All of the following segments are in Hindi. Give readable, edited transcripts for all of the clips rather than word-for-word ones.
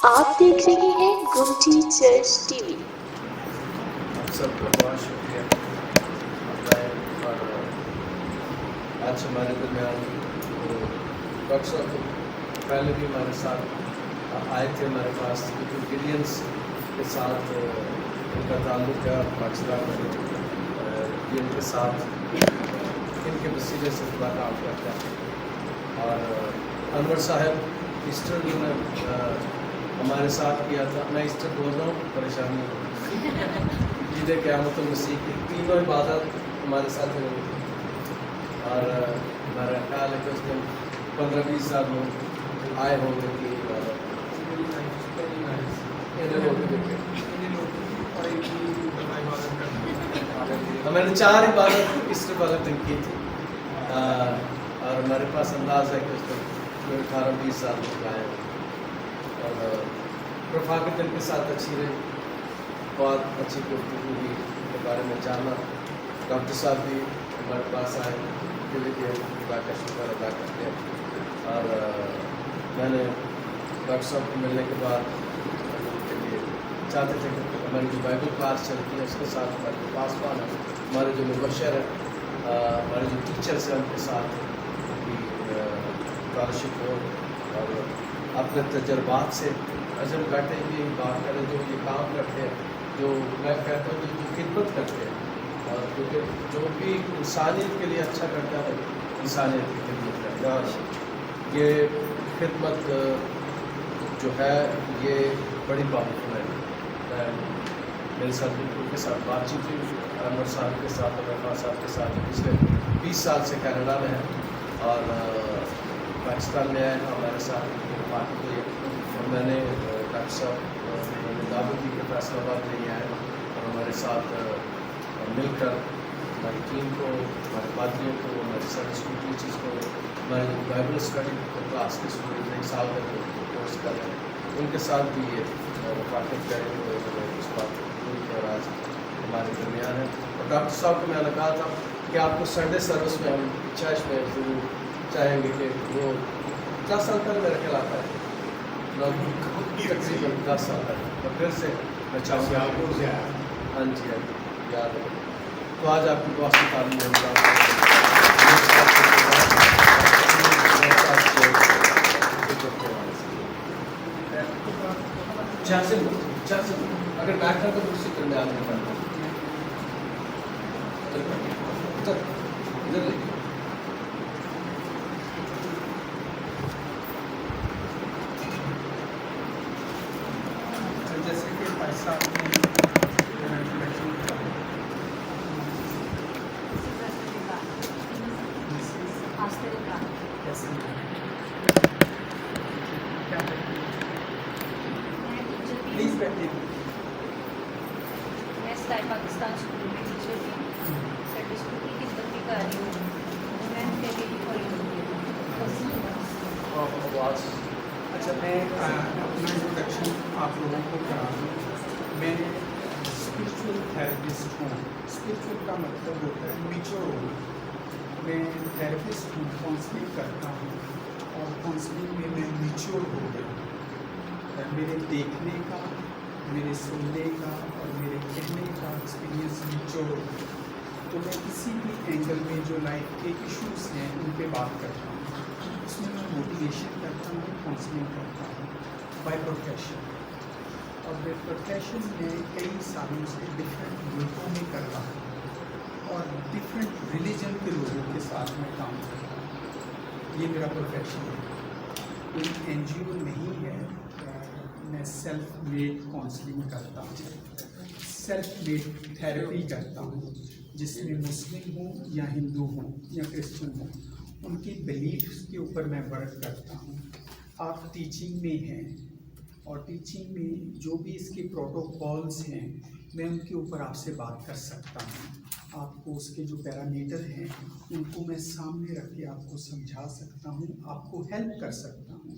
आप देख रहे हैं गुमटी चर्च टीवी। आप सबका बहुत शुक्रिया और आज हमारे दरमियान डॉक्टर साहब पहले भी हमारे साथ आए थे हमारे पास गिलियंस के साथ उनका ताल्लुक है पाकिस्तान में ये इनके साथ इनके वसीले से थोड़ा काम करता है। और अनवर साहब ईस्टर में हमारे साथ किया था। मैं ईस्टर बोल रहा हूँ, परेशानी ईद क़यामत मसीह की तीनों इबादत हमारे साथ हुई थी। और हमारा ख्याल है कि उस दिन 15-20 साल लोग आए होंगे कि इबादत मैंने 4 इबादत ईस्टर वाले दिन की थी। और हमारे पास अंदाज़ है कि उस दिन 18-20 साल लोग आए और रफ़ाकत के साथ अच्छी रही, बहुत अच्छी गुफ्तगू हुई के बारे में जाना। डॉक्टर साहब भी हमारे पास आए, उनके लिए खुदा का शुक्र अदा करते हैं। और मैंने डॉक्टर साहब को मिलने के बाद उनके लिए चाहते थे कि हमारी जो बाइबल क्लास चलती है उसके साथ हमारे जो पासवान है, हमारे जो मुबशर है, हमारे जो टीचर्स हैं उनके साथ स्कॉलरशिप हो और अपने तजर्बात से जब बैठे ये बात करें, जो ये काम करते हैं, जो मैं कहता हूँ जो खिदमत करते हैं और क्योंकि जो भी इंसानियत के लिए अच्छा करता है इंसानियत की खिदमत करता है। और ये खिदमत जो है ये बड़ी पावरफुल है। मेरे साथ बिल्कुल के साथ बातचीत हुई अनवर साहब के साथ, रफ़ा साहब के साथ, पिछले 20 साल से कनाडा में है और पाकिस्तान में आए हमारे साथ बात हुई। और मैंने डॉक्टर साहब दावत की फैसलाबाद नहीं आए और हमारे साथ मिलकर हमारी टीम को, हमारे पादरियों को, हमारे संडे स्कूल टीचर्स को, हमारे बाइबल स्टडी क्लास के स्टूडेंट 1 साल का जो कोर्स कर रहे हैं उनके साथ भी ये रफ़ाकत करें उस बात को। और आज हमारे दरमियान है और डॉक्टर साहब को मैंने कहा था कि आपको संडे सर्विस में हम चर्च में ज़रूर चाहेंगे कि वो 10 साल पहले मेरा ख्याल आता है तकरीबन 10 साल पहले, तो फिर से मैं चाहूँगा हाँ जी याद है। तो आज आपकी दुआ से तालीम अगर बैठना तो दूसरी दरमियान में करना इधर जैसे कि पैसा प्लीज बैठिए। मैं स्काई पाकिस्तान स्कूल में टीचर थी, संडे स्कूल की खिदमत भी कर रही हूँ। मैं उनके लिए अच्छा, मैं अपना इंट्रोडक्शन आप लोगों को करा दूँ। मैं स्पिरिचुअल थेरेपिस्ट हूँ। स्पिरिचुअल का मतलब होता है मैच्योर होना। मैं थेरेपिस्ट हूँ, काउंसलिंग करता हूँ और काउंसलिंग में मैं मैच्योर हो गया। मेरे देखने का, मेरे सुनने का और मेरे कहने का एक्सपीरियंस मैच्योर हो गया। तो मैं किसी भी एंगल में जो लाइफ के इश्यूज़ हैं उन पे बात करता हूँ। उसमें मैं मोटिवेशन करता हूँ, काउंसलिंग करता हूँ बाय प्रोफेशन। और मैं प्रोफेशन में कई सालों से डिफरेंट ग्रुपों में कर रहा हूँ और डिफरेंट रिलीजन के लोगों के साथ मैं काम कर रहा हूँ। ये मेरा प्रोफेशन है। कोई NGO नहीं है। मैं सेल्फ मेड काउंसलिंग करता हूँ, सेल्फ मेड थेरेपी करता हूँ, जिसमें मुस्लिम हो या हिंदू हो या क्रिश्चियन हो, उनकी बिलीफ्स के ऊपर मैं वर्क करता हूँ। आप टीचिंग में हैं और टीचिंग में जो भी इसके प्रोटोकॉल्स हैं मैं उनके ऊपर आपसे बात कर सकता हूँ। आपको उसके जो पैरामीटर हैं उनको मैं सामने रख के आपको समझा सकता हूँ, आपको हेल्प कर सकता हूँ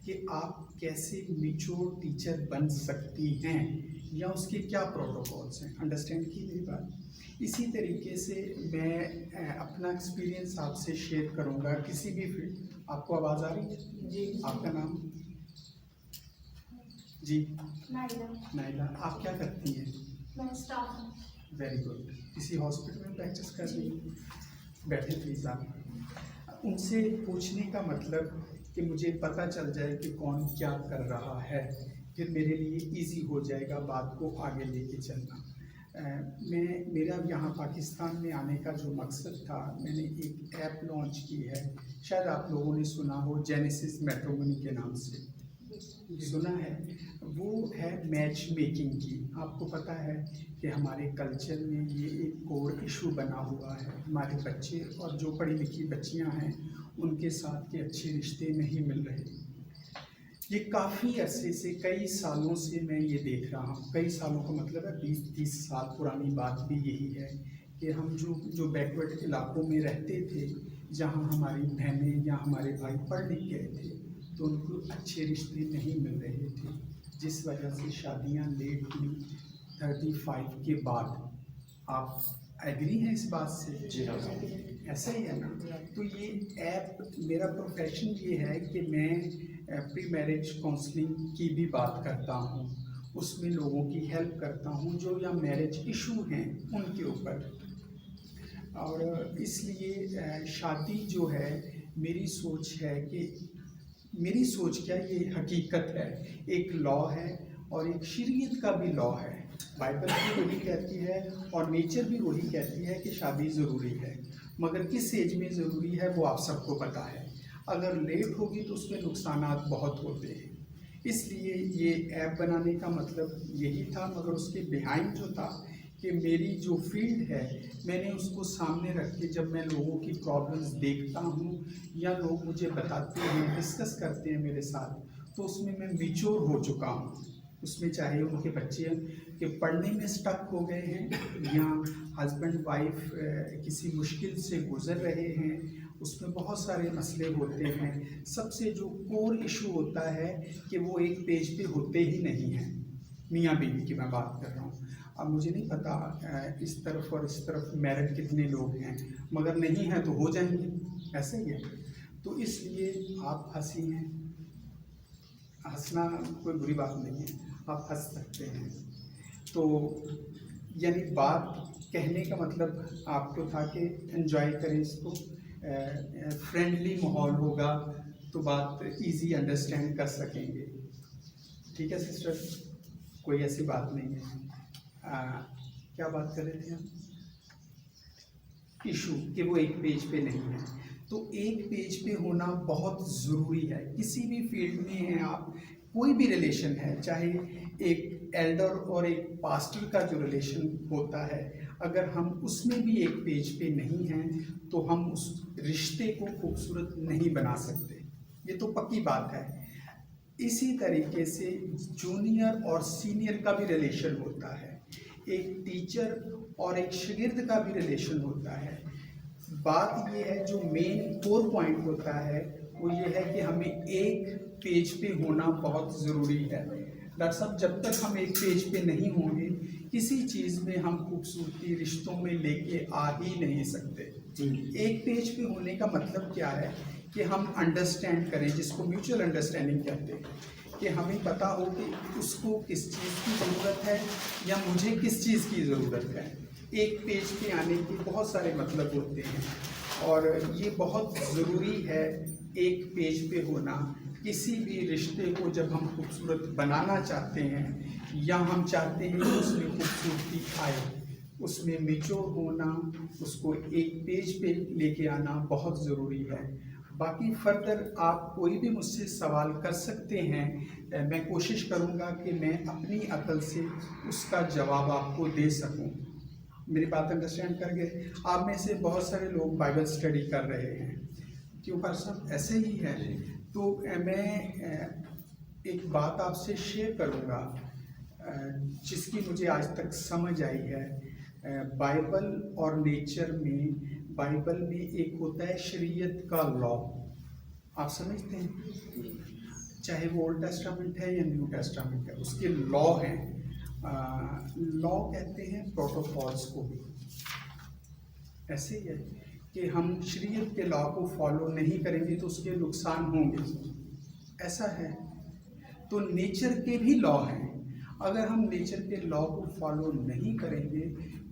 कि आप कैसे मैच्योर टीचर बन सकती हैं या उसके क्या प्रोटोकॉल्स हैं। अंडरस्टैंड की मेरी बात। इसी तरीके से मैं अपना एक्सपीरियंस आपसे शेयर करूंगा किसी भी फील्ड। आपको आवाज़ आ रही है जी? आपका नाम? जी नाइला। नाइला, आप क्या करती हैं? मैं स्टाफ हूँ। Very good. किसी हॉस्पिटल में प्रैक्टिस कर रही हैं? बैठे प्लीज़ आप। उनसे पूछने का मतलब कि मुझे पता चल जाए कि कौन क्या कर रहा है, फिर मेरे लिए इजी हो जाएगा बात को आगे लेके चलना। मेरा यहाँ पाकिस्तान में आने का जो मकसद था, मैंने एक ऐप लॉन्च की है, शायद आप लोगों ने सुना हो, जेनेसिस मैट्रिमोनी के नाम से सुना है। वो है मैच मेकिंग की। आपको पता है कि हमारे कल्चर में ये एक कोर इशू बना हुआ है। हमारे बच्चे और जो पढ़ी लिखी बच्चियां हैं उनके साथ के अच्छे रिश्ते नहीं मिल रहे। ये काफ़ी अरसे से, कई सालों से मैं ये देख रहा हूँ। कई सालों का मतलब है 20-30 साल पुरानी बात भी यही है कि हम जो बैकवर्ड इलाकों में रहते थे, जहाँ हमारी बहनें या हमारे भाई पढ़ लिख गए थे, तो उनको अच्छे रिश्ते नहीं मिल रहे थे, जिस वजह से शादियां लेट हुई 35 के बाद। आप एग्री हैं इस बात से? जी हाँ। ऐसा ही है ना? तो ये ऐप, मेरा प्रोफेशन ये है कि मैं प्री मैरिज काउंसलिंग की भी बात करता हूँ, उसमें लोगों की हेल्प करता हूँ जो या मैरिज इशू हैं उनके ऊपर। और इसलिए शादी जो है, मेरी सोच है कि, मेरी सोच क्या, ये हकीकत है, एक लॉ है और एक शरीयत का भी लॉ है। बाइबल भी वही कहती है और नेचर भी वही कहती है कि शादी ज़रूरी है, मगर किस एज में ज़रूरी है वो आप सबको पता है। अगर लेट होगी तो उसके नुकसानात बहुत होते हैं। इसलिए ये ऐप बनाने का मतलब यही था, मगर उसके बिहाइंड जो था कि मेरी जो फील्ड है, मैंने उसको सामने रख के जब मैं लोगों की प्रॉब्लम्स देखता हूँ या लोग मुझे बताते हैं, डिस्कस करते हैं मेरे साथ, तो उसमें मैं मैच्योर हो चुका हूँ। उसमें चाहे उनके बच्चे के पढ़ने में स्टक हो गए हैं या हस्बैंड वाइफ किसी मुश्किल से गुज़र रहे हैं, उसमें बहुत सारे मसले होते हैं। सबसे जो कोर इशू होता है कि वो एक पेज पे होते ही नहीं हैं। मियाँ बीवी की मैं बात कर रहा हूँ। अब मुझे नहीं पता इस तरफ और इस तरफ मैरिड कितने लोग हैं, मगर नहीं है तो हो जाएंगे, ऐसे ही है। तो इसलिए आप हंसी हैं, हंसना कोई बुरी बात नहीं है, आप हंस सकते हैं। तो यानी बात कहने का मतलब आपको था कि एंजॉय करें इसको, फ्रेंडली माहौल होगा तो बात इजी अंडरस्टैंड कर सकेंगे। ठीक है सिस्टर, कोई ऐसी बात नहीं है। क्या बात कर रहे थे हम? इशू कि वो एक पेज पे नहीं है। तो एक पेज पे होना बहुत ज़रूरी है। किसी भी फील्ड में हैं आप, कोई भी रिलेशन है, चाहे एक एल्डर और एक पास्टर का जो रिलेशन होता है, अगर हम उसमें भी एक पेज पे नहीं हैं तो हम उस रिश्ते को खूबसूरत नहीं बना सकते। ये तो पक्की बात है। इसी तरीके से जूनियर और सीनियर का भी रिलेशन होता है, एक टीचर और एक शागिर्द का भी रिलेशन होता है। बात ये है, जो मेन कोर पॉइंट होता है वो ये है कि हमें एक पेज पे होना बहुत ज़रूरी है। डॉक्टर साहब, जब तक हम एक पेज पे नहीं होंगे, किसी चीज़ में हम खूबसूरती रिश्तों में लेके आ ही नहीं सकते। एक पेज पे होने का मतलब क्या है कि हम अंडरस्टैंड करें, जिसको म्यूचुअल अंडरस्टैंडिंग कहते हैं, कि हमें पता हो कि उसको किस चीज़ की ज़रूरत है या मुझे किस चीज़ की ज़रूरत है। एक पेज पे आने के बहुत सारे मतलब होते हैं और ये बहुत ज़रूरी है एक पेज पे होना। किसी भी रिश्ते को जब हम खूबसूरत बनाना चाहते हैं या हम चाहते हैं कि उसमें खूबसूरती आए, उसमें मैच्योर होना, उसको एक पेज पे लेके आना बहुत ज़रूरी है। बाकी फर्दर आप कोई भी मुझसे सवाल कर सकते हैं, मैं कोशिश करूँगा कि मैं अपनी अकल से उसका जवाब आपको दे सकूँ। मेरी बात अंडरस्टैंड कर गए? आप में से बहुत सारे लोग बाइबल स्टडी कर रहे हैं, क्यों पर सब ऐसे ही है। तो मैं एक बात आपसे शेयर करूँगा जिसकी मुझे आज तक समझ आई है। बाइबल और नेचर में, बाइबल में एक होता है शरीयत का लॉ, आप समझते हैं, चाहे वो ओल्ड टेस्टामेंट है या न्यू टेस्टामेंट है, उसके लॉ हैं। लॉ कहते हैं प्रोटोकॉल्स को भी। ऐसे ही है कि हम शरीयत के लॉ को फॉलो नहीं करेंगे तो उसके नुकसान होंगे, ऐसा है। तो नेचर के भी लॉ हैं। अगर हम नेचर के लॉ को फॉलो नहीं करेंगे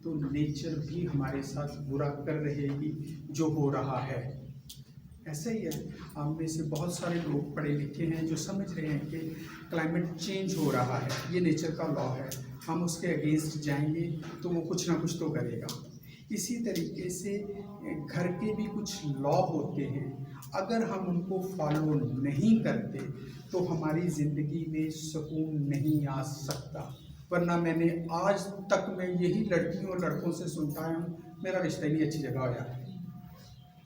तो नेचर भी हमारे साथ बुरा कर रहेगी, जो हो रहा है। ऐसा ही है, हम में से बहुत सारे लोग पढ़े लिखे हैं जो समझ रहे हैं कि क्लाइमेट चेंज हो रहा है, ये नेचर का लॉ है, हम उसके अगेंस्ट जाएंगे तो वो कुछ ना कुछ तो करेगा। इसी तरीके से घर के भी कुछ लॉ होते हैं, अगर हम उनको फॉलो नहीं करते तो हमारी ज़िंदगी में सुकून नहीं आ सकता। वरना मैंने आज तक मैं यही लड़कियों और लड़कों से सुनता हूँ, मेरा रिश्ता ही नहीं अच्छी जगह आया।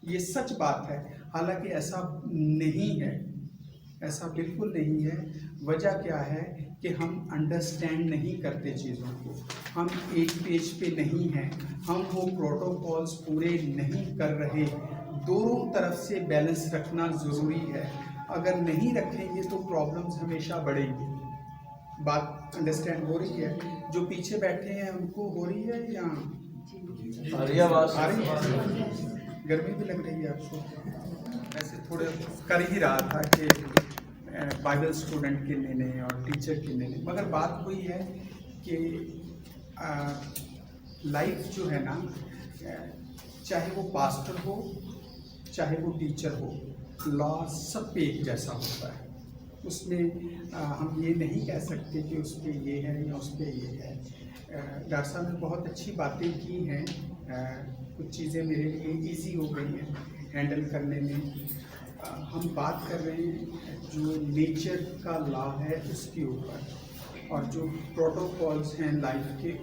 ये सच बात है, हालांकि ऐसा नहीं है, ऐसा बिल्कुल नहीं है। वजह क्या है कि हम अंडरस्टैंड नहीं करते चीज़ों को, हम एक पेज पे नहीं हैं, हम वो प्रोटोकॉल्स पूरे नहीं कर रहे। दोनों तरफ से बैलेंस रखना ज़रूरी है, अगर नहीं रखेंगे तो प्रॉब्लम्स हमेशा बढ़ेंगी। बात अंडरस्टैंड हो रही है? जो पीछे बैठे हैं उनको हो रही है या आ रही आवाज़? आ रही है? गर्मी भी लग रही है आपको? ऐसे थोड़े कर ही रहा था कि बाइबल स्टूडेंट के लेने और टीचर के लेने, मगर बात वही है कि लाइफ जो है ना, चाहे वो पास्टर हो चाहे वो टीचर हो, लॉ सब पे एक जैसा होता है। उसमें हम ये नहीं कह सकते कि उस पर ये है या उस पर ये है। डॉक्टर साहब ने बहुत अच्छी बातें की हैं, कुछ चीज़ें मेरे लिए इजी हो गई हैं हैंडल करने में। हम बात कर रहे हैं जो नेचर का लॉ है उसके ऊपर, और जो प्रोटोकॉल्स हैं लाइफ के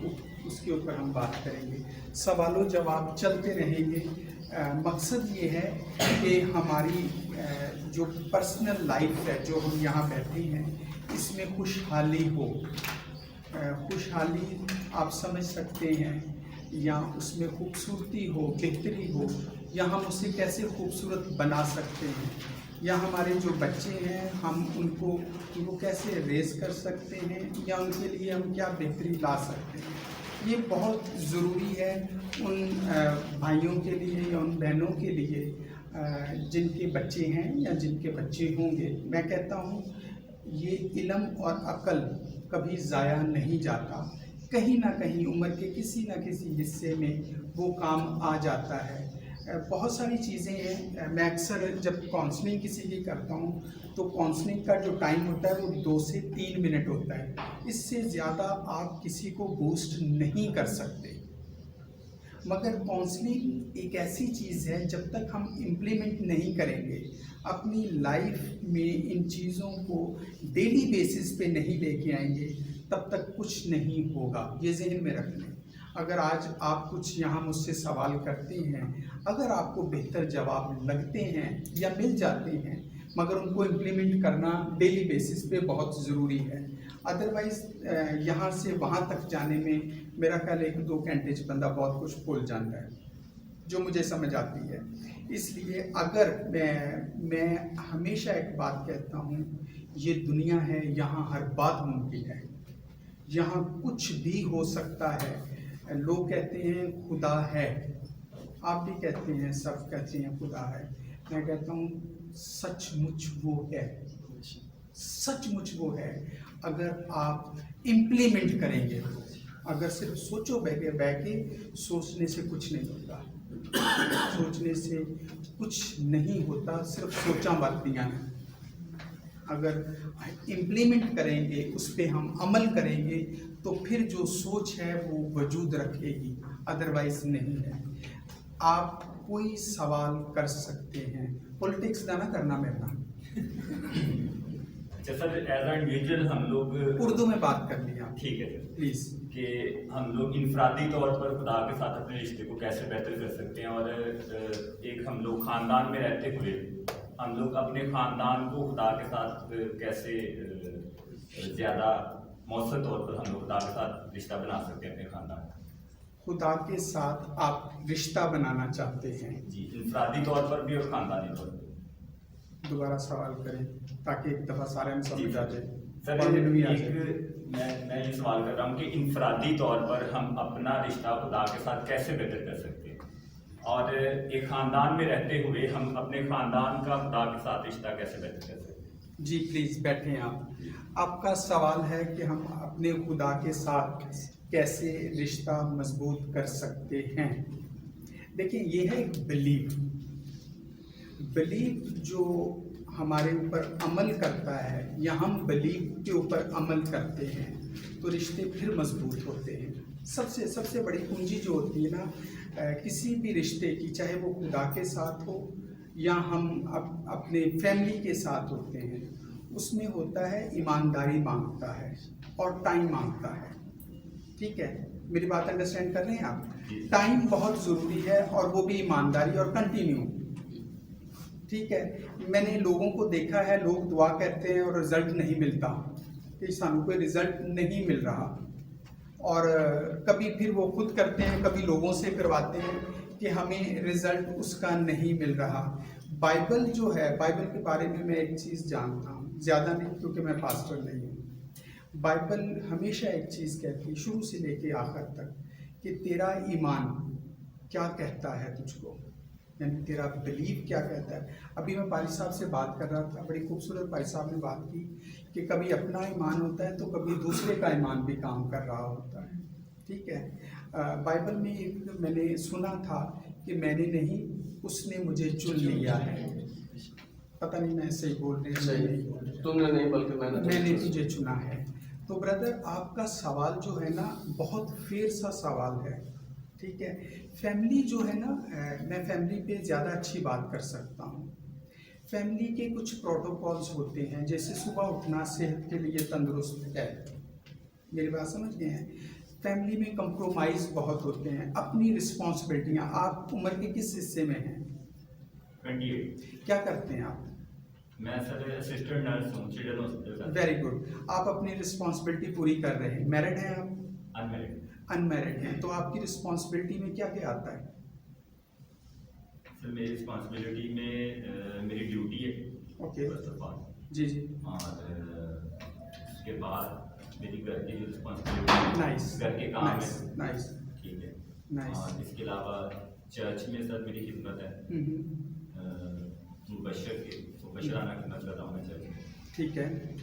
उसके ऊपर हम बात करेंगे। सवालों जवाब चलते रहेंगे। मकसद ये है कि हमारी जो पर्सनल लाइफ है, जो हम यहाँ बैठे हैं, इसमें खुशहाली हो। खुशहाली आप समझ सकते हैं, या उसमें खूबसूरती हो, बेहतरी हो, या हम उसे कैसे खूबसूरत बना सकते हैं, या हमारे जो बच्चे हैं हम उनको कैसे रेस कर सकते हैं, या उनके लिए हम क्या बेहतरी ला सकते हैं। ये बहुत ज़रूरी है उन भाइयों के लिए या उन बहनों के लिए जिनके बच्चे हैं या जिनके बच्चे होंगे। मैं कहता हूँ ये इल्म और अक्ल कभी ज़ाया नहीं जाता, कहीं ना कहीं उम्र के किसी न किसी हिस्से में वो काम आ जाता है। बहुत सारी चीज़ें हैं। मैं अक्सर जब काउंसलिंग किसी की करता हूँ तो काउंसलिंग का जो टाइम होता है वो 2 से 3 मिनट होता है, इससे ज़्यादा आप किसी को बूस्ट नहीं कर सकते। मगर काउंसलिंग एक ऐसी चीज़ है, जब तक हम इम्प्लीमेंट नहीं करेंगे, अपनी लाइफ में इन चीज़ों को डेली बेसिस पे नहीं लेके आएंगे, तब तक कुछ नहीं होगा। ये जहन में रख लें। अगर आज आप कुछ यहाँ मुझसे सवाल करते हैं, अगर आपको बेहतर जवाब लगते हैं या मिल जाते हैं, मगर उनको इम्प्लीमेंट करना डेली बेसिस पे बहुत ज़रूरी है। अदरवाइज़ यहाँ से वहाँ तक जाने में मेरा ख्याल 1-2 घंटे से बंदा बहुत कुछ भूल जाता है, जो मुझे समझ आती है। इसलिए अगर मैं हमेशा एक बात कहता हूँ, ये दुनिया है, यहाँ हर बात मुमकिन है, यहाँ कुछ भी हो सकता है। लोग कहते हैं खुदा है, आप भी कहते हैं, सब कहते हैं खुदा है। मैं कहता हूँ सचमुच वो है, सचमुच वो है, अगर आप इम्प्लीमेंट करेंगे। अगर सिर्फ सोचो बैठ के सोचने से कुछ नहीं होता, सोचने से कुछ नहीं होता, सिर्फ सोचा बातियाँ हैं। अगर इम्प्लीमेंट करेंगे, उस पर हम अमल करेंगे, तो फिर जो सोच है वो वजूद रखेगी, अदरवाइज नहीं है। आप कोई सवाल कर सकते हैं, पॉलिटिक्स ना करना मेरा। अच्छा सर, एज एन इंडिविजुअल हम लोग उर्दू में बात कर लिया, ठीक है सर, प्लीज़। कि हम लोग इंफरादी तौर पर खुदा के साथ अपने रिश्ते को कैसे बेहतर कर सकते हैं, और एक हम लोग ख़ानदान में रहते हुए हम लोग अपने ख़ानदान को खुदा के साथ कैसे ज़्यादा मौसर तौर पर हम लोग खुदा के साथ रिश्ता बना सकते हैं अपने ख़ानदान का। खुदा के साथ आप रिश्ता बनाना चाहते हैं? जी, इंफरादी तौर पर भी और ख़ानदानी तौर पर। दोबारा सवाल करें ताकि एक दफ़ा सारे में समझ आ जाए। सर, मैं ये सवाल कर रहा हूँ कि इंफरादी तौर पर हम अपना रिश्ता खुदा के साथ कैसे बेहतर कर सकते हैं, और एक ख़ानदान में रहते हुए हम अपने ख़ानदान का खुदा के साथ रिश्ता कैसे बेहतर कर सकते हैं। जी प्लीज़ बैठें आप। आपका सवाल है कि हम अपने खुदा के साथ कैसे रिश्ता मजबूत कर सकते हैं। देखिए, ये है एक बिलीव जो हमारे ऊपर अमल करता है या हम बिलीव के ऊपर अमल करते हैं तो रिश्ते फिर मजबूत होते हैं। सबसे बड़ी पूंजी जो होती है ना किसी भी रिश्ते की, चाहे वो खुदा के साथ हो या हम अपने फैमिली के साथ होते हैं, उसमें होता है ईमानदारी मांगता है और टाइम मांगता है। ठीक है, मेरी बात अंडरस्टैंड कर रहे हैं आप? टाइम बहुत ज़रूरी है और वो भी ईमानदारी और कंटिन्यू। ठीक है, मैंने लोगों को देखा है, लोग दुआ करते हैं और रिजल्ट नहीं मिलता, कि सानू कोई रिजल्ट नहीं मिल रहा, और कभी फिर वो खुद करते हैं, कभी लोगों से करवाते हैं कि हमें रिजल्ट उसका नहीं मिल रहा। बाइबल जो है, बाइबल के बारे में मैं एक चीज़ जानता हूँ, ज़्यादा नहीं क्योंकि मैं पास्टर नहीं हूँ। बाइबल हमेशा एक चीज़ कहती है शुरू से लेके आखिर तक कि तेरा ईमान क्या कहता है तुझको, यानी तेरा बिलीव क्या कहता है। अभी मैं पारी साहब से बात कर रहा था, बड़ी खूबसूरत पारी साहब ने बात की कि कभी अपना ईमान होता है तो कभी दूसरे का ईमान भी काम कर रहा होता है। ठीक है, बाइबल में एक मैंने सुना था कि मैंने नहीं, उसने मुझे चुन लिया है। पता नहीं मैं सही बोल रही हूँ, तुमने नहीं बल्कि मैंने तुझे चुना है। तो ब्रदर, आपका सवाल जो है ना बहुत फेयर सा सवाल है। ठीक है, फैमिली जो है ना, मैं फैमिली पे ज़्यादा अच्छी बात कर सकता हूँ। फैमिली के कुछ प्रोटोकॉल्स होते हैं, जैसे सुबह उठना सेहत के लिए तंदुरुस्त है। मेरी बात समझ गए हैं? फैमिली में कंप्रोमाइज़ बहुत होते हैं, अपनी रिस्पॉन्सिबिलिटियाँ। आप उम्र के किस हिस्से में हैं? 28। क्या करते हैं आप? मैं सर असिस्टेंट नर्स हूँ चिल्ड्रन हॉस्पिटल। वेरी गुड, आप अपनी रिस्पॉन्सिबिलिटी पूरी कर रहे हैं। मैरिड हैं आप? अनमैरिड। अनमैरिड हैं, तो आपकी रिस्पॉन्सिबिलिटी में क्या क्या आता है? सर मेरी रिस्पॉन्सिबिलिटी में मेरी ड्यूटी है। Okay, first of all. जी जी, और उसके बाद मेरी घर की रिस्पॉन्सिबिलिटी, नाइस, घर के काम नाइस, है। नाइस, ठीक है, नाइस। और इसके अलावा चर्च में सर मेरी खिदमत है। मुबशराना खिदमत कर रहा हूँ मैं चर्च में। ठीक है,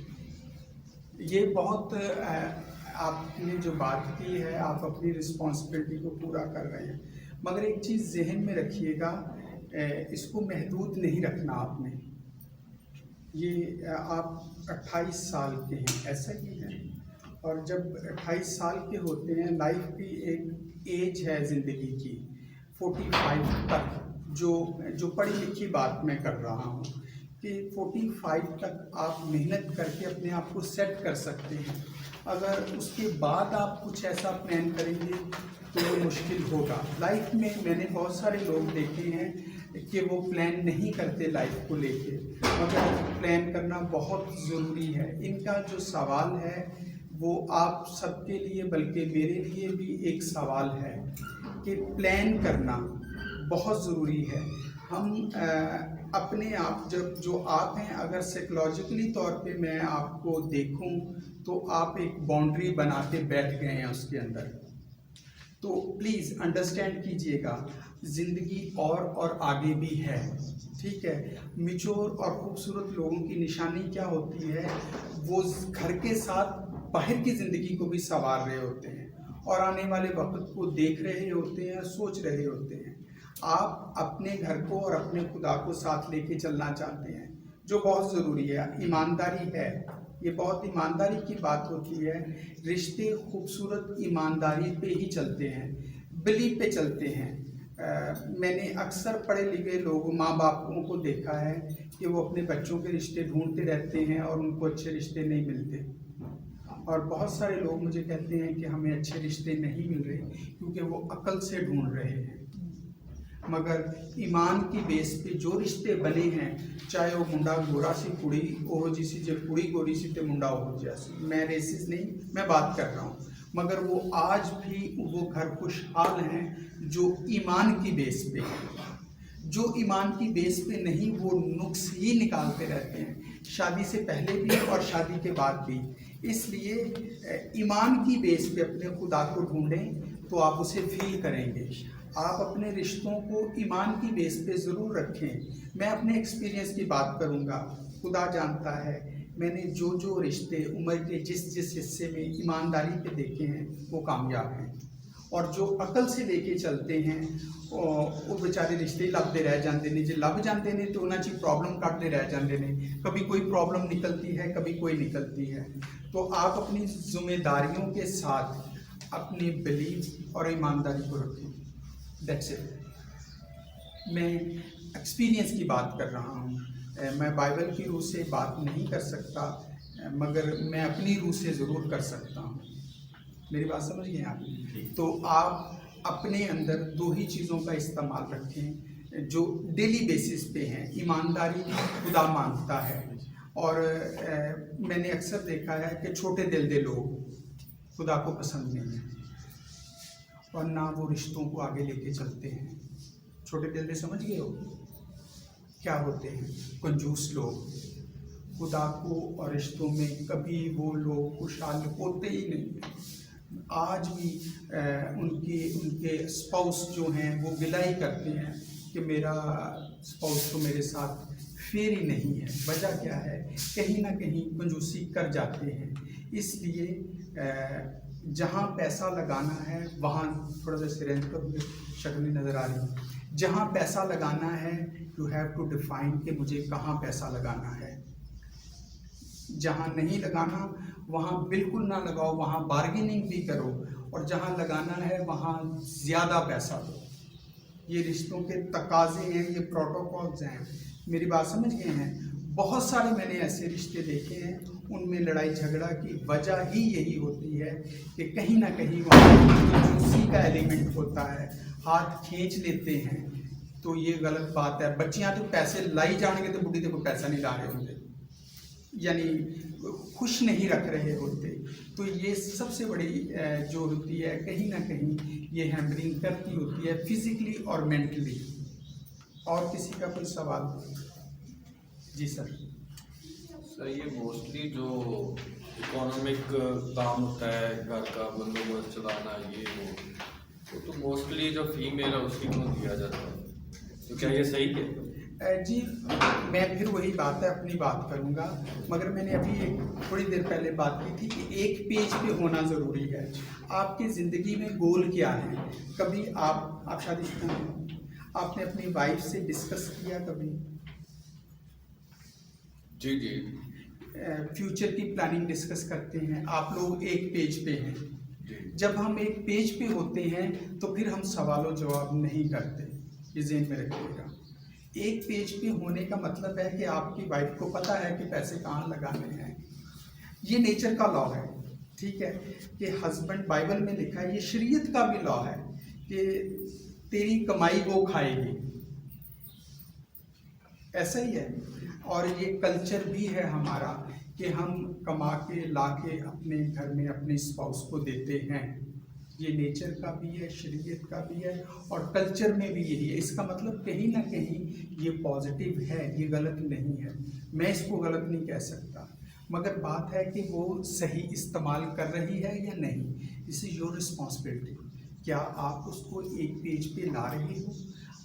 ये बहुत आपने जो बात की है, आप अपनी रिस्पॉन्सिबिलिटी को पूरा कर रहे हैं, मगर एक चीज़ जहन में रखिएगा, इसको महदूद नहीं रखना आपने। ये आप 28 साल के हैं, ऐसा ही है, और जब 28 साल के होते हैं, लाइफ की एक एज है ज़िंदगी की 45 तक, जो पढ़ी लिखी बात मैं कर रहा हूँ कि 45 तक आप मेहनत करके अपने आप को सेट कर सकते हैं। अगर उसके बाद आप कुछ ऐसा प्लान करेंगे तो वो मुश्किल होगा। लाइफ में मैंने बहुत सारे लोग देखे हैं कि वो प्लान नहीं करते लाइफ को लेके, मगर प्लान करना बहुत ज़रूरी है। इनका जो सवाल है वो आप सबके लिए, बल्कि मेरे लिए भी एक सवाल है कि प्लान करना बहुत ज़रूरी है। हम अपने आप जो आप हैं, अगर साइकोलॉजिकली तौर पे मैं आपको देखूं तो आप एक बाउंड्री बना के बैठ गए हैं उसके अंदर। तो प्लीज़ अंडरस्टैंड कीजिएगा, ज़िंदगी और आगे भी है। ठीक है, मैच्योर और खूबसूरत लोगों की निशानी क्या होती है? वो घर के साथ बाहर की ज़िंदगी को भी संवार रहे होते हैं और आने वाले वक्त को देख रहे होते हैं, सोच रहे होते हैं। आप अपने घर को और अपने खुदा को साथ लेके चलना चाहते हैं, जो बहुत ज़रूरी है। ईमानदारी है, ये बहुत ईमानदारी की बात होती है। रिश्ते खूबसूरत ईमानदारी पे ही चलते हैं, बिलीव पे चलते हैं। मैंने अक्सर पढ़े लिखे लोग, माँ बापों को देखा है कि वो अपने बच्चों के रिश्ते ढूंढते रहते हैं और उनको अच्छे रिश्ते नहीं मिलते। और बहुत सारे लोग मुझे कहते हैं कि हमें अच्छे रिश्ते नहीं मिल रहे क्योंकि वो अक्ल से ढूंढ रहे हैं। मगर ईमान की बेस पे जो रिश्ते बने हैं, चाहे वो मुंडा गोरा सी कुड़ी ओहो जी सी, जो कुड़ी गोरी सी तो मुंडा ओहो जैसी, मैं रेसिस नहीं, मैं बात कर रहा हूँ, मगर वो आज भी वो घर खुशहाल हैं जो ईमान की बेस पे हैं। जो ईमान की बेस पे नहीं, वो नुक्स ही निकालते रहते हैं, शादी से पहले भी और शादी के बाद भी। इसलिए ईमान की बेस पे अपने खुदा को ढूंढें तो आप उसे फील करेंगे। आप अपने रिश्तों को ईमान की बेस पे ज़रूर रखें। मैं अपने एक्सपीरियंस की बात करूंगा, खुदा जानता है मैंने जो जो रिश्ते उम्र के जिस जिस हिस्से में ईमानदारी पे देखे हैं वो कामयाब हैं, और जो अकल से लेके चलते हैं वो बेचारे रिश्ते लभदे रह जाते हैं। जो लभ जाते हैं तो उन्होंने प्रॉब्लम कटते रह जाते हैं, कभी कोई प्रॉब्लम निकलती है कभी कोई निकलती है। तो आप अपनी जिम्मेदारियों के साथ अपनी बिलीफ और ईमानदारी को रखें, दैट्स इट। मैं एक्सपीरियंस की बात कर रहा हूँ, मैं बाइबल की रूह से बात नहीं कर सकता, मगर मैं अपनी रूह से ज़रूर कर सकता हूँ। मेरी बात समझ गए आप? तो आप अपने अंदर दो ही चीज़ों का इस्तेमाल रखें जो डेली बेसिस पे हैं। ईमानदारी खुदा मांगता है, और मैंने अक्सर देखा है कि छोटे दिल दे लोग खुदा को पसंद नहीं है, और ना वो रिश्तों को आगे लेके चलते हैं। छोटे दिल दे समझ गए हो क्या होते हैं? कंजूस लोग। खुदा को और रिश्तों में कभी वो लोग खुशहाल होते ही नहीं। आज भी उनके स्पाउस जो हैं वो गिलाई करते हैं कि मेरा स्पाउस तो मेरे साथ फेर ही नहीं है। वजह क्या है? कहीं ना कहीं कंजूसी कर जाते हैं। इसलिए जहाँ पैसा लगाना है वहाँ थोड़ा सा सिरेंज पर शक्ल नज़र आ रही है। जहाँ पैसा लगाना है यू हैव टू डिफाइन कि मुझे कहाँ पैसा लगाना है। जहाँ नहीं लगाना वहाँ बिल्कुल ना लगाओ, वहाँ बार्गेनिंग भी करो, और जहाँ लगाना है वहाँ ज़्यादा पैसा दो। ये रिश्तों के तकाजे हैं, ये प्रोटोकॉल्स हैं। मेरी बात समझ गए हैं? बहुत सारे मैंने ऐसे रिश्ते देखे हैं, उनमें लड़ाई झगड़ा की वजह ही यही होती है कि कहीं ना कहीं वहाँ उसी का एलिमेंट होता है, हाथ खींच लेते हैं। तो ये गलत बात है। बच्चियाँ तो पैसे लाई जाएंगे तो बुढ़ी देखो पैसा नहीं ला रहे होते, यानी खुश नहीं रख रहे होते। तो ये सबसे बड़ी जो होती है, कहीं ना कहीं ये हैम्परिंग करती होती है फिजिकली और मेंटली। और किसी का कोई सवाल? जी सर। सर, ये मोस्टली जो इकोनॉमिक काम होता है, घर का बंदोबस्त चलाना, ये वो तो मोस्टली जो फीमेल है उसी को दिया जाता है, तो क्या ये सही है? जी, मैं फिर वही बात है, अपनी बात करूंगा, मगर मैंने अभी एक थोड़ी देर पहले बात की थी कि एक पेज पे होना ज़रूरी है। आपकी ज़िंदगी में गोल क्या है? कभी आप शादीशुदा हैं, आपने अपनी वाइफ से डिस्कस किया कभी? जी जी। फ्यूचर की प्लानिंग डिस्कस करते हैं, आप लोग एक पेज पे हैं। जब हम एक पेज पे होते हैं तो फिर हम सवालों जवाब नहीं करते, ये ज़हन में रखिएगा। एक पेज पे होने का मतलब है कि आपकी वाइफ को पता है कि पैसे कहाँ लगाने हैं। ये नेचर का लॉ है, ठीक है, कि हस्बैंड, बाइबल में लिखा है, ये शरीयत का भी लॉ है कि तेरी कमाई वो खाएगी, ऐसा ही है। और ये कल्चर भी है हमारा कि हम कमा के ला के अपने घर में अपने स्पाउस को देते हैं। ये नेचर का भी है, शरीयत का भी है, और कल्चर में भी यही है। इसका मतलब कहीं ना कहीं ये पॉजिटिव है, ये गलत नहीं है। मैं इसको गलत नहीं कह सकता, मगर बात है कि वो सही इस्तेमाल कर रही है या नहीं। This is your responsibility. क्या आप उसको एक पेज पे ला रहे हो?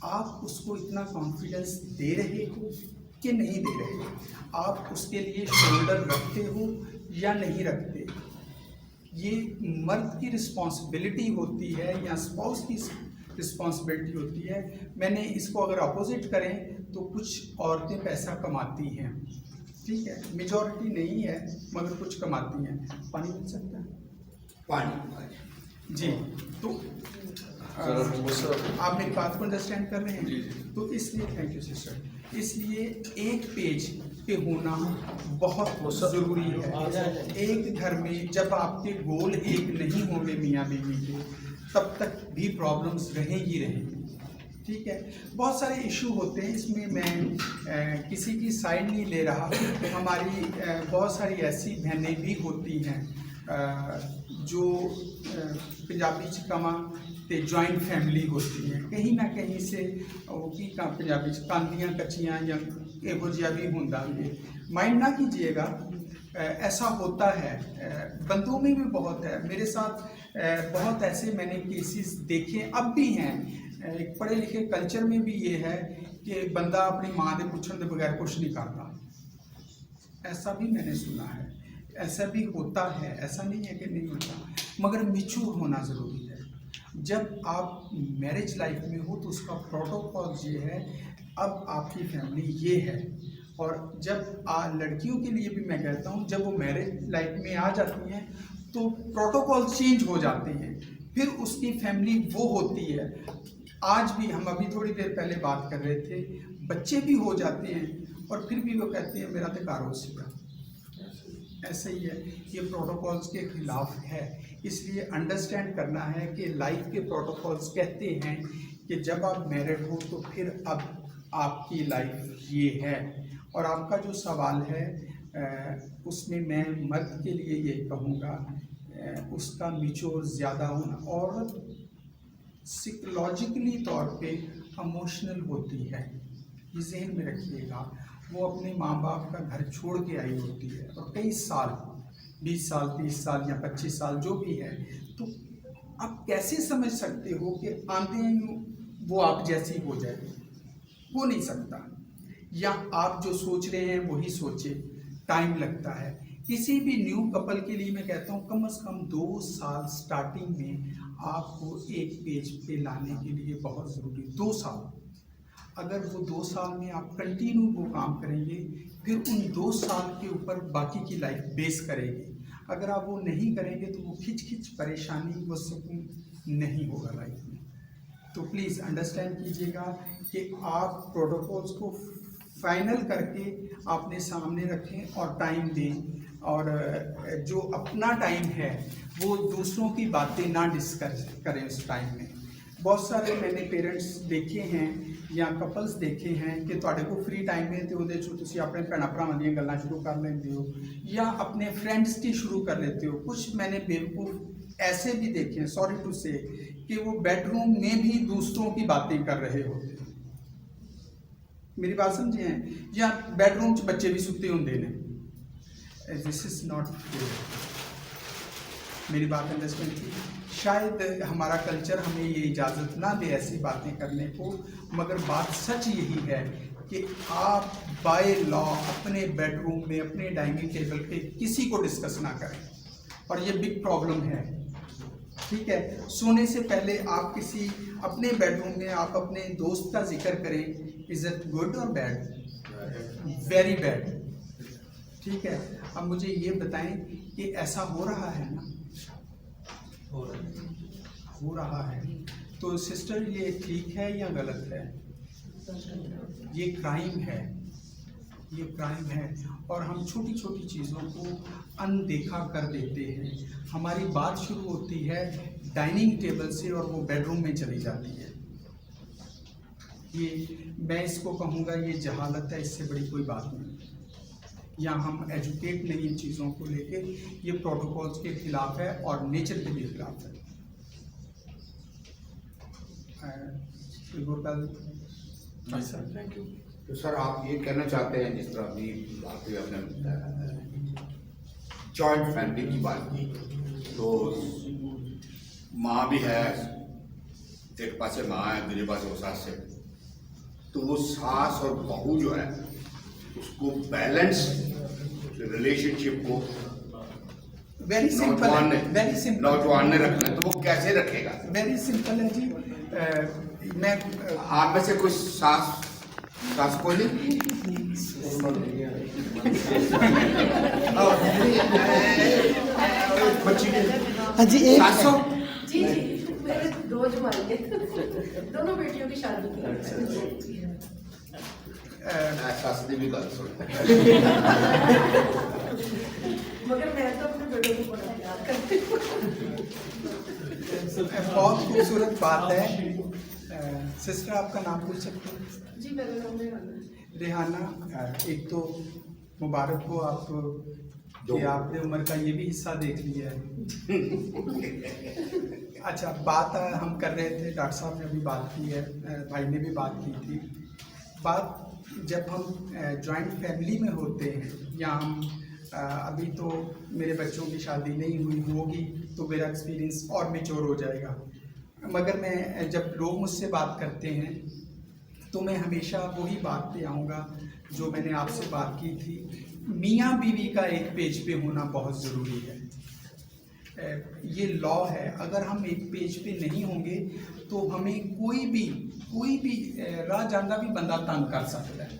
आप उसको इतना कॉन्फिडेंस दे रहे हो कि नहीं दे रहे हो? आप उसके लिए शोल्डर रखते हो या नहीं रखते? ये मर्द की रिस्पॉन्सिबिलिटी होती है या स्पाउस की रिस्पॉन्सिबिलिटी होती है। मैंने इसको अगर अपोजिट करें तो कुछ औरतें पैसा कमाती हैं, ठीक है, मेजॉरिटी नहीं है मगर कुछ कमाती हैं। पानी मिल सकता है? पानी जी। तो आप मेरी बात को अंडरस्टैंड कर रहे हैं? तो इसलिए थैंक यू सिस्टर। इसलिए एक पेज पे होना बहुत ज़रूरी है। एक घर में जब आपके गोल एक नहीं होंगे मियाँ बीवी के, तब तक भी प्रॉब्लम्स रहेंगी, ठीक है। बहुत सारे इशू होते हैं, इसमें मैं किसी की साइड नहीं ले रहा। हमारी बहुत सारी ऐसी बहनें भी होती हैं जो पंजाबी चिकामा ते जॉइंट फैमिली होती हैं, कहीं ना कहीं से की पंजाबी कांदियाँ कच्चियाँ या एहो जिहा भी होंदा है। माइंड ना कीजिएगा, ऐसा होता है, बंदों में भी बहुत है। मेरे साथ बहुत ऐसे मैंने केसेस देखे, अब भी हैं। एक पढ़े लिखे कल्चर में भी ये है कि बंदा अपनी माँ के पूछने के बगैर कुछ नहीं करता। ऐसा भी मैंने सुना है, ऐसा भी होता है, ऐसा नहीं है कि नहीं होता, मगर मैच्योर होना ज़रूरी है। जब आप मैरिज लाइफ में हो तो उसका प्रोटोकॉल ये है, अब आपकी फैमिली ये है। और जब लड़कियों के लिए भी मैं कहता हूँ, जब वो मैरिज लाइफ में आ जाती हैं तो प्रोटोकॉल चेंज हो जाते हैं, फिर उसकी फैमिली वो होती है। आज भी हम अभी थोड़ी देर पहले बात कर रहे थे, बच्चे भी हो जाते हैं और फिर भी वो कहते हैं मेरा तो कारो सीखा। ऐसे ही है, ये प्रोटोकॉल्स के खिलाफ है। इसलिए अंडरस्टैंड करना है कि लाइफ के प्रोटोकॉल्स कहते हैं कि जब आप मैरिड हो तो फिर अब आपकी लाइफ ये है। और आपका जो सवाल है उसमें मैं मर्द के लिए ये कहूँगा, उसका मैच्योर ज़्यादा होना, और साइकोलॉजिकली तौर पे इमोशनल होती है, ये जहन में रखिएगा। वो अपने माँ बाप का घर छोड़ के आई होती है और कई साल, 20 साल 30 साल या 25 साल जो भी है, तो आप कैसे समझ सकते हो कि आते ही वो आप जैसी हो जाए? हो नहीं सकता। या आप जो सोच रहे हैं वही सोचे, टाइम लगता है। किसी भी न्यू कपल के लिए मैं कहता हूँ कम से कम 2 साल स्टार्टिंग में आपको एक पेज पे लाने के लिए बहुत ज़रूरी। 2 साल, अगर वो 2 साल में आप कंटिन्यू वो काम करेंगे, फिर उन 2 साल के ऊपर बाकी की लाइफ बेस करेगी। अगर आप वो नहीं करेंगे तो वो खिंच खिंच परेशानी, वो सुकून नहीं होगा लाइफ में। तो प्लीज़ अंडरस्टैंड कीजिएगा कि आप प्रोटोकॉल्स को फाइनल करके अपने सामने रखें और टाइम दें, और जो अपना टाइम है वो दूसरों की बातें ना डिस्कस करें उस टाइम में। बहुत सारे मैंने पेरेंट्स देखे हैं या कपल्स देखे हैं कि ਤੁਹਾਡੇ को फ्री टाइम में तो ਉਹਦੇ 'ਚ ਤੁਸੀਂ ਆਪਣੇ ਭੈਣਾਂ ਭਰਾਵਾਂ ਦੀਆਂ ਗੱਲਾਂ शुरू कर लेते हो या अपने फ्रेंड्स की शुरू कर लेते हो। कुछ मैंने बेवकूफ़ ऐसे भी देखे हैं, सॉरी टू से, कि वो बेडरूम में भी दूसरों की बातें कर रहे होते हैं। मेरी बात समझे हैं? या बेडरूम 'ਚ बच्चे भी सुते होंगे ने। This is not fair. मेरी बात अंडरस्टैंड की। शायद हमारा कल्चर हमें ये इजाज़त ना दे ऐसी बातें करने को, मगर बात सच यही है कि आप बाय लॉ अपने बेडरूम में, अपने डाइनिंग टेबल पे किसी को डिस्कस ना करें, और ये बिग प्रॉब्लम है। ठीक है, सोने से पहले आप किसी अपने बेडरूम में आप अपने दोस्त का जिक्र करें, इज़ इट गुड और बैड? Very bad. ठीक है, अब मुझे ये बताएं कि ऐसा हो रहा है ना? हो रहा है। तो सिस्टर ये ठीक है या गलत है? ये क्राइम है, ये क्राइम है। और हम छोटी छोटी चीज़ों को अनदेखा कर देते हैं। हमारी बात शुरू होती है डाइनिंग टेबल से और वो बेडरूम में चली जाती है। ये मैं इसको कहूँगा ये जहालत है, इससे बड़ी कोई बात नहीं। या हम एजुकेट नहीं इन चीज़ों को लेके, ये प्रोटोकॉल्स के खिलाफ है और नेचर के भी खिलाफ है। Thank you. तो सर आप ये कहना चाहते हैं, जिस तरह अभी बात हुई आपने जॉइंट फैमिली की बात की, तो माँ भी है, एक पास माँ है, दूसरे पास वो सास है, तो वो सास और बहू जो है उसको बैलेंस रिलेशनशिप को वेरी सिंपल है, वेरी सिंपल नौजवान ने रखना है, तो वो कैसे रखेगा? वेरी सिंपल है जी। मैं आप में से कोई सास को नहीं जी एक सासों जी मेरे 2 जमाई है, दोनों बेटियों की शादी की। सास ने भी गल सुन मगर मैं तो अपने बेटों को बड़ा प्यार करती हूँ। बहुत खूबसूरत बात है। सिस्टर आपका नाम पूछ सकते हैं? जी मेरा नाम है रेहाना। एक तो मुबारक हो आप कि आपने उम्र का ये भी हिस्सा देख लिया है। अच्छा, बात हम कर रहे थे, डॉक्टर साहब ने अभी बात की है, भाई ने भी बात की थी। बात जब हम जॉइंट फैमिली में होते हैं, या हम अभी तो मेरे बच्चों की शादी नहीं हुई, होगी तो मेरा एक्सपीरियंस और मैच्योर हो जाएगा, मगर मैं जब लोग मुझसे बात करते हैं तो मैं हमेशा वही बात पे आऊँगा जो मैंने आपसे बात की थी मियाँ बीवी का एक पेज पे होना बहुत ज़रूरी है। ये लॉ है, अगर हम एक पेज पे नहीं होंगे तो हमें कोई भी राह जानदा भी बंदा तंग कर सकता है।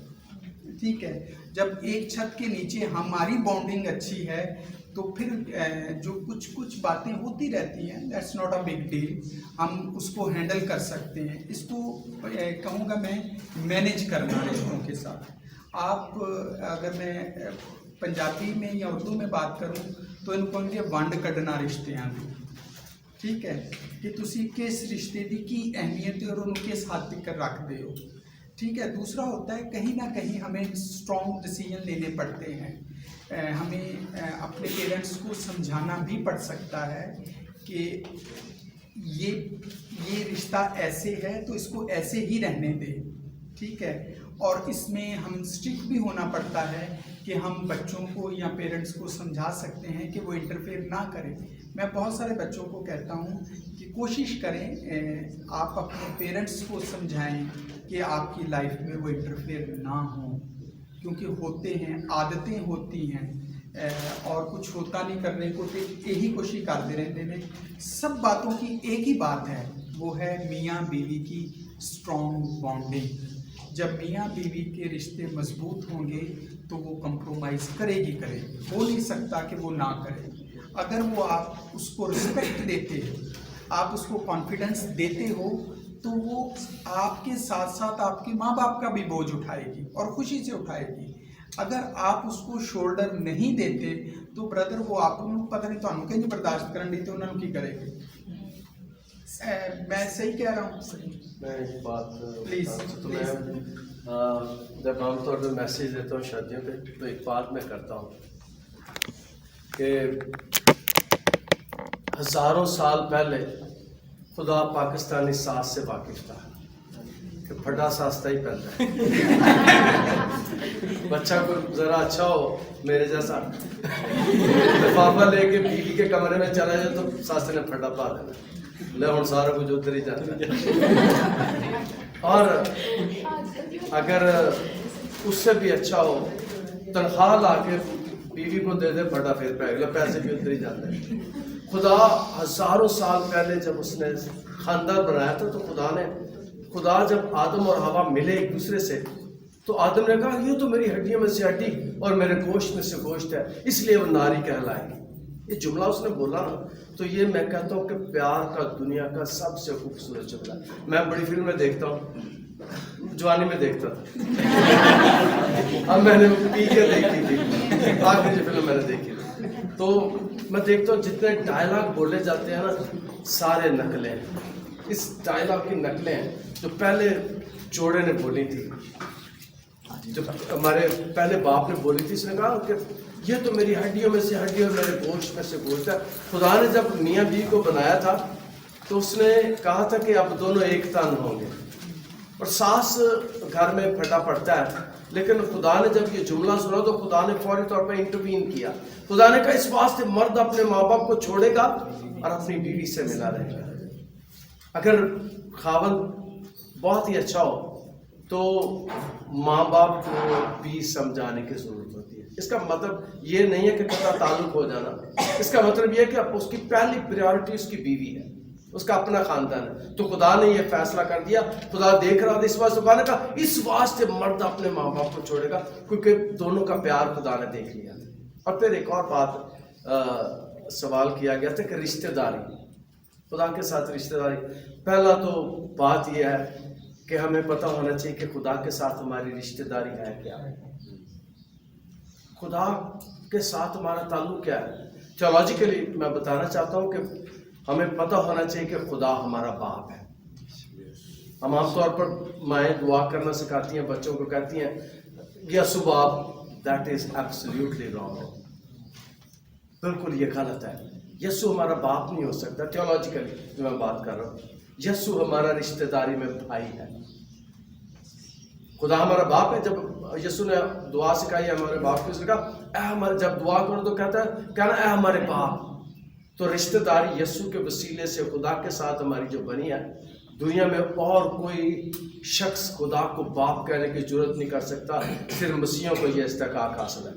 ठीक है, जब एक छत के नीचे हमारी बॉन्डिंग अच्छी है तो फिर जो कुछ बातें होती रहती हैं, that's not a big deal, हम उसको हैंडल कर सकते हैं। इसको कहूँगा मैं मैनेज करना रिश्तों के साथ। आप अगर मैं पंजाबी में या उर्दू में बात करूं तो इनको कहेंगे वंड कढ़ना रिश्तियां दी। ठीक है, कि तुसी किस रिश्ते दी की अहमियत और उन्होंने किस हद तक रखते हो। ठीक है, दूसरा होता है कहीं ना कहीं हमें स्ट्रॉन्ग डिसीजन लेने पड़ते हैं। हमें अपने पेरेंट्स को समझाना भी पड़ सकता है कि ये रिश्ता ऐसे है तो इसको ऐसे ही रहने दें। ठीक है, और इसमें हम स्ट्रिक्ट भी होना पड़ता है कि हम बच्चों को या पेरेंट्स को समझा सकते हैं कि वो इंटरफेयर ना करें। मैं बहुत सारे बच्चों को कहता हूँ कि कोशिश करें आप अपने पेरेंट्स को समझाएं कि आपकी लाइफ में वो इंटरफेयर ना हो, क्योंकि होते हैं, आदतें होती हैं और कुछ होता नहीं करने को तो यही कोशिश करते रहते हैं। सब बातों की एक ही बात है, वो है मियाँ बीवी की स्ट्रॉन्ग बॉन्डिंग। जब मियाँ बीवी के रिश्ते मजबूत होंगे तो वो कंप्रोमाइज़ करेगी। हो नहीं सकता कि वो ना करे। अगर वो आप उसको रिस्पेक्ट देते हो, आप उसको कॉन्फिडेंस देते हो, तो वो आपके साथ साथ आपके माँ बाप का भी बोझ उठाएगी और खुशी से उठाएगी। अगर आप उसको शोल्डर नहीं देते तो ब्रदर वो आप पता नहीं तो कहीं बर्दाश्त करन दी तो उन्होंने की करेगी। मैं सही कह रहा हूँ? मैं एक बात प्लीज तो मैं जब आमतौर पर मैसेज देता हूँ शादियों पे तो एक बात मैं करता हूँ कि हज़ारों साल पहले खुदा पाकिस्तानी सास से वाकिफ था कि फटा सास्ता ही पहनता है। बच्चा को ज़रा अच्छा हो मेरे जैसा लिफाफा लेके बीवी के कमरे में चला जाए तो सास ने फटा पा देना, ले हम सारा कुछ उधर ही जाता है। और अगर उससे भी अच्छा हो तनख्वाह ला के बीवी को दे दे फटा फिर पैसे भी उधर ही जाते हैं। खुदा हज़ारों साल पहले जब उसने खानदान बनाया था तो खुदा जब आदम और हवा मिले एक दूसरे से तो आदम ने कहा ये तो मेरी हड्डियों में से हड्डी और मेरे गोश्त में से गोश्त है, इसलिए वो नारी कहलाएगी। ये जुमला उसने बोला ना, तो ये मैं कहता हूँ कि प्यार का दुनिया का सबसे खूबसूरत जुमला। मैं बड़ी फिल्म में देखता हूँ, जवानी में देखता था, अब मैंने पी के देखी थी, आखिरी फिल्म मैंने देखी थी, तो मैं देखता हूँ जितने डायलॉग बोले जाते हैं ना सारे नकलें हैं। इस डायलॉग की नकलें हैं जो पहले जोड़े ने बोली थी, जो हमारे पहले बाप ने बोली थी। इसने कहा कि ये तो मेरी हड्डियों में से हड्डी और मेरे गोश्त में से गोश्त है। खुदा ने जब मियाँ बीवी को बनाया था तो उसने कहा था कि अब दोनों एक तन होंगे। और सास घर में फटा पड़ता है, लेकिन खुदा ने जब ये जुमला सुना तो खुदा ने फौरी तौर पर इंटरवीन किया। खुदा ने कहा इस वास्ते मर्द अपने माँ बाप को छोड़ेगा और अपनी बीवी से मिला रहेगा। अगर खावन बहुत ही अच्छा हो तो माँ बाप को भी समझाने की जरूरत होती है। इसका मतलब ये नहीं है कि कता ताल्लुक हो जाना, इसका मतलब ये है कि अब उसकी पहली प्रायोरिटी उसकी बीवी है, उसका अपना खानदान है। तो खुदा ने ये फैसला कर दिया, खुदा देख रहा था इस वास्ते, खुदा ने कहा इस वास्ते मर्द अपने माँ बाप को छोड़ेगा, क्योंकि दोनों का प्यार खुदा ने देख लिया। और फिर एक और बात सवाल किया गया था कि रिश्तेदारी, खुदा के साथ रिश्तेदारी। पहला तो बात यह है कि हमें पता होना चाहिए कि खुदा के साथ हमारी रिश्तेदारी है क्या है, खुदा के साथ हमारा ताल्लुक क्या है। थियोलॉजिकली मैं बताना चाहता हूँ कि हमें पता होना चाहिए कि खुदा हमारा बाप है। हम आमतौर पर माएँ दुआ करना सिखाती हैं, बच्चों को कहती हैं यसु बाप, दैट इज एब्सोल्युटली रॉन्ग, बिल्कुल ये गलत है। यसु हमारा बाप नहीं हो सकता। थियोलॉजिकली जो मैं बात कर रहा हूँ, यसु हमारा रिश्तेदारी में भाई है, खुदा हमारा बाप है। जब यसु ने दुआ सिखाई है हमारे बाप को, उसने कहा हमारे, जब दुआ करो तो कहना है हमारे बाप। तो रिश्तेदारी यसु के वसीले से खुदा के साथ हमारी जो बनी है दुनिया में और कोई शख्स खुदा को बाप कहने की जरूरत नहीं कर सकता, सिर्फ मसीहों को ये इस्तेकाक हासिल है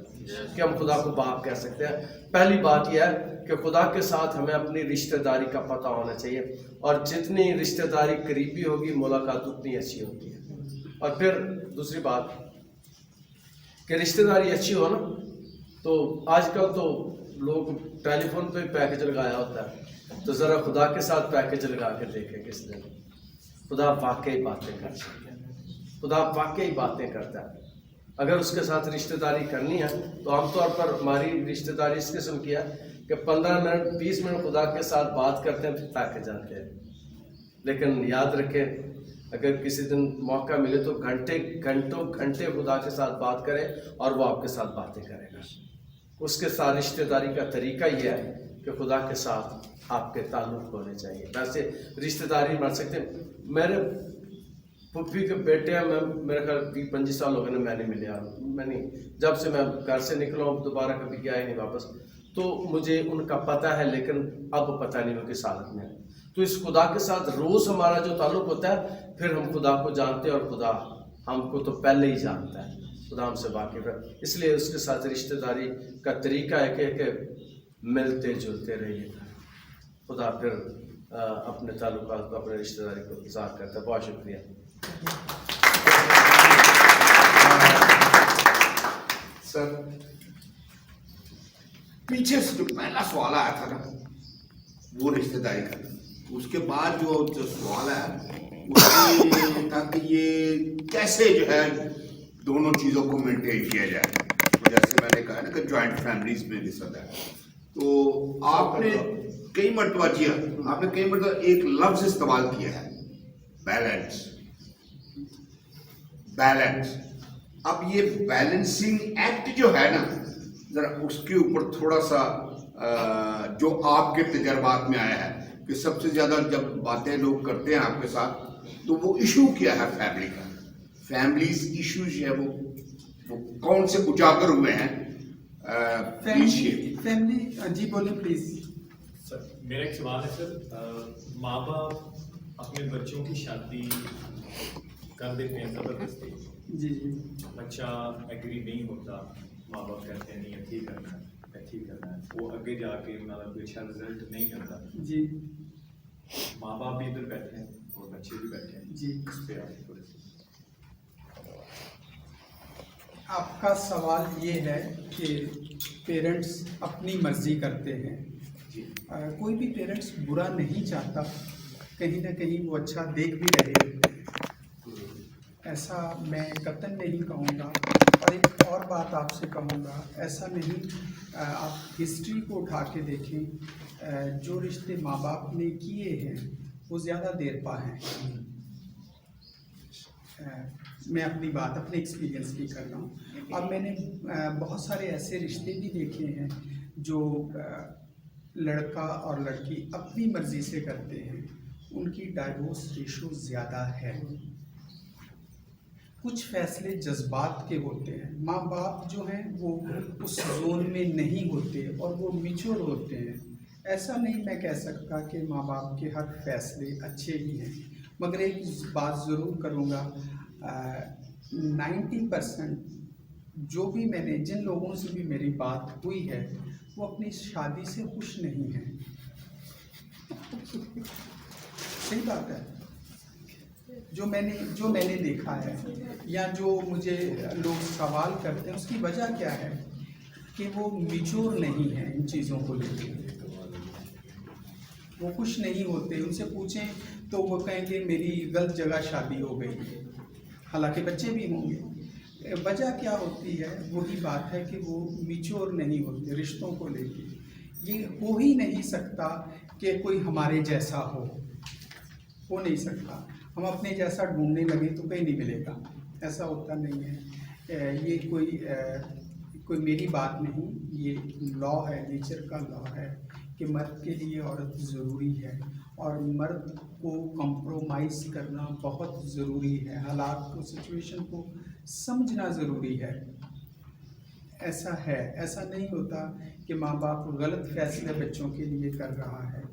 कि हम खुदा को बाप कह सकते हैं। पहली बात यह है कि खुदा के साथ हमें अपनी रिश्तेदारी का पता होना चाहिए, और जितनी रिश्तेदारी करीबी होगी मुलाकात उतनी अच्छी होती है। और फिर दूसरी बात कि रिश्तेदारी अच्छी हो ना, तो आजकल तो लोग टेलीफोन पे पैकेज लगाया होता है, तो ज़रा खुदा के साथ पैकेज लगा के देखें किस दिन खुदा वाकई बातें कर सकते हैं, खुदा वाकई बातें करता है। अगर उसके साथ रिश्तेदारी करनी है तो आमतौर पर हमारी रिश्तेदारी इस किस्म की है कि 15 मिनट 20 मिनट खुदा के साथ बात करते हैं, फिर पैकेज आते हैं। लेकिन याद रखें, अगर किसी दिन मौका मिले तो घंटे खुदा के साथ बात करें और वो आपके साथ बातें करेगा। उसके साथ रिश्तेदारी का तरीका ये है कि खुदा के साथ आपके ताल्लुक होने चाहिए। वैसे रिश्तेदारी बन सकते हैं। मेरे पुप्पी के बेटे हैं, मैं मेरे ख्याल 20-25 साल हो गए ना, मैंने मिले मैंने जब से मैं घर से निकला हूँ दोबारा कभी गया ही नहीं वापस, तो मुझे उनका पता है, लेकिन अब पता नहीं वो किस हालत में है। तो इस खुदा के साथ रोज़ हमारा जो ताल्लुक होता है, फिर हम खुदा को जानते हैं और खुदा हमको तो पहले ही जानता है, खुदा हमसे वाकिफ है। इसलिए उसके साथ रिश्तेदारी का तरीका है कि मिलते जुलते रहिए। खुदा फिर अपने ताल्लुकात को, अपने रिश्तेदारी को ज़ाहिर करता है। बहुत शुक्रिया। सर, पीछे से जो पहला सवाल आया था ना, वो रिश्तेदारी का, उसके बाद जो सवाल है उसमें था कि ये कैसे जो है दोनों चीज़ों को मेंटेन किया जाए। तो जैसे मैंने कहा ना कि जॉइंट फैमिलीज में रिश्ता है, तो आपने कई मरतबा एक लफ्ज इस्तेमाल किया है, बैलेंस। अब ये बैलेंसिंग एक्ट जो है ना, जरा उसके ऊपर थोड़ा सा जो आपके तजर्बात में आया है कि सबसे ज़्यादा जब बातें लोग करते हैं आपके साथ, तो वो इशू क्या है फैमिली का, फैमिलीज इश्यूज है वो कौन से उजागर हुए हैं? फैमिली जी बोले प्लीज। सर, मेरा एक सवाल है सर। माँ बाप अपने बच्चों की शादी कर देते हैं ज़बरदस्ती, जी जी, बच्चा एग्री नहीं होता, माँ बाप कहते हैं नहीं अच्छी करना है, वो आगे जाके मतलब कोई अच्छा रिजल्ट नहीं करता जी, माँ बाप भी इधर बैठे हैं और बच्चे भी बैठे हैं जी। इस पे आप थोड़े से। आपका सवाल ये है कि पेरेंट्स अपनी मर्जी करते हैं। कोई भी पेरेंट्स बुरा नहीं चाहता, कहीं ना कहीं वो अच्छा देख भी रहे होते हैं, ऐसा मैं कतई नहीं कहूँगा। और एक और बात आपसे कहूँगा, ऐसा नहीं, आप हिस्ट्री को उठा के देखें, जो रिश्ते माँ बाप ने किए हैं वो ज़्यादा देर पा हैं। मैं अपनी बात अपने एक्सपीरियंस की कर रहा हूँ। अब मैंने बहुत सारे ऐसे रिश्ते भी देखे हैं जो लड़का और लड़की अपनी मर्ज़ी से करते हैं, उनकी डाइवोर्स रेशो ज़्यादा है। कुछ फैसले जज्बात के होते हैं, माँ बाप जो हैं वो उस जोन में नहीं होते और वो मैच्योर होते हैं। ऐसा नहीं मैं कह सकता कि माँ बाप के हर फैसले अच्छे ही हैं, मगर एक बात ज़रूर करूँगा, 90% जो भी मैंने जिन लोगों से भी मेरी बात हुई है वो अपनी शादी से खुश नहीं हैं। सही बात है। जो मैंने देखा है या जो मुझे लोग सवाल करते हैं, उसकी वजह क्या है कि वो मैच्योर नहीं है इन चीज़ों को लेकर, वो खुश नहीं होते। उनसे पूछें तो वो कहेंगे मेरी गलत जगह शादी हो गई, हालांकि बच्चे भी होंगे। वजह क्या होती है? वही बात है कि वो मैच्योर नहीं होते रिश्तों को लेके। ये हो ही नहीं सकता कि कोई हमारे जैसा हो नहीं सकता। हम अपने जैसा ढूंढने लगे तो कहीं नहीं मिलेगा, ऐसा होता नहीं है। ये कोई मेरी बात नहीं, ये लॉ है, नेचर का लॉ है कि मर्द के लिए औरत ज़रूरी है और मर्द को कंप्रोमाइज़ करना बहुत ज़रूरी है, हालात को, सिचुएशन को समझना ज़रूरी है। ऐसा है, ऐसा नहीं होता कि माँ बाप गलत फैसले बच्चों के लिए कर रहा है।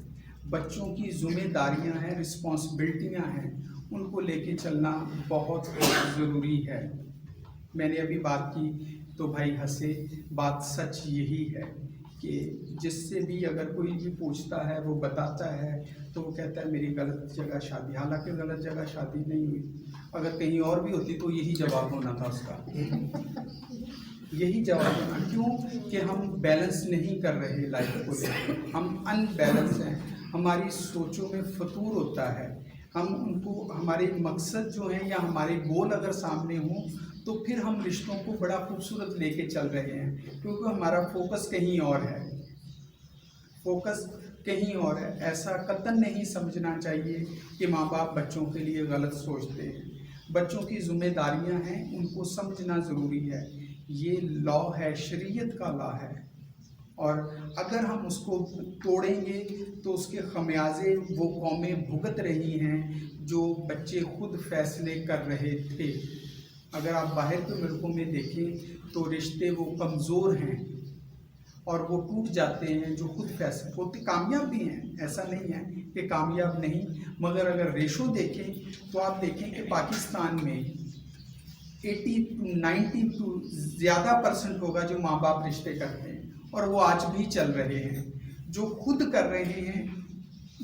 बच्चों की जिम्मेदारियां हैं, रिस्पॉन्सिबिलिटियां हैं, उनको लेके चलना बहुत ज़रूरी है। मैंने अभी बात की तो भाई हंसे, बात सच यही है कि जिससे भी अगर कोई भी पूछता है वो बताता है तो वो कहता है मेरी गलत जगह शादी, हालांकि गलत जगह शादी नहीं हुई। अगर कहीं और भी होती तो यही जवाब होना था उसका, यही जवाब होना। क्यों कि हम बैलेंस नहीं कर रहे लाइफ को लेकर, हम अनबैलेंस हैं, हमारी सोचों में फतूर होता है। हम उनको हमारे मकसद जो हैं या हमारे गोल अगर सामने हों तो फिर हम रिश्तों को बड़ा खूबसूरत लेके चल रहे हैं, क्योंकि हमारा फोकस कहीं और है, फोकस कहीं और है। ऐसा कतई नहीं समझना चाहिए कि माँ बाप बच्चों के लिए गलत सोचते हैं। बच्चों की जिम्मेदारियां हैं, उनको समझना ज़रूरी है। ये लॉ है, शरीयत का लॉ है, और अगर हम उसको तोड़ेंगे तो उसके खमियाजे वो कौमें भुगत रही हैं जो बच्चे खुद फैसले कर रहे थे। अगर आप बाहर के मुल्कों में देखें तो रिश्ते वो कमज़ोर हैं और वो टूट जाते हैं जो खुद फैसले होते। कामयाब भी हैं, ऐसा नहीं है कि कामयाब नहीं, मगर अगर रेशो देखें तो आप देखें कि पाकिस्तान में 80 to 90 to ज़्यादा % होगा जो माँ बाप रिश्ते करते हैं, और वो आज भी चल रहे हैं। जो खुद कर रहे हैं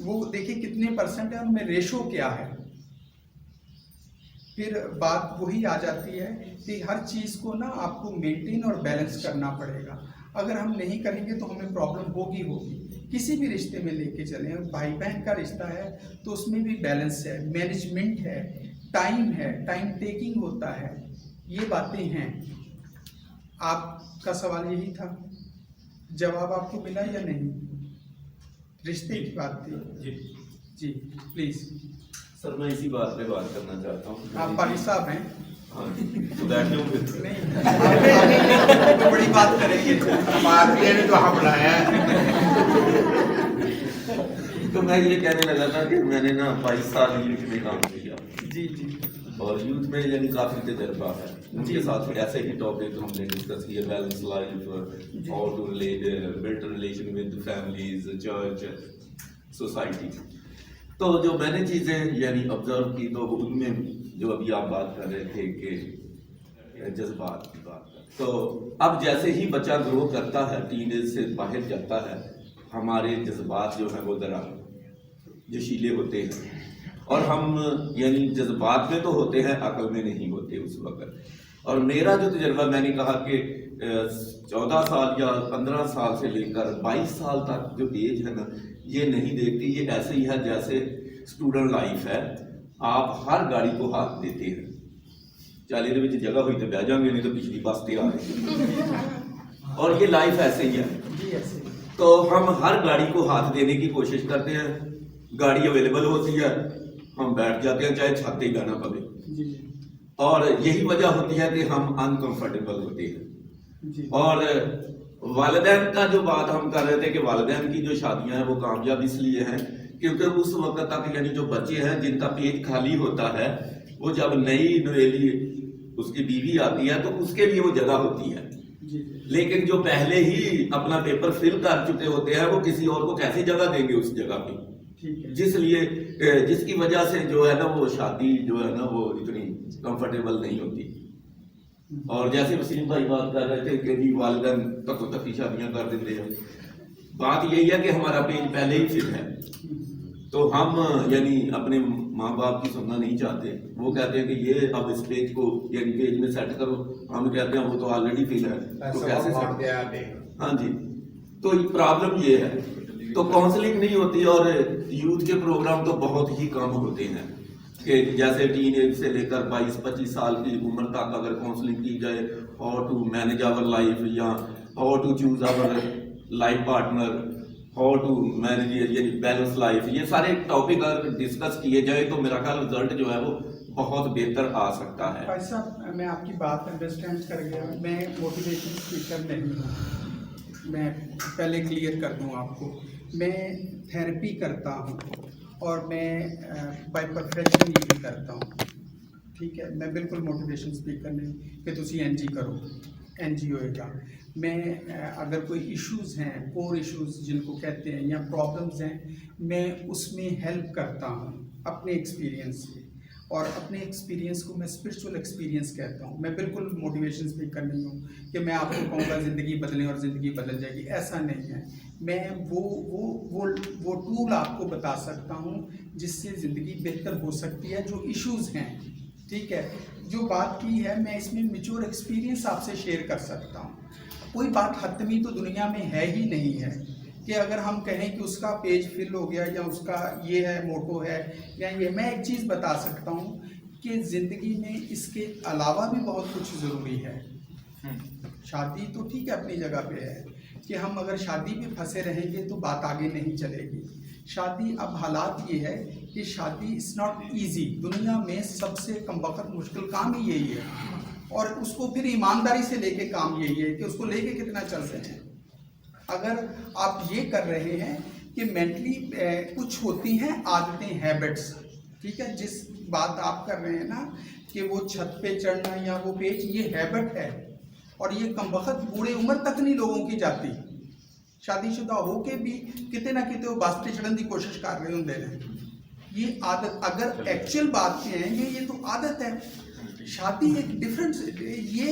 वो देखिए कितने % है, उनमें रेशो क्या है। फिर बात वही आ जाती है कि हर चीज़ को ना आपको मेंटेन और बैलेंस करना पड़ेगा। अगर हम नहीं करेंगे तो हमें प्रॉब्लम होगी। किसी भी रिश्ते में लेके चलें, भाई बहन का रिश्ता है तो उसमें भी बैलेंस है, मैनेजमेंट है, टाइम टेकिंग होता है, ये बातें हैं। आपका सवाल यही था, जवाब आपको मिला या नहीं? रिश्ते की बात थी जी, प्लीज़। सर मैं इसी बात पे बात करना चाहता हूँ। आप पारी साहब हैं? हाँ तो बैठे होंगे नहीं, तो बड़ी बात करेंगे। पार्टी ने तो हम बुलाया है। तो मैं ये कहने लगा था कि मैंने ना 22 साल यूथ में काम किया जी, और यूथ में यानी काफ़ी तजर्बा है। उनके साथ ऐसे ही टॉपिक हमने डिस्कस किए, balance life, how to build relation with families, church, society. तो जो मैंने चीज़ें यानी ऑब्जर्व की तो उनमें जो अभी आप बात कर रहे थे कि जज्बात की बात, तो अब जैसे ही बच्चा ग्रो करता है, टीनेज से बाहर जाता है, हमारे जज्बात जो हैं वो ज़रा जोशीले होते हैं, और हम यानी जज्बात में तो होते हैं, अकल में नहीं होते उस वक्त। और मेरा जो तजर्बा, मैंने कहा कि 14 साल या 15 साल से लेकर 22 साल तक जो एज है ना, ये नहीं देखती। ये ऐसे ही है जैसे स्टूडेंट लाइफ है, आप हर गाड़ी को हाथ देते हैं, चल ये जगह हुई तो बह जाएंगे, नहीं तो पिछली बस तैयार है, और ये लाइफ ऐसे ही है। तो हम हर गाड़ी को हाथ देने की कोशिश करते हैं, गाड़ी अवेलेबल होती है, हम बैठ जाते हैं चाहे छाते ही गाना पड़े, और यही वजह होती है कि हम अनकंफर्टेबल होते हैं। और वालिदैन का जो बात हम कर रहे थे कि वालिदैन की जो शादियां हैं वो कामयाब इसलिए हैं क्योंकि उस वक्त तक यानी जो बच्चे हैं जिनका पेट खाली होता है, वो जब नई नवेली उसकी बीवी आती है तो उसके लिए वो जगह होती है, लेकिन जो पहले ही अपना पेपर फिल कर चुके होते हैं वो किसी और को कैसे जगह देंगे उस जगह पे, जिसकी वजह से जो है ना वो शादी जो है ना वो इतनी कंफर्टेबल नहीं होती। और जैसे वसीम भाई बात कर रहे थे कि भी वालिदैन तको तक की शादियां कर देते हैं, बात यही है कि हमारा पेज पहले ही फिल है, तो हम यानी अपने माँ बाप की सुनना नहीं चाहते। वो कहते हैं कि ये अब इस पेज को यानी पेज में सेट करो, हम कहते हैं वो तो ऑलरेडी फिल है, तो कैसे सेट? हाँ जी, तो प्रॉब्लम ये है। तो काउंसलिंग नहीं होती, और यूथ के प्रोग्राम तो बहुत ही कम होते हैं कि जैसे टीन एज से लेकर 22-25 साल की उम्र तक अगर काउंसलिंग की जाए, how to manage our life या how to choose our life partner, how to manage यानी बैलेंस लाइफ, ये सारे टॉपिक अगर डिस्कस किए जाए तो मेरा ख्याल रिजल्ट जो है वो बहुत बेहतर आ सकता है। भाई साहब, मैं आपकी बात अंडरस्टैंड कर गया। मैं मोटिवेशन स्पीकर नहीं हूँ, मैं पहले क्लियर कर दूँ आपको। मैं थेरेपी करता हूँ और मैं बाय प्रोफेशन ये भी करता हूँ, ठीक है। मैं बिल्कुल मोटिवेशन स्पीकर नहीं कि तुसी एनजी करो, NGO का। मैं अगर कोई इश्यूज़ हैं, कोर इश्यूज़ जिनको कहते हैं या प्रॉब्लम्स हैं, मैं उसमें हेल्प करता हूँ अपने एक्सपीरियंस से। और अपने एक्सपीरियंस को मैं स्पिरिचुअल एक्सपीरियंस कहता हूँ। मैं बिल्कुल मोटिवेशन स्पीकर नहीं हूँ कि मैं आपको कहूँगा ज़िंदगी बदलें और ज़िंदगी बदल जाएगी, ऐसा नहीं है। मैं वो टूल आपको बता सकता हूँ जिससे ज़िंदगी बेहतर हो सकती है। जो इश्यूज़ हैं, ठीक है, जो बात की है, मैं इसमें मैच्योर एक्सपीरियंस आपसे शेयर कर सकता हूँ। कोई बात हतमी तो दुनिया में है ही नहीं है कि अगर हम कहें कि उसका पेज फिल हो गया या उसका ये है मोटो है या ये। मैं एक चीज़ बता सकता हूँ कि ज़िंदगी में इसके अलावा भी बहुत कुछ ज़रूरी है। शादी तो ठीक है अपनी जगह पे है कि हम अगर शादी में फंसे रहेंगे तो बात आगे नहीं चलेगी। शादी, अब हालात ये है कि शादी इज़ नॉट ईजी। दुनिया में सबसे कमबख्त मुश्किल काम ही यही है, और उसको फिर ईमानदारी से लेके काम यही है कि उसको लेके कितना चल रहे हैं। अगर आप ये कर रहे हैं कि मेंटली कुछ होती हैं आदतें, हैबिट्स, ठीक है, जिस बात आप कर रहे हैं ना कि वो छत पे चढ़ना या वो पेज, ये हैबिट है और ये कमबख्त बूढ़े उम्र तक नहीं लोगों की जाती। शादीशुदा होके भी किते ना किते वो बास्ते चढ़ने की कोशिश कर रहे होंगे ने। ये आदत, अगर एक्चुअल बात कहेंगे, ये तो आदत है। शादी एक डिफरेंस, ये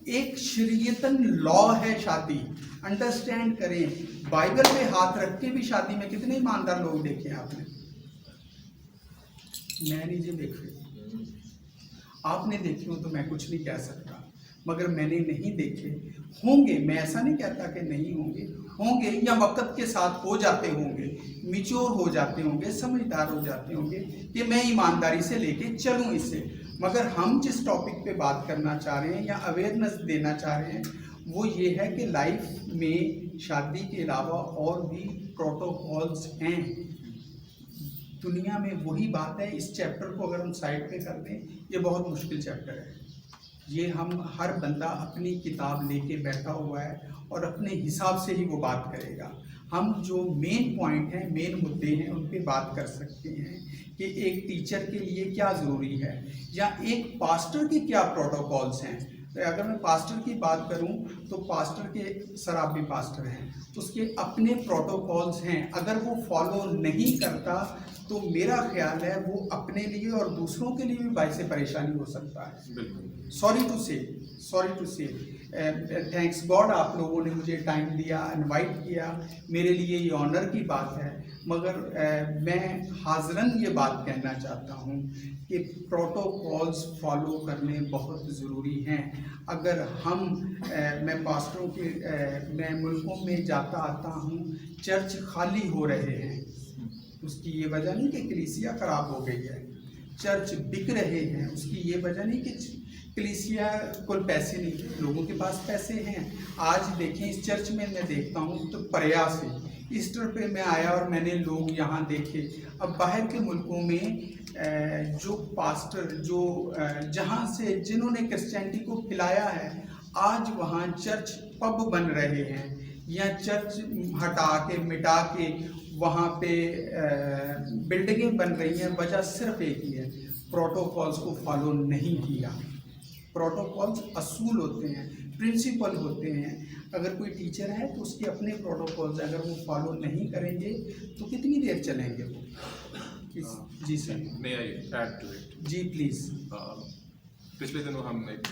एक शरीयतन लॉ है शादी, अंडरस्टैंड करें। बाइबल पे हाथ रख के भी शादी में कितने ईमानदार लोग देखे हैं आपने? मैं नहीं जी देख रही, आपने देखे हो तो मैं कुछ नहीं कह सकता, मगर मैंने नहीं देखे। होंगे, मैं ऐसा नहीं कहता कि नहीं होंगे, होंगे या वक्त के साथ हो जाते होंगे, मिच्योर हो जाते होंगे, समझदार हो जाते होंगे कि मैं ईमानदारी से लेके चलूँ इससे। मगर हम जिस टॉपिक पे बात करना चाह रहे हैं या अवेयरनेस देना चाह रहे हैं वो ये है कि लाइफ में शादी के अलावा और भी प्रोटोकॉल्स हैं दुनिया में। वही बात है, इस चैप्टर को अगर हम साइड पे कर दें, ये बहुत मुश्किल चैप्टर है। ये हम हर बंदा अपनी किताब लेके बैठा हुआ है और अपने हिसाब से ही वो बात करेगा। हम जो मेन पॉइंट हैं, मेन मुद्दे हैं, उन पे बात कर सकते हैं कि एक टीचर के लिए क्या ज़रूरी है या एक पास्टर के क्या प्रोटोकॉल्स हैं। तो अगर मैं पास्टर की बात करूं तो पास्टर के, सर आप भी पास्टर हैं, उसके अपने प्रोटोकॉल्स हैं। अगर वो फॉलो नहीं करता तो मेरा ख्याल है वो अपने लिए और दूसरों के लिए भी बाइस परेशानी हो सकता है। सॉरी टू से थैंक्स गॉड आप लोगों ने मुझे टाइम दिया, इनवाइट किया, मेरे लिए ये ऑनर की बात है। मगर मैं हाज़रन ये बात कहना चाहता हूँ कि प्रोटोकॉल्स फॉलो करने बहुत ज़रूरी हैं। अगर हम मैं पास्टरों के मैं मुल्कों में जाता आता हूँ, चर्च खाली हो रहे हैं, उसकी ये वजह नहीं कि कलीसिया ख़राब हो गई है, चर्च बिक रहे हैं, उसकी ये वजह नहीं कि कलीसिया को पैसे नहीं, लोगों के पास पैसे हैं। आज देखें इस चर्च में मैं देखता हूँ तो प्रयास है, ईस्टर पे मैं आया और मैंने लोग यहाँ देखे। अब बाहर के मुल्कों में जो पास्टर जो जहाँ से जिन्होंने क्रिश्चियनिटी को फैलाया है, आज वहाँ चर्च पब बन रहे हैं या चर्च हटा के मिटा के वहाँ पे बिल्डिंगें बन रही हैं। वजह सिर्फ एक ही है, प्रोटोकॉल्स को फॉलो नहीं किया। प्रोटोकॉल्स असूल होते हैं, प्रिंसिपल होते हैं। अगर कोई टीचर है तो उसके अपने प्रोटोकॉल्स, अगर वो फॉलो नहीं करेंगे तो कितनी देर चलेंगे वो? जी sir, may I add to it? जी प्लीज़। पिछले दिनों हम एक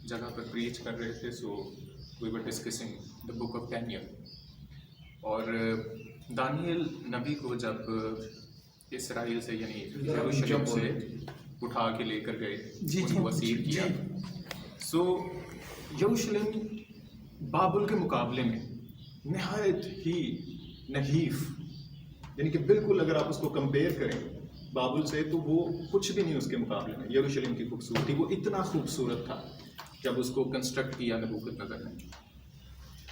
जगह पर प्रीच कर रहे थे, so we were discussing the book of Daniel. और दानियल नबी को जब इसराइल से यानी यरूशलेम से उठा के लेकर गए, उनको असीर किया, सो यरूशलेम बाबुल के मुकाबले में नहायत ही नहीफ, यानी कि बिल्कुल अगर आप उसको कंपेयर करें बाबुल से तो वो कुछ भी नहीं उसके मुकाबले में। यरूशलेम की खूबसूरती, वो इतना खूबसूरत था जब उसको कंस्ट्रक्ट किया नबूकदनेस्सर ने,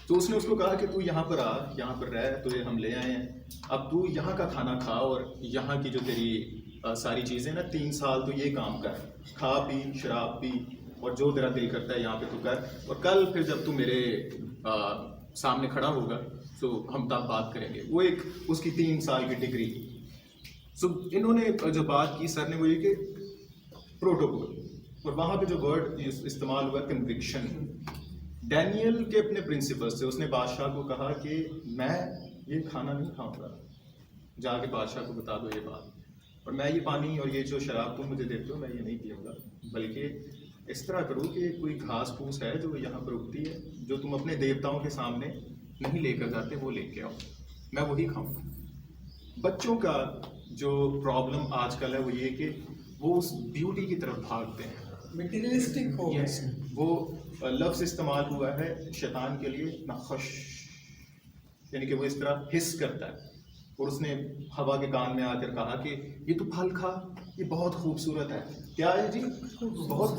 तो उसने उसको कहा कि तू यहाँ पर आ, यहाँ पर रह, तुझे हम ले आए हैं, अब तू यहाँ का खाना खा और यहाँ की जो तेरी सारी चीज़ें ना, 3 साल तो ये काम कर, खा पी, शराब पी और जो तेरा दिल करता है यहाँ पे तू कर, और कल फिर जब तू मेरे सामने खड़ा होगा तो हम तब बात करेंगे। वो एक उसकी 3 साल की डिग्री। सो इन्होंने जो बात की सर ने, वो ये कि प्रोटोकॉल, और वहाँ पे जो वर्ड इस्तेमाल हुआ कन्विक्शन, डैनियल के अपने प्रिंसिपल्स से उसने बादशाह को कहा कि मैं ये खाना नहीं खाऊंगा, जाके बादशाह को बता दो ये बात, और मैं ये पानी और ये जो शराब तुम मुझे देते हो मैं ये नहीं पीऊँगा, बल्कि इस तरह करो कि कोई घास फूस है जो यहाँ पर उगती है जो तुम अपने देवताओं के सामने नहीं लेकर जाते, वो लेके आओ, मैं वही खाऊंगा। बच्चों का जो प्रॉब्लम आजकल है वो ये कि वो उस ब्यूटी की तरफ भागते हैं, मटेरियलिस्टिक हो Yes, वो लफ्ज़ इस्तेमाल हुआ है शैतान के लिए नखश, यानी कि वो इस तरह हिस करता है, और उसने हवा के कान में आकर कहा कि ये तो फल खा, ये बहुत खूबसूरत है। क्या है जी? बहुत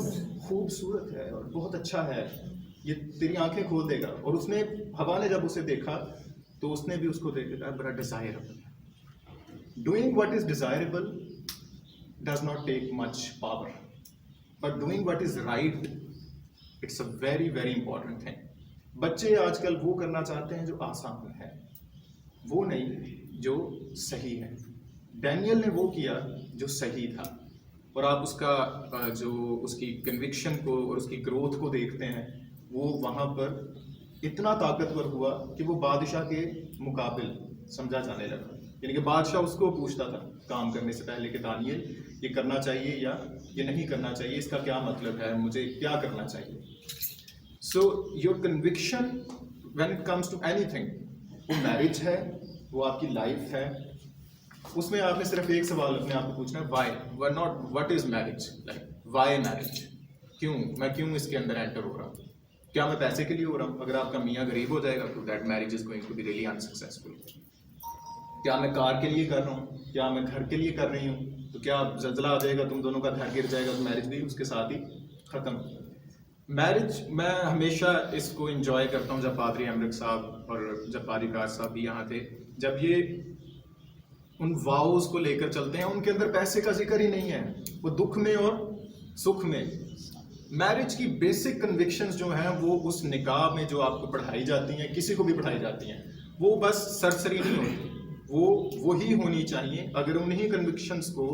खूबसूरत है और बहुत अच्छा है, ये तेरी आंखें खोल देगा। और उसने, हवा ने जब उसे देखा तो उसने भी उसको देख कहा बड़ा डिजायरेबल है। Doing what is desirable does not take much power, but doing what is right it's a very very important thing. बच्चे आजकल वो करना चाहते हैं जो आसान है, वो नहीं जो सही है। डैनियल ने वो किया जो सही था, और आप उसका जो उसकी कन्विक्शन को और उसकी ग्रोथ को देखते हैं, वो वहाँ पर इतना ताकतवर हुआ कि वो बादशाह के मुकाबिल समझा जाने लगा। यानी कि बादशाह उसको पूछता था काम करने से पहले कि दानियल ये करना चाहिए या ये नहीं करना चाहिए, इसका क्या मतलब है, मुझे क्या करना चाहिए। So your conviction when it comes to anything, वो मैरिज है, वो आपकी लाइफ है, उसमें आपने सिर्फ एक सवाल अपने आप को पूछना है, why not what is marriage, like why marriage, क्यों मैं क्यों इसके अंदर एंटर हो रहा हूँ, क्या मैं पैसे के लिए हो रहा हूँ। अगर आपका मियाँ गरीब हो जाएगा तो that marriage is going to be really unsuccessful. क्या मैं कार के लिए कर रहा हूँ, क्या मैं घर के लिए कर रही हूँ, तो क्या जल्जला आ जाएगा, तुम दोनों का घर गिर जाएगा तो मैरिज भी उसके साथ ही ख़त्म। मैरिज, मैं हमेशा इसको एंजॉय करता हूँ जब पादरी अमृत साहब और जब पादरी काज साहब भी यहाँ थे, जब ये उन वाउस को लेकर चलते हैं, उनके अंदर पैसे का जिक्र ही नहीं है, वो दुख में और सुख में। मैरिज की बेसिक कन्विक्शंस जो हैं वो उस निकाह में जो आपको पढ़ाई जाती हैं, किसी को भी पढ़ाई जाती हैं, वो बस सरसरी नहीं होती, वो वही होनी चाहिए। अगर उन्हीं कन्विक्शंस को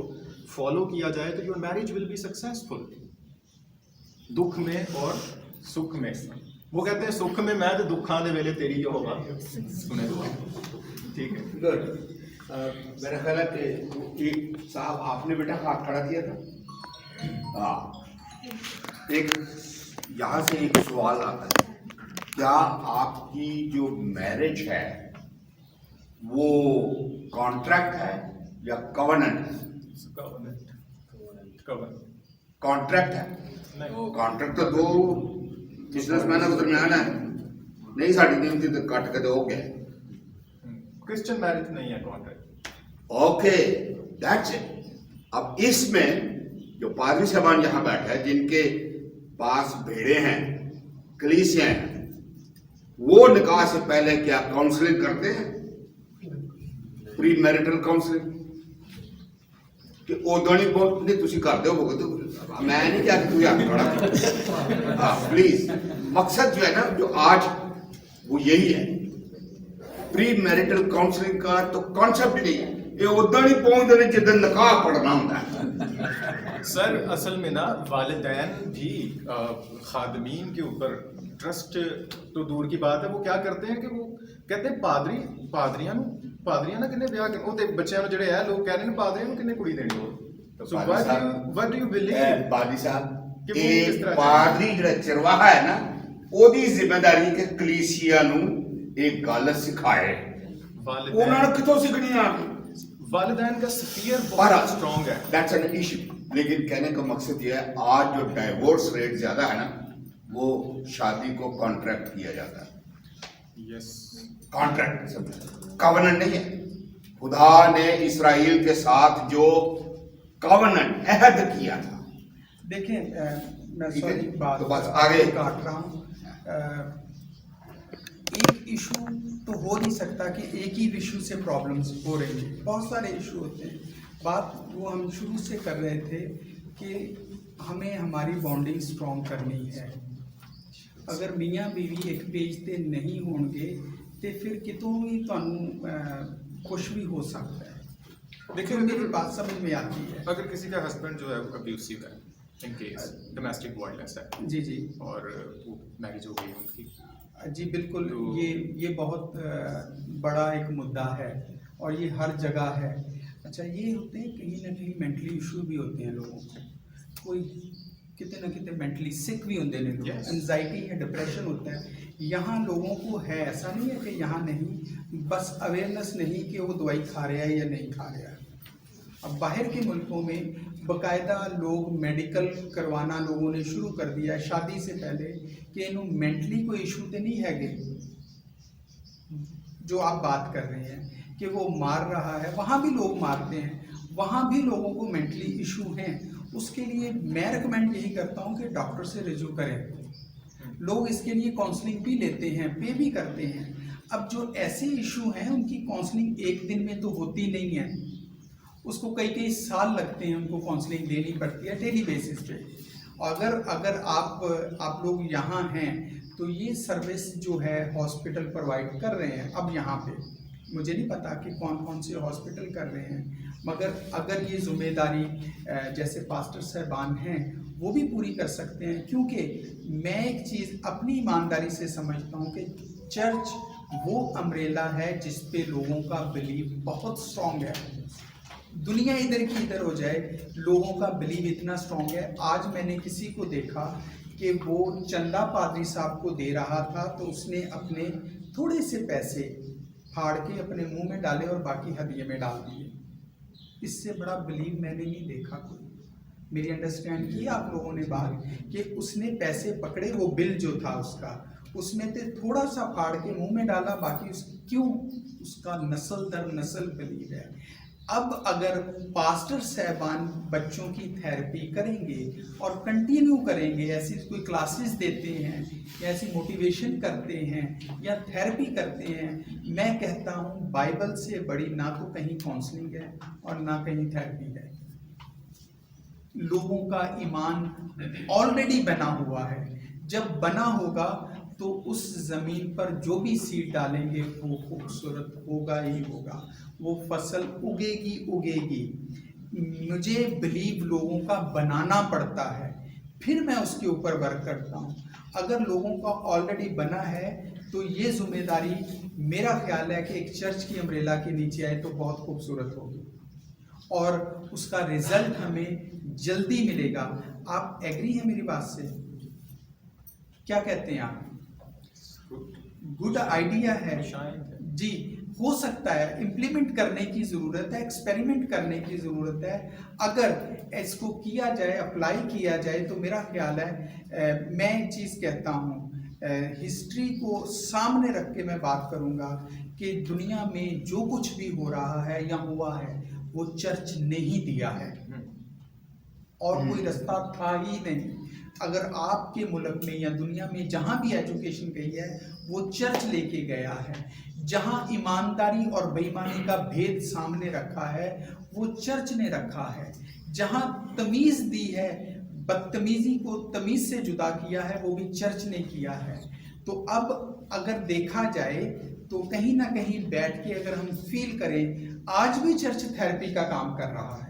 फॉलो किया जाए तो your marriage will be successful, दुख में और सुख में। वो कहते हैं सुख में मैं तो दुखा दे वेले तेरी जो होगा सुने दुआ। ठीक है, गुड। मेरा ख्याल है कि एक साहब आपने बेटा हाथ खड़ा किया था। हाँ, एक यहाँ से एक सवाल आता है, क्या आपकी जो मैरिज है वो कॉन्ट्रैक्ट है या कवनेंट है? कॉन्ट्रैक्ट है। कॉन्ट्रैक्ट तो दो बिजनेसमैन के दरमियान है, नहीं साड़ी कीमती तो कट के दोगे। क्रिश्चियन मैरिज नहीं है कॉन्ट्रैक्ट। Okay, that's it. अब इसमें जो पादरी साहबान यहाँ बैठे हैं, जिनके पास भेड़े हैं, कलीसियां हैं, वो निकाह से पहले क्या काउंसलिंग करते हैं? प्री मैरिटल काउंसलिंग कि उदों नहीं बहुत नहीं तुसी करते हो, तो मैं नहीं क्या कि तुझे खड़ा। हाँ प्लीज, मकसद जो है ना जो आज वो यही है। प्री मैरिटल काउंसलिंग का तो कॉन्सेप्ट ही नहीं है, ये उदों नहीं पहुंचते नहीं जिदन निकाह पढ़ना होता है। सर असल में ना वालिदैन भी खादमीन के ऊपर ट्रस्ट तो दूर की बात है, वो क्या करते हैं कि वो कहते हैं पादरियां ना किन्ने ब्याह करने, वो ते बच्चों ਨੂੰ ਜਿਹੜੇ ਹੈ ਲੋਕ ਕਹਿ ਰਹੇ ਨੇ ਪਾਦਰੀਆਂ ਨੂੰ ਕਿੰਨੇ ਕੁੜੀ ਦੇਣੀ ਹੋ। So what do you believe पादरी साहब ਇਹ ਪਾਦਰੀ ਜਿਹੜਾ ਚਰਵਾਹਾ ਹੈ ਨਾ, ਉਹਦੀ ਜ਼ਿੰਮੇਵਾਰੀ ਕਿ ਕਲੀਸਿਆ ਨੂੰ ਇਹ ਗੱਲ ਸਿਖਾਏ। ਉਹਨਾਂ ਨੂੰ ਕਿੱਥੋਂ ਸਿੱਖਣੀ ਆ? वालिदैन का स्फीयर बहुत स्ट्रांग है। That's an issue. लेकिन कहने का मकसद ये है, आज जो डाइवोर्स रेट ज्यादा है ना, वो शादी को कॉन्ट्रैक्ट किया जाता है। यस, कॉन्ट्रैक्ट, कवनेंट नहीं है। खुदा ने इस्राएल के साथ जो कवनेंट अहद किया था। देखें, मैं सॉरी बात तो बस आगे काट रहा हूँ। एक इशू तो हो नहीं सकता कि एक ही इशू से प्रॉब्लम्स हो रही हैं, बहुत सारे इशू होते हैं। बात वो हम शुरू से कर रहे थे कि हमें हमारी बॉन्डिंग स्ट्रॉन्ग करनी है। अगर मियाँ बीवी एक पेज पे नहीं होंगे तो फिर कितों ही तुहानू खुश भी हो सकता है। देखिए, मेरी बात समझ में आती है। अगर किसी का हस्बैंड जो है अब्यूसिव है इन केस डोमेस्टिक वायलेंस है जी जी और वो मैरिज हो गई उनकी। जी बिल्कुल, तो- ये बहुत बड़ा एक मुद्दा है और ये हर जगह है। अच्छा, ये होते हैं कहीं ना कहीं मेंटली इशू भी होते हैं लोगों को, कोई कितने ना कितने मेंटली सिक भी होते हैं लोग, Yes. एंजाइटी या डिप्रेशन होता है। यहाँ लोगों को है, ऐसा नहीं है कि यहाँ नहीं, बस अवेयरनेस नहीं कि वो दवाई खा रहा है या नहीं खा रहा है। अब बाहर के मुल्कों में बाकायदा लोग मेडिकल करवाना लोगों ने शुरू कर दिया है शादी से पहले कि इन्हों मेंटली कोई इशू तो नहीं है जो आप बात कर रहे हैं कि वो मार रहा है। वहाँ भी लोग मारते हैं, वहाँ भी लोगों को मेंटली इशू हैं। उसके लिए मैं रिकमेंड यही करता हूँ कि डॉक्टर से रिज्यू करें। लोग इसके लिए काउंसलिंग भी लेते हैं, पे भी करते हैं। अब जो ऐसे इशू हैं उनकी काउंसलिंग एक दिन में तो होती नहीं है, उसको कई कई साल लगते हैं, उनको काउंसलिंग लेनी पड़ती है डेली बेसिस पे। अगर आप लोग यहाँ हैं तो ये सर्विस जो है हॉस्पिटल प्रोवाइड कर रहे हैं। अब यहाँ पे मुझे नहीं पता कि कौन कौन से हॉस्पिटल कर रहे हैं, मगर अगर ये जिम्मेदारी जैसे पास्टर साहबान हैं वो भी पूरी कर सकते हैं, क्योंकि मैं एक चीज़ अपनी ईमानदारी से समझता हूँ कि चर्च वो अम्ब्रेला है जिस पे लोगों का बिलीव बहुत स्ट्रॉन्ग है। दुनिया इधर की इधर हो जाए, लोगों का बिलीव इतना स्ट्रॉन्ग है। आज मैंने किसी को देखा कि वो चंदा पादरी साहब को दे रहा था तो उसने अपने थोड़े से पैसे फाड़ के अपने मुंह में डाले और बाकी हदिये में डाल दिए। इससे बड़ा बिलीव मैंने नहीं देखा कोई। मेरी अंडरस्टैंड की आप लोगों ने बात कि उसने पैसे पकड़े, वो बिल जो था उसका, उसमें से थोड़ा सा फाड़ के मुंह में डाला, बाकी क्यों? उसका नस्ल दर नस्ल बिलीव है। अब अगर पास्टर साहबान बच्चों की थेरेपी करेंगे और कंटिन्यू करेंगे, ऐसी कोई क्लासेस देते हैं या ऐसी मोटिवेशन करते हैं या थेरेपी करते हैं, मैं कहता हूँ बाइबल से बड़ी ना तो कहीं काउंसलिंग है और ना कहीं थेरेपी है। लोगों का ईमान ऑलरेडी बना हुआ है, जब बना होगा तो उस ज़मीन पर जो भी सीड डालेंगे वो खूबसूरत होगा ही होगा, वो फसल उगेगी उगेगी। मुझे बिलीव लोगों का बनाना पड़ता है, फिर मैं उसके ऊपर वर्क करता हूँ। अगर लोगों का ऑलरेडी बना है तो ये जिम्मेदारी मेरा ख्याल है कि एक चर्च की अम्ब्रेला के नीचे आए तो बहुत खूबसूरत होगी और उसका रिजल्ट हमें जल्दी मिलेगा। आप एग्री हैं मेरी बात से? क्या कहते हैं आप? गुड आइडिया है जी, हो सकता है। इम्प्लीमेंट करने की ज़रूरत है, एक्सपेरिमेंट करने की ज़रूरत है। अगर इसको किया जाए, अप्लाई किया जाए तो मेरा ख्याल है मैं एक चीज़ कहता हूँ, हिस्ट्री को सामने रख के मैं बात करूँगा कि दुनिया में जो कुछ भी हो रहा है या हुआ है वो चर्च ने ही दिया है और कोई रास्ता था ही नहीं। अगर आपके मुल्क में या दुनिया में जहाँ भी एजुकेशन गई है वो चर्च लेके गया है। जहाँ ईमानदारी और बेईमानी का भेद सामने रखा है वो चर्च ने रखा है। जहाँ तमीज़ दी है, बदतमीज़ी को तमीज़ से जुदा किया है, वो भी चर्च ने किया है। तो अब अगर देखा जाए तो कहीं ना कहीं बैठ के अगर हम फील करें, आज भी चर्च थेरेपी का काम कर रहा है,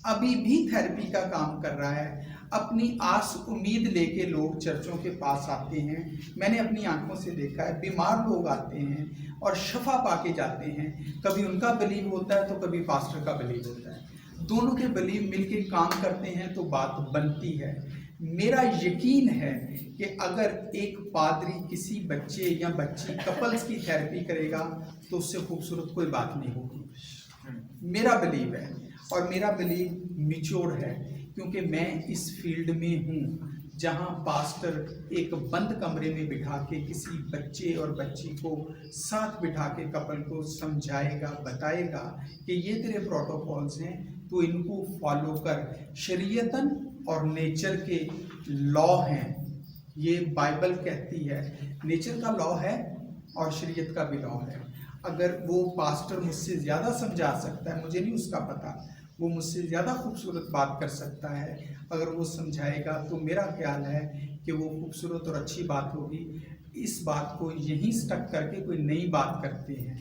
अभी भी थेरेपी का काम कर रहा है। अपनी आस उम्मीद लेके लोग चर्चों के पास आते हैं। मैंने अपनी आंखों से देखा है, बीमार लोग आते हैं और शफा पाके जाते हैं। कभी उनका बिलीव होता है तो कभी पास्टर का बिलीव होता है। दोनों के बिलीव मिलके काम करते हैं तो बात बनती है। मेरा यकीन है कि अगर एक पादरी किसी बच्चे या बच्ची कपल्स की थेरेपी करेगा तो उससे खूबसूरत कोई बात नहीं होगी। मेरा बिलीव है और मेरा बिलीव मिच्योर है, क्योंकि मैं इस फील्ड में हूँ जहाँ पास्टर एक बंद कमरे में बिठा के किसी बच्चे और बच्ची को साथ बिठा के कपल को समझाएगा, बताएगा कि ये तेरे प्रोटोकॉल्स हैं, तो इनको फॉलो कर। शरीयतन और नेचर के लॉ हैं, ये बाइबल कहती है। नेचर का लॉ है और शरीयत का भी लॉ है। अगर वो पास्टर मुझसे ज़्यादा समझा सकता है, मुझे नहीं उसका पता, वो मुझसे ज़्यादा खूबसूरत बात कर सकता है, अगर वो समझाएगा तो मेरा ख्याल है कि वो खूबसूरत और अच्छी बात होगी। इस बात को यहीं स्टक करके कोई नई बात करते हैं।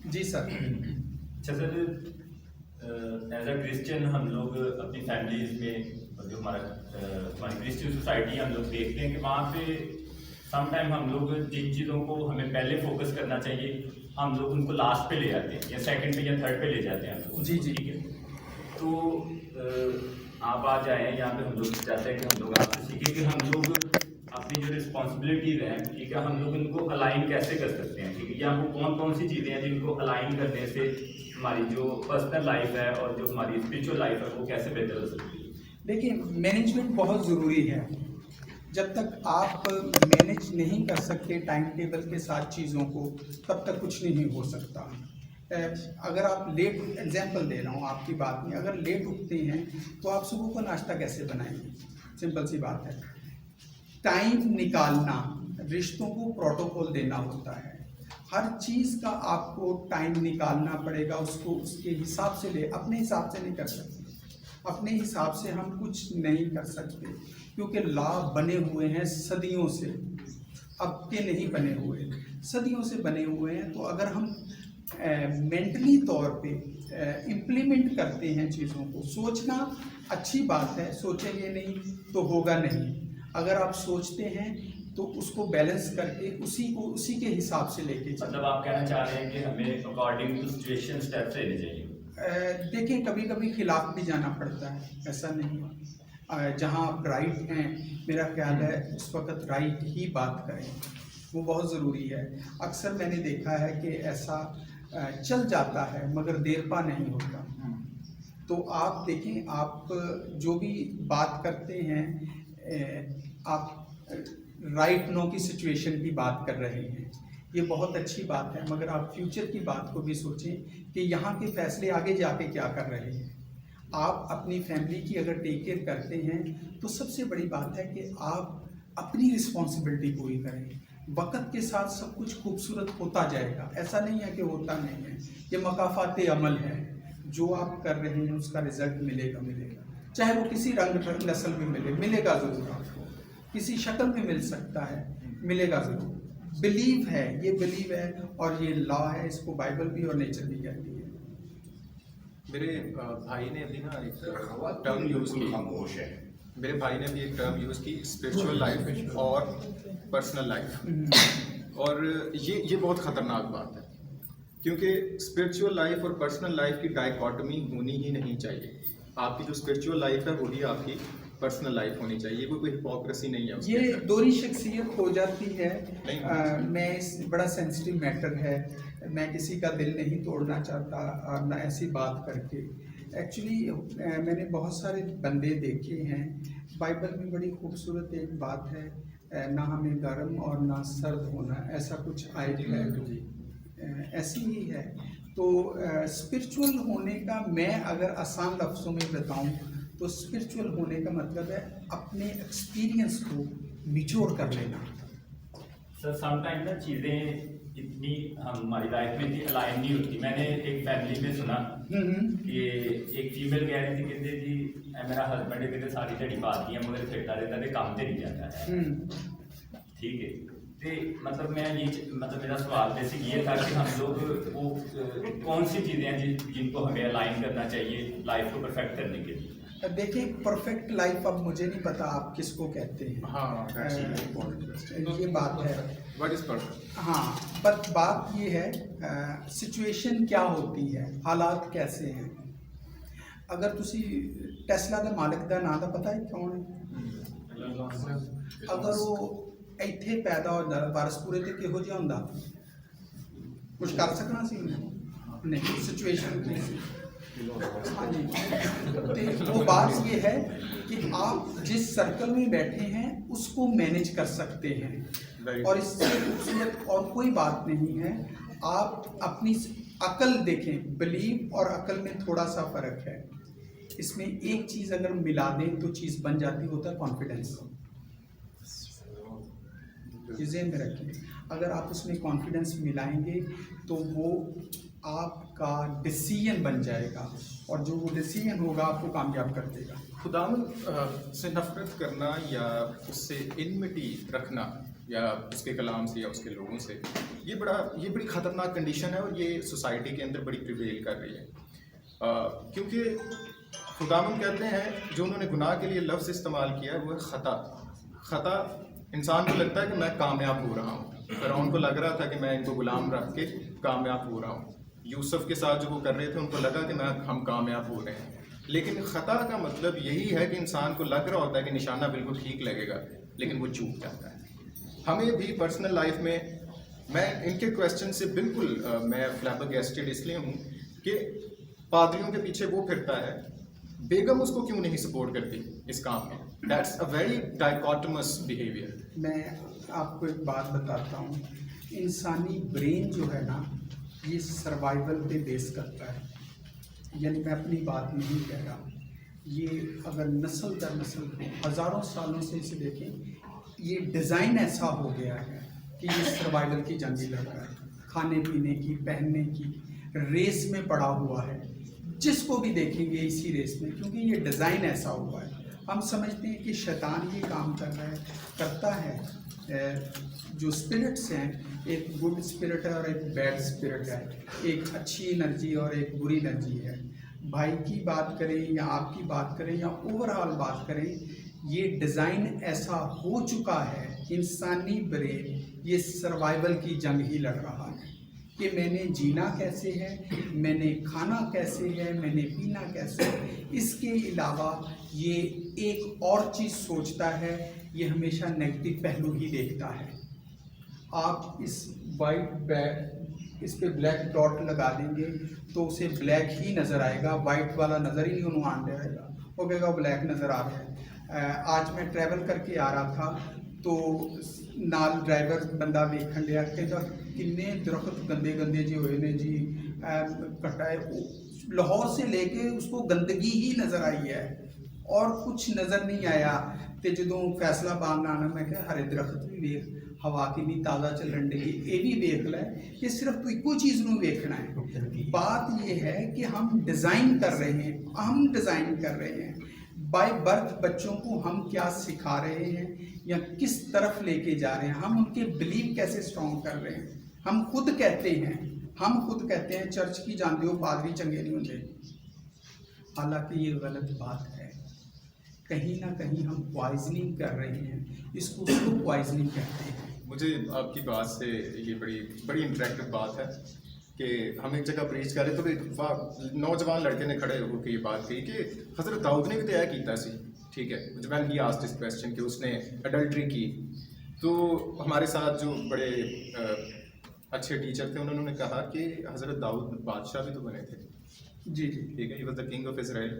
जी सर। अच्छा सर, एज अ क्रिश्चियन हम लोग अपनी फैमिलीज में और जो हमारी क्रिश्चियन सोसाइटी हम लोग देखते हैं कि वहाँ पे समटाइम हम लोग जिन चीज़ों को हमें पहले फोकस करना चाहिए हम लोग उनको लास्ट पे ले जाते हैं या सेकंड पे या थर्ड पे ले जाते हैं हम लोग। जी जी। ठीक है, तो आप आ जाए यहाँ पे, हम लोग चाहते हैं कि हम लोग आपसे सीखें कि हम लोग अपनी जो रिस्पॉन्सिबिलिटीज़ हैं, ठीक है, हम लोग इनको अलाइन कैसे कर सकते हैं, ठीक है, या वो कौन कौन सी चीज़ें हैं जिनको अलाइन करने से हमारी जो पर्सनल लाइफ है और जो हमारी स्पिरिचुअल लाइफ है वो कैसे बेहतर हो सकती है। देखिए, मैनेजमेंट बहुत ज़रूरी है। जब तक आप मैनेज नहीं कर सकते टाइम टेबल के साथ चीज़ों को, तब तक कुछ नहीं हो सकता। अगर आप लेट, एग्जांपल दे रहा हूँ आपकी बात में, अगर लेट उठते हैं तो आप सुबह को नाश्ता कैसे बनाएंगे? सिंपल सी बात है। टाइम निकालना, रिश्तों को प्रोटोकॉल देना होता है। हर चीज़ का आपको टाइम निकालना पड़ेगा, उसको उसके हिसाब से ले, अपने हिसाब से नहीं कर सकते। अपने हिसाब से हम कुछ नहीं कर सकते, क्योंकि लॉ बने हुए हैं सदियों से, अब के नहीं बने हुए, सदियों से बने हुए हैं। तो अगर हम मेंटली तौर पे इम्प्लीमेंट करते हैं चीज़ों को, सोचना अच्छी बात है, सोचेंगे नहीं तो होगा नहीं। अगर आप सोचते हैं तो उसको बैलेंस करके उसी के हिसाब से लेके चलें। मतलब आप कहना चाह रहे हैं कि हमें अकॉर्डिंग टू सिचुएशन स्टेप्स लेने चाहिए। देखिए, कभी कभी खिलाफ भी जाना पड़ता है, ऐसा नहीं है। जहाँ आप राइट हैं, मेरा ख्याल है उस वक्त राइट ही बात करें, वो बहुत ज़रूरी है। अक्सर मैंने देखा है कि ऐसा चल जाता है मगर देर पा नहीं होता। तो आप देखें, आप जो भी बात करते हैं, आप राइट नो की सिचुएशन की बात कर रहे हैं, ये बहुत अच्छी बात है, मगर आप फ्यूचर की बात को भी सोचें कि यहाँ के फैसले आगे जाके क्या कर रहे हैं। आप अपनी फैमिली की अगर टेक केयर करते हैं तो सबसे बड़ी बात है कि आप अपनी रिस्पॉन्सिबिलिटी पूरी करें। वक्त के साथ सब कुछ खूबसूरत होता जाएगा, ऐसा नहीं है कि होता नहीं है। ये मकाफात अमल है, जो आप कर रहे हैं उसका रिजल्ट मिलेगा, चाहे वो किसी रंग नस्ल में मिलेगा ज़रूर, आपको किसी शक्ल में मिल सकता है, मिलेगा ज़रूर। बिलीव है, ये बिलीव है और ये लॉ है, इसको बाइबल भी और नेचर भी कहती है। मेरे भाई ने अभी ना एक टर्म यूज़ की, खामोश है। मेरे भाई ने भी एक टर्म यूज़ की, स्पिरिचुअल लाइफ और पर्सनल लाइफ। और ये बहुत ख़तरनाक बात है, क्योंकि स्पिरिचुअल लाइफ और पर्सनल लाइफ की डायकॉटमी होनी ही नहीं चाहिए। आपकी जो स्पिरिचुअल लाइफ है वही आपकी पर्सनल लाइफ होनी चाहिए, कोई हिपोक्रेसी नहीं है उसमें। ये दोहरी शख्सियत हो जाती है। नहीं बड़ा सेंसिटिव मैटर है, मैं किसी का दिल नहीं तोड़ना चाहता और ना ऐसी बात करके। एक्चुअली मैंने बहुत सारे बंदे देखे हैं, बाइबल में बड़ी खूबसूरत एक बात है, ना हमें गर्म और ना सर्द होना, ऐसा कुछ आयत है, ऐसी ही है। तो स्पिरिचुअल होने का मैं अगर आसान लफ्ज़ों में बताऊं तो स्पिरिचुअल होने का मतलब है अपने एक्सपीरियंस को निचोड़ कर लेना। सर समटाइम ना चीज़ें इतनी हमारी लाइफ में इतनी अलाइन नहीं होती। मैंने एक फैमिली में सुना कि एक फीमेल कह रही थी, कहते जी मेरा हस्बैंड कहते सारी ध्याड़ी बात नहीं है मगर फिरता रहता है, काम से नहीं जाता है। ठीक है, तो मतलब मैं ये मतलब मेरा सवाल बेसिक ये था कि हम लोग वो कौन सी चीज़ें हैं जिनको हमें अलाइन करना चाहिए लाइफ को परफेक्ट करने के लिए। देखिए, परफेक्ट लाइफ अब मुझे नहीं पता आप किसको कहते हैं। हाँ, ये बात है। What is perfect? हाँ, पर बात ये है, सिचुएशन क्या होती है, हालात कैसे हैं। अगर तुसी टेस्ला का मालिक का नाम तो पता है कौन है? अगर वो ਇੱਥੇ पैदा हो जाता बारिश पूरे ते किहो जिहा हुंदा, कुछ कर सकना सी नहीं, सिचुएशन की सी। हाँ जी, तो वो बात ये है कि आप जिस सर्कल में बैठे हैं उसको मैनेज कर सकते हैं, और इससे खूबसूरत और कोई बात नहीं है। आप अपनी अकल देखें, बिलीव और अकल में थोड़ा सा फ़र्क है। इसमें एक चीज़ अगर मिला दें तो चीज़ बन जाती, होता है कॉन्फिडेंस। ज़हन में रखें, अगर आप उसमें कॉन्फिडेंस मिलाएंगे तो वो आपका डिसीजन बन जाएगा, और जो वो डिसीजन होगा आपको कामयाब कर देगा। खुदावंद से नफरत करना या उससे इनमिटी रखना या उसके कलाम से या उसके लोगों से, ये बड़ी ख़तरनाक कंडीशन है और ये सोसाइटी के अंदर बड़ी प्रिवेल कर रही है। क्योंकि खुदावंद कहते हैं जो उन्होंने गुनाह के लिए लफ्ज़ इस्तेमाल किया है वो है ख़ता। ख़ता इंसान को लगता है कि मैं कामयाब हो रहा हूँ, फ़िरौन को लग रहा था कि मैं इनको गुलाम रख के कामयाब हो रहा हूँ। यूसुफ के साथ जो वो कर रहे थे उनको लगा कि हम कामयाब हो रहे हैं। लेकिन ख़ता का मतलब यही है कि इंसान को लग रहा होता है कि निशाना बिल्कुल ठीक लगेगा, लेकिन वो चूक जाता है। हमें भी पर्सनल लाइफ में, मैं इनके क्वेश्चन से बिल्कुल मैं फ्लैबरगेस्टेड इसलिए हूँ कि पादरियों के पीछे वो फिरता है, बेगम उसको क्यों नहीं सपोर्ट करती इस काम में। That's a very dichotomous behaviour. मैं आपको एक बात बताता हूँ, इंसानी ब्रेन जो है ना ये सर्वाइवल पे बेस करता है। यानी मैं अपनी बात नहीं कह रहा, ये अगर नस्ल दर नस्ल हज़ारों सालों से इसे देखें, ये डिज़ाइन ऐसा हो गया है कि ये सर्वाइवल की जंग लड़ रहा है, खाने पीने की, पहनने की रेस में पड़ा हुआ है। जिसको भी देखेंगे इसी रेस में, क्योंकि ये डिज़ाइन ऐसा हुआ है। हम समझते हैं कि शैतान ये काम करता है। जो स्पिरिट्स हैं, एक गुड स्पिरिट है और एक बैड स्पिरिट है, एक अच्छी एनर्जी और एक बुरी एनर्जी है। भाई की बात करें या आपकी बात करें या ओवरऑल बात करें, ये डिज़ाइन ऐसा हो चुका है, इंसानी ब्रेन ये सर्वाइवल की जंग ही लड़ रहा है कि मैंने जीना कैसे है, मैंने खाना कैसे है, मैंने पीना कैसे है। इसके अलावा ये एक और चीज़ सोचता है, ये हमेशा नेगेटिव पहलू ही देखता है। आप इस इस पे ब्लैक डॉट लगा देंगे तो उसे ब्लैक ही नज़र आएगा, वाइट वाला नज़र ही नहीं आने आएगा, वो कहेगा ब्लैक नज़र आ रहा है। आज मैं ट्रैवल करके आ रहा था तो नाल ड्राइवर बंदा वेखन लिया, कहता किन्ने दरख्त गंदे गंदे जी होए ने जी, कटाए लाहौर से लेके उसको गंदगी ही नज़र आई है और कुछ नज़र नहीं आया। तो जो फैसलाबाद आना, मैं क्या हरे दरख्त भी वेख, हवा की भी ताज़ा चलन डगी, ये भी वेख लै। ये सिर्फ तो एको चीज़ नूं वेखना है। बात ये है कि हम डिज़ाइन कर रहे हैं, हम डिज़ाइन कर रहे हैं बाय बर्थ। बच्चों को हम क्या सिखा रहे हैं या किस तरफ लेके जा रहे हैं, हम उनके बिलीव कैसे स्ट्रॉन्ग कर रहे हैं। हम खुद कहते हैं चर्च की जानते हो पादरी चंगे नहीं होंगे, हालांकि ये गलत बात है। कहीं ना कहीं हम पॉइजनिंग कर रहे हैं, इसको पॉइजनिंग कहते हैं। मुझे आपकी बात से ये बड़ी इंटरेक्टिव बात है कि हम एक जगह प्रीच कर रहे तो एक नौजवान लड़के ने खड़े होकर ये बात कही कि हज़रत दाऊद ने भी तो यह किया सी, ठीक है। When he asked this question कि उसने अडल्ट्री की, तो हमारे साथ जो बड़े अच्छे टीचर थे उन्होंने कहा कि हज़रत दाऊद बादशाह भी तो बने थे। जी, ठीक है, he was the king of Israel.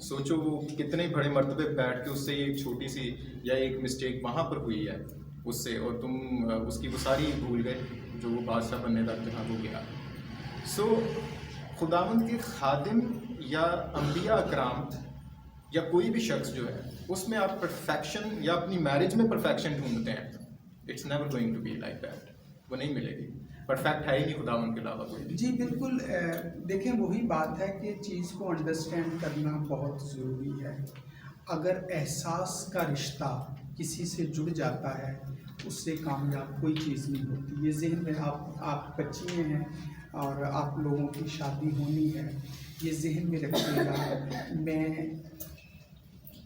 सोचो वो कितने बड़े मर्तबे बैठ के उससे एक छोटी सी या एक मिस्टेक वहाँ पर हुई है उससे, और तुम उसकी वो सारी भूल गए जो वो बादशाह बनने तक जहाँ वो गया। सो खुदावंद के खादिम या अंबिया अकराम या कोई भी शख्स जो है उसमें आप परफेक्शन या अपनी मैरिज में परफेक्शन ढूंढते हैं, it's never going to be like that. वो नहीं मिलेगी, परफेक्ट है ही नहीं खुदावंद के अलावा कोई। जी बिल्कुल। देखें वही बात है कि चीज़ को अंडरस्टैंड करना बहुत ज़रूरी है। अगर एहसास का रिश्ता किसी से जुड़ जाता है उससे कामयाब कोई चीज़ नहीं होती। ये जहन में आप बच्चियाँ हैं और आप लोगों की शादी होनी है, ये जहन में रखिएगा। मैं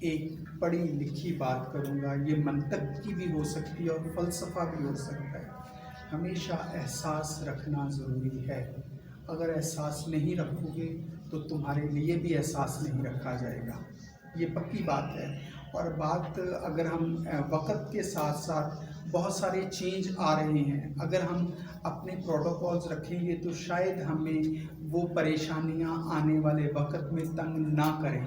एक पढ़ी लिखी बात करूँगा, ये मंतक की भी हो सकती है और फ़लसफ़ा भी हो सकता है। हमेशा एहसास रखना ज़रूरी है। अगर एहसास नहीं रखोगे तो तुम्हारे लिए भी एहसास नहीं रखा जाएगा, ये पक्की बात है। और बात अगर हम वक्त के साथ साथ बहुत सारे चेंज आ रहे हैं, अगर हम अपने प्रोटोकॉल्स रखेंगे तो शायद हमें वो परेशानियां आने वाले वक्त में तंग ना करें,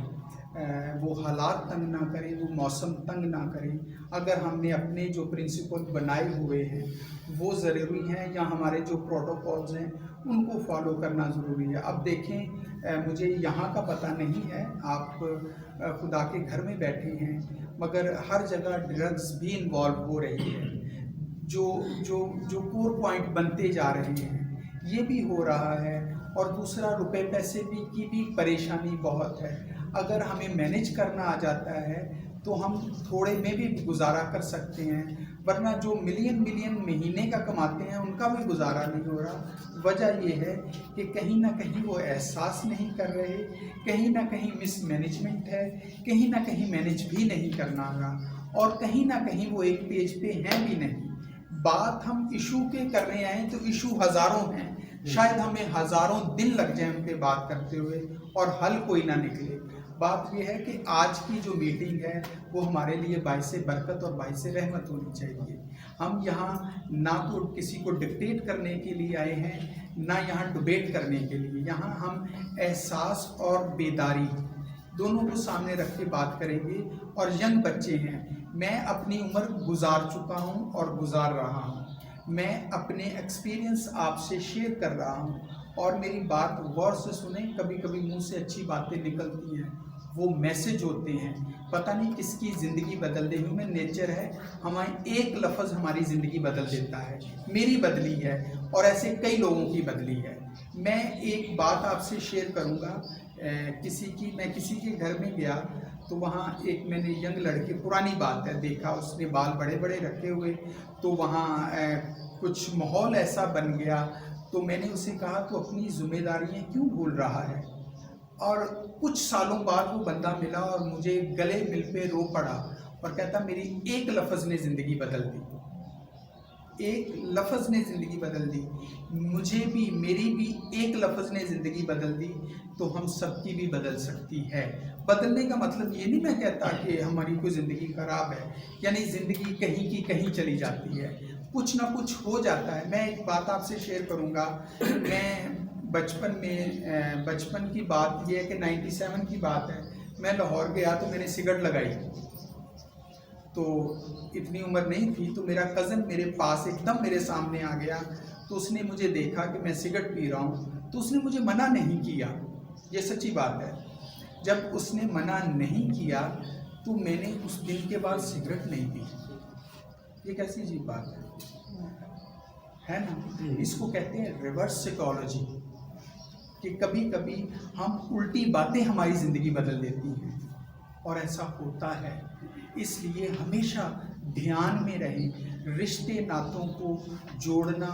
वो हालात तंग ना करें, वो मौसम तंग ना करें। अगर हमने अपने जो प्रिंसिपल बनाए हुए हैं वो ज़रूरी हैं या हमारे जो प्रोटोकॉल्स हैं उनको फॉलो करना ज़रूरी है। अब देखें, मुझे यहाँ का पता नहीं है, आप खुदा के घर में बैठे हैं, मगर हर जगह ड्रग्स भी इन्वॉल्व हो रही है। जो कोर पॉइंट बनते जा रहे हैं ये भी हो रहा है। और दूसरा रुपए पैसे की भी परेशानी बहुत है। अगर हमें मैनेज करना आ जाता है तो हम थोड़े में भी गुजारा कर सकते हैं, वरना जो मिलियन मिलियन महीने का कमाते हैं उनका भी गुजारा नहीं हो रहा। वजह ये है कि कहीं ना कहीं वो एहसास नहीं कर रहे, कहीं ना कहीं मिसमैनेजमेंट है, कहीं ना कहीं मैनेज भी नहीं करना रहा, और कहीं ना कहीं वो एक पेज पे हैं भी नहीं। बात हम इशू के कर रहे हैं तो इशू हज़ारों हैं, शायद हमें हज़ारों दिन लग जाए उन पे बात करते हुए और हल कोई ना निकले। बात यह है कि आज की जो मीटिंग है वो हमारे लिए बाइसे बरकत और बाइसे रहमत होनी चाहिए। हम यहाँ ना तो किसी को डिक्टेट करने के लिए आए हैं, ना यहाँ डिबेट करने के लिए। यहाँ हम एहसास और बेदारी दोनों को सामने रख के बात करेंगे। और यंग बच्चे हैं, मैं अपनी उम्र गुजार चुका हूँ और गुजार रहा हूँ, मैं अपने एक्सपीरियंस आपसे शेयर कर रहा हूँ, और मेरी बात गौर से सुने। कभी कभी मुंह से अच्छी बातें निकलती हैं, वो मैसेज होते हैं, पता नहीं किसकी ज़िंदगी बदल दे। ह्यूमन नेचर है, हमारी एक लफ्ज़ हमारी ज़िंदगी बदल देता है। मेरी बदली है और ऐसे कई लोगों की बदली है। मैं एक बात आपसे शेयर करूँगा। मैं किसी के घर में गया तो वहाँ एक मैंने यंग लड़के, पुरानी बात है, देखा, उसने बाल बड़े बड़े रखे हुए, तो वहाँ कुछ माहौल ऐसा बन गया। तो मैंने उसे कहा तो अपनी जिम्मेदारियाँ क्यों भूल रहा है। और कुछ सालों बाद वो बंदा मिला और मुझे गले मिल पे रो पड़ा और कहता मेरी एक लफ्ज़ ने ज़िंदगी बदल दी, एक लफ्ज़ ने ज़िंदगी बदल दी। मुझे भी, मेरी भी एक लफ्ज़ ने ज़िंदगी बदल दी, तो हम सबकी भी बदल सकती है। बदलने का मतलब ये नहीं मैं कहता कि हमारी कोई ज़िंदगी ख़राब है, यानी ज़िंदगी कहीं की कहीं चली जाती है, कुछ ना कुछ हो जाता है। मैं एक बात आपसे शेयर करूँगा। मैं बचपन की बात ये है कि 97 की बात है, मैं लाहौर गया तो मैंने सिगरेट लगाई। तो इतनी उम्र नहीं थी, तो मेरा कज़न मेरे पास एकदम मेरे सामने आ गया, तो उसने मुझे देखा कि मैं सिगरेट पी रहा हूँ, तो उसने मुझे मना नहीं किया। ये सच्ची बात है। जब उसने मना नहीं किया तो मैंने उस दिन के बाद सिगरेट नहीं पी। ये कैसी अजीब बात है ना। इसको कहते हैं रिवर्स साइकोलॉजी, कि कभी कभी हम उल्टी बातें हमारी ज़िंदगी बदल देती हैं, और ऐसा होता है। इसलिए हमेशा ध्यान में रहें, रिश्ते नातों को जोड़ना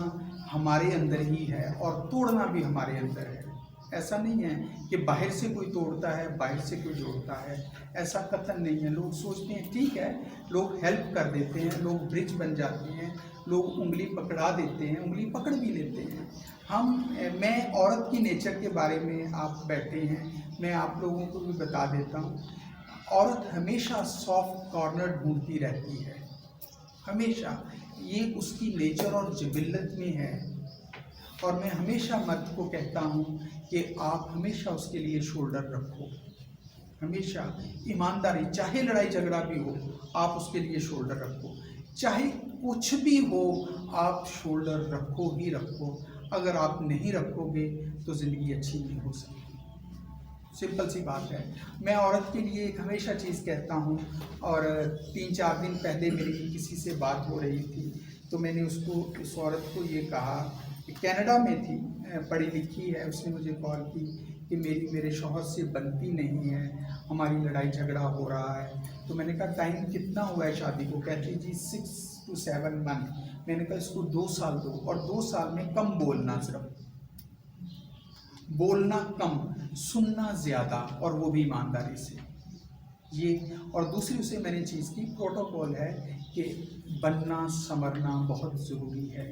हमारे अंदर ही है और तोड़ना भी हमारे अंदर है। ऐसा नहीं है कि बाहर से कोई तोड़ता है, बाहर से कोई जोड़ता है, ऐसा कतई नहीं है। लोग सोचते हैं ठीक है, लोग हेल्प कर देते हैं, लोग ब्रिज बन जाते हैं, लोग उंगली पकड़ा देते हैं, उंगली पकड़ भी लेते हैं। मैं औरत की नेचर के बारे में, आप बैठे हैं, मैं आप लोगों को भी बता देता हूँ। औरत हमेशा सॉफ्ट कॉर्नर ढूंढती रहती है, हमेशा। ये उसकी नेचर और जिबिल्लत में है। और मैं हमेशा मर्द को कहता हूँ कि आप हमेशा उसके लिए शोल्डर रखो, हमेशा ईमानदारी, चाहे लड़ाई झगड़ा भी हो आप उसके लिए शोल्डर रखो, चाहे कुछ भी हो आप शोल्डर रखो ही रखो। अगर आप नहीं रखोगे तो ज़िंदगी अच्छी नहीं हो सकती। सिंपल सी बात है। मैं औरत के लिए एक हमेशा चीज़ कहता हूँ, और 3-4 दिन पहले मेरी किसी से बात हो रही थी, तो मैंने उस औरत को ये कहा कि कनाडा में थी, पढ़ी लिखी है, उसने मुझे कॉल की कि मेरे शौहर से बनती नहीं है, हमारी लड़ाई झगड़ा हो रहा है। तो मैंने कहा टाइम कितना हुआ है शादी को? कहती जी 6 to 7 मंथ। मैंने कहा इसको 2 साल दो, और 2 साल में कम बोलना, सिर्फ बोलना कम, सुनना ज़्यादा, और वो भी ईमानदारी से। ये और दूसरी उसे मैंने चीज़ की प्रोटोकॉल है कि बनना संवरना बहुत ज़रूरी है।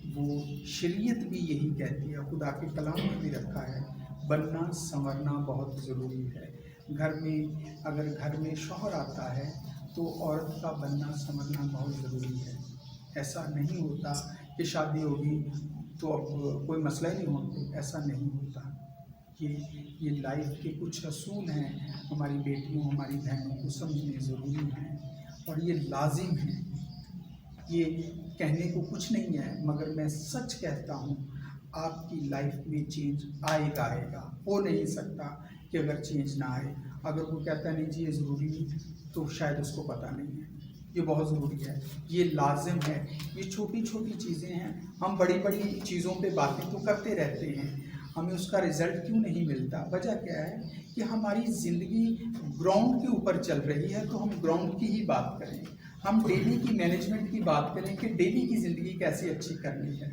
वो शरीयत भी यही कहती है, खुदा के कलाम में भी रखा है, बनना संवरना बहुत ज़रूरी है। घर में अगर घर में शौहर आता है तो औरत का बनना संवरना बहुत ज़रूरी है। ऐसा नहीं होता कि शादी होगी तो अब कोई मसला ही नहीं होता, ऐसा नहीं होता। ये लाइफ के कुछ असूल हैं, हमारी बेटियों हमारी बहनों को समझने ज़रूरी हैं, और ये लाजिम है। ये कहने को कुछ नहीं है, मगर मैं सच कहता हूँ आपकी लाइफ में चेंज आएगा। हो नहीं सकता कि अगर चेंज ना आए। अगर वो कहता नहीं जी ये ज़रूरी नहीं, तो शायद उसको पता नहीं है। ये बहुत ज़रूरी है, ये लाजिम है। ये छोटी छोटी चीज़ें हैं। हम बड़ी बड़ी चीज़ों पे बातें तो करते रहते हैं, हमें उसका रिज़ल्ट क्यों नहीं मिलता? वजह क्या है कि हमारी ज़िंदगी ग्राउंड के ऊपर चल रही है, तो हम ग्राउंड की ही बात करें। हम डेली की मैनेजमेंट की बात करें कि डेली की ज़िंदगी कैसे अच्छी करनी है,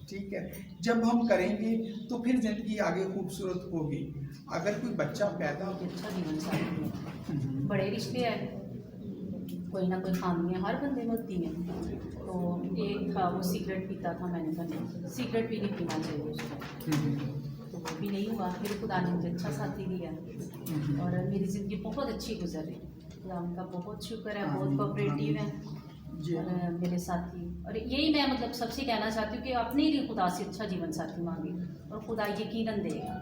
ठीक है। जब हम करेंगे तो फिर ज़िंदगी आगे खूबसूरत होगी। अगर कोई बच्चा पैदा हो, अच्छा जीवन साथी है, बड़े रिश्ते हैं, कोई ना कोई खामियां हर बंदे में होती हैं। तो एक था वो सिगरेट पीता था, मैंने कहा सिगरेट भी नहीं पीना चाहिए उसको, तो वो भी नहीं हुआ। फिर खुदा ने मुझे अच्छा साथी दिया और मेरी ज़िंदगी बहुत अच्छी गुजर रही। खुदा उनका बहुत शुक्र है, बहुत कोऑपरेटिव है और मेरे साथी। और यही मैं मतलब सबसे कहना चाहती हूँ कि अपने लिए खुदा से अच्छा जीवन साथी मांगे और खुदा यकीनन देगा।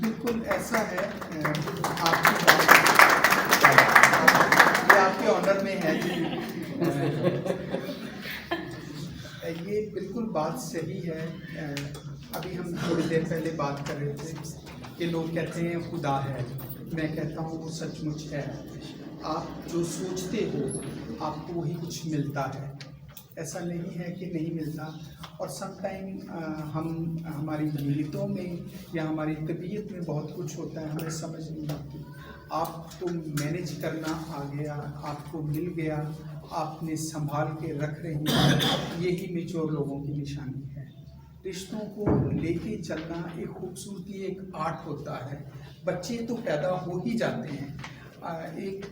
बिल्कुल ऐसा है। आपकी बात ये आपके ऑनर में है जी। ये बिल्कुल बात सही है। अभी हम थोड़ी देर पहले बात कर रहे थे कि लोग कहते हैं खुदा है, मैं कहता हूँ वो सचमुच है। आप जो सोचते हो आपको वही कुछ मिलता है, ऐसा नहीं है कि नहीं मिलता। और समटाइम हमारी नीयतों में या हमारी तबीयत में बहुत कुछ होता है, हमें समझ नहीं आती। आपको मैनेज करना आ गया, आपको मिल गया, आपने संभाल के रख रही हैं, यही मेच्योर लोगों की निशानी है। रिश्तों को लेके चलना एक खूबसूरती, एक आर्ट होता है। बच्चे तो पैदा हो ही जाते हैं, एक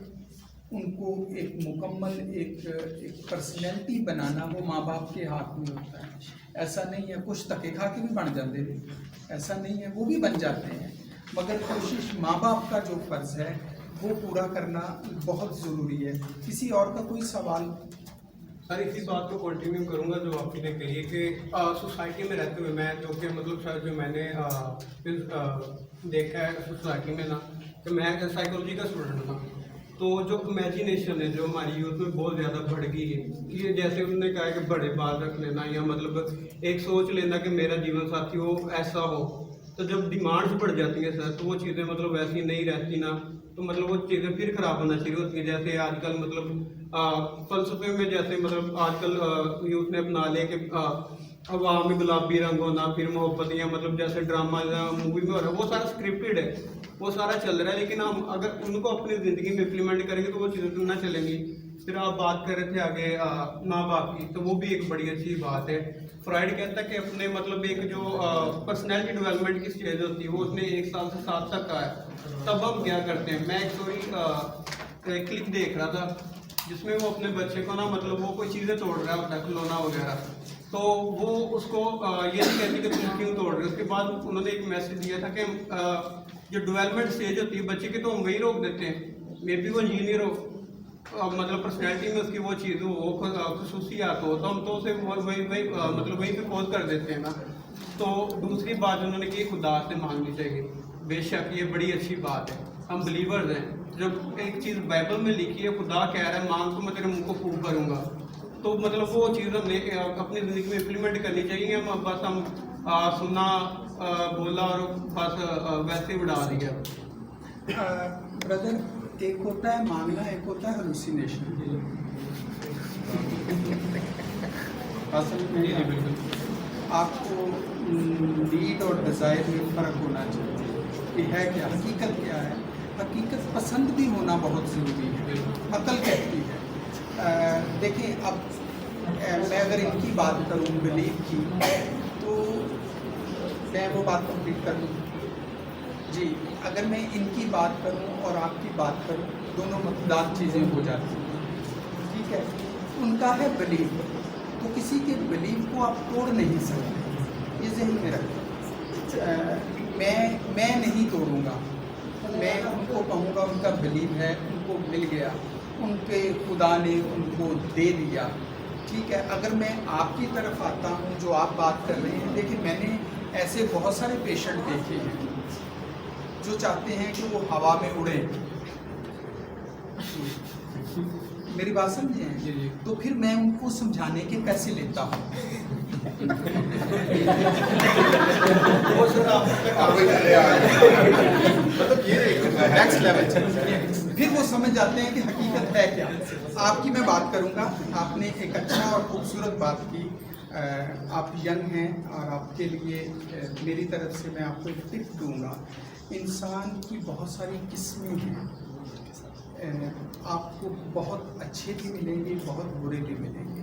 उनको एक मुकम्मल एक पर्सनैलिटी बनाना वो माँ बाप के हाथ में होता है। ऐसा नहीं है कुछ धक्के खा के भी बन जाते हैं, ऐसा नहीं है, वो भी बन जाते हैं, मगर कोशिश माँ बाप का जो फ़र्ज़ है वो पूरा करना बहुत ज़रूरी है। किसी और का कोई सवाल? सर इसी बात को कंटिन्यू करूंगा जो आपने कही है कि सोसाइटी में रहते हुए मैं जो कि मतलब शायद जो मैंने देखा है सोसाइटी में ना, कि मैं साइकोलॉजी का स्टूडेंट था, तो जो इमेजिनेशन है जो हमारी यूथ में बहुत ज़्यादा बढ़ गई है। ये जैसे उन्होंने कहा है कि बड़े बाल रख लेना या मतलब एक सोच लेना कि मेरा जीवन साथी हो ऐसा हो, तो जब डिमांड्स बढ़ जाती हैं सर तो वो चीज़ें मतलब वैसी नहीं रहती ना, तो मतलब वो चीज़ें फिर ख़राब होना शुरू होती हैं। जैसे आजकल मतलब फ़लसफ़े में जैसे मतलब आजकल यूथ ने अपना लिया कि हवा में गुलाबी रंग होना, फिर मोहब्बत या मतलब जैसे ड्रामा या मूवी में हो रहा है, वो सारा स्क्रिप्टेड है, वो सारा चल रहा है। लेकिन हम अगर उनको अपनी ज़िंदगी में इम्प्लीमेंट करेंगे तो वो चीज़ें तो ना चलेंगी। फिर आप बात कर रहे थे आगे माँ बाप की, तो वो भी एक बड़ी अच्छी बात है। फ्राइड कहता है कि अपने मतलब एक जो पर्सनैलिटी डेवलपमेंट की स्टेज होती है वो उसने 1 साल से 7 तक का है। तब हम क्या करते हैं, मैं एक स्टोरी क्लिप देख रहा था जिसमें वो अपने बच्चे को ना मतलब वो कोई चीज़ें तोड़ रहा होता है, खिलौना वगैरह, तो वो उसको ये नहीं कहती कि तुम क्यों तोड़ रहे हो। उसके बाद उन्होंने एक मैसेज दिया था कि जो डेवलपमेंट स्टेज होती है बच्चे की तो हम वही रोक देते हैं, मे बी वो इंजीनियर हो, मतलब पर्सनैलिटी में उसकी वो चीज़ हो, खसूसियात हो, तो हम तो उसे वही मतलब वहीं पे खोज कर देते हैं ना। तो दूसरी बात उन्होंने की खुदा से मांगनी चाहिए, बेशक ये बड़ी अच्छी बात है, हम बिलीवर्स हैं। जब एक चीज़ बाइबल में लिखी है, खुदा कह रहा है मांग तो मैं तेरे मुंह को फूंक करूँगा, तो मतलब वो चीज़ हमने अपनी ज़िंदगी में इम्प्लीमेंट करनी चाहिए। हम बस हम सुना बोला और बस वैसे उड़ा दिया। ब्रदर, एक होता है मांगना, एक होता है हेलुसिनेशन। असल में बिल्कुल आपको नीड और डिज़ायर में फ़र्क होना चाहिए कि है क्या, हकीकत क्या है। हकीकत पसंद भी होना बहुत ज़रूरी है, अकल कहती है। देखिए अब मैं अगर इनकी बात करूँ बिलीव की, तो मैं वो बात कंप्लीट कर लूँ जी। अगर मैं इनकी बात करूं और आपकी बात करूं, दोनों मतदार चीज़ें हो जाती हैं, ठीक है। उनका है बिलीव, तो किसी के बिलीव को आप तोड़ नहीं सकते, ये ज़हन में रखें। मैं नहीं तोड़ूंगा, मैं उनको कहूँगा उनका बिलीव है, उनको मिल गया, उनके खुदा ने उनको दे दिया, ठीक है। अगर मैं आपकी तरफ आता हूँ जो आप बात कर रहे हैं, देखिए मैंने ऐसे बहुत सारे पेशेंट देखे हैं जो चाहते हैं कि वो हवा में उड़े। मेरी बात समझे हैं? तो फिर मैं उनको समझाने के पैसे लेता हूँ। मतलब ये नेक्स्ट लेवल फिर वो समझ जाते हैं कि हकीकत है क्या। आपकी मैं बात करूँगा, आपने एक अच्छा और खूबसूरत बात की। आप यंग हैं और आपके लिए मेरी तरफ से मैं आपको एक टिप दूँगा। इंसान की बहुत सारी किस्में हैं, आपको बहुत अच्छे भी मिलेंगे, बहुत बुरे भी मिलेंगे।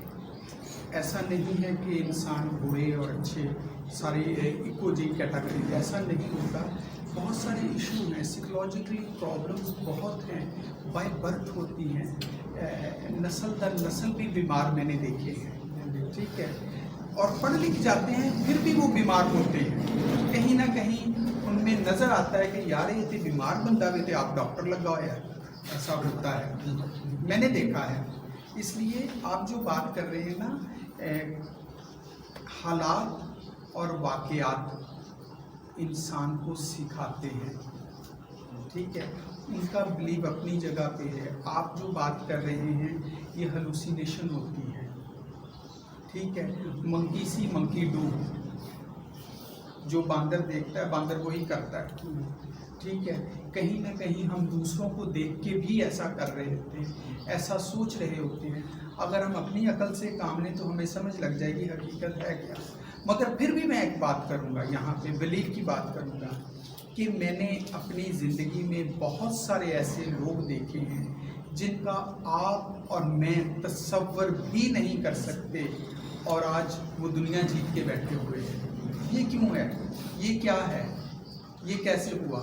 ऐसा नहीं है कि इंसान बुरे और अच्छे सारी इको जी कैटेगरी, ऐसा नहीं होता। बहुत सारे इशू हैं, साइकोलॉजिकली प्रॉब्लम्स बहुत हैं, बाय बर्थ होती हैं, नस्ल दर नस्ल भी बीमार मैंने देखे हैं, ठीक है। और पढ़ लिख जाते हैं फिर भी वो बीमार होते हैं। कहीं ना कहीं उनमें नज़र आता है कि यार ये तो बीमार बंदा भी तो आप डॉक्टर लगा हुआ है, ऐसा होता है, मैंने देखा है। इसलिए आप जो बात कर रहे हैं ना, हालात और वाक़यात इंसान को सिखाते हैं, ठीक है। उनका बिलीव अपनी जगह पे है। आप जो बात कर रहे हैं ये हेलुसिनेशन होती है, ठीक है। मंकी सी मंकी डू, जो बांदर देखता है बांदर वही करता है, ठीक है। कहीं ना कहीं हम दूसरों को देख के भी ऐसा कर रहे होते हैं, ऐसा सोच रहे होते हैं। अगर हम अपनी अकल से काम लें तो हमें समझ लग जाएगी हकीकत है क्या। मगर फिर भी मैं एक बात करूँगा, यहाँ पे बिलीव की बात करूँगा कि मैंने अपनी ज़िंदगी में बहुत सारे ऐसे लोग देखे हैं जिनका आप और मैं तसव्वुर भी नहीं कर सकते, और आज वो दुनिया जीत के बैठे हुए हैं। ये क्यों है? ये क्या है? ये कैसे हुआ?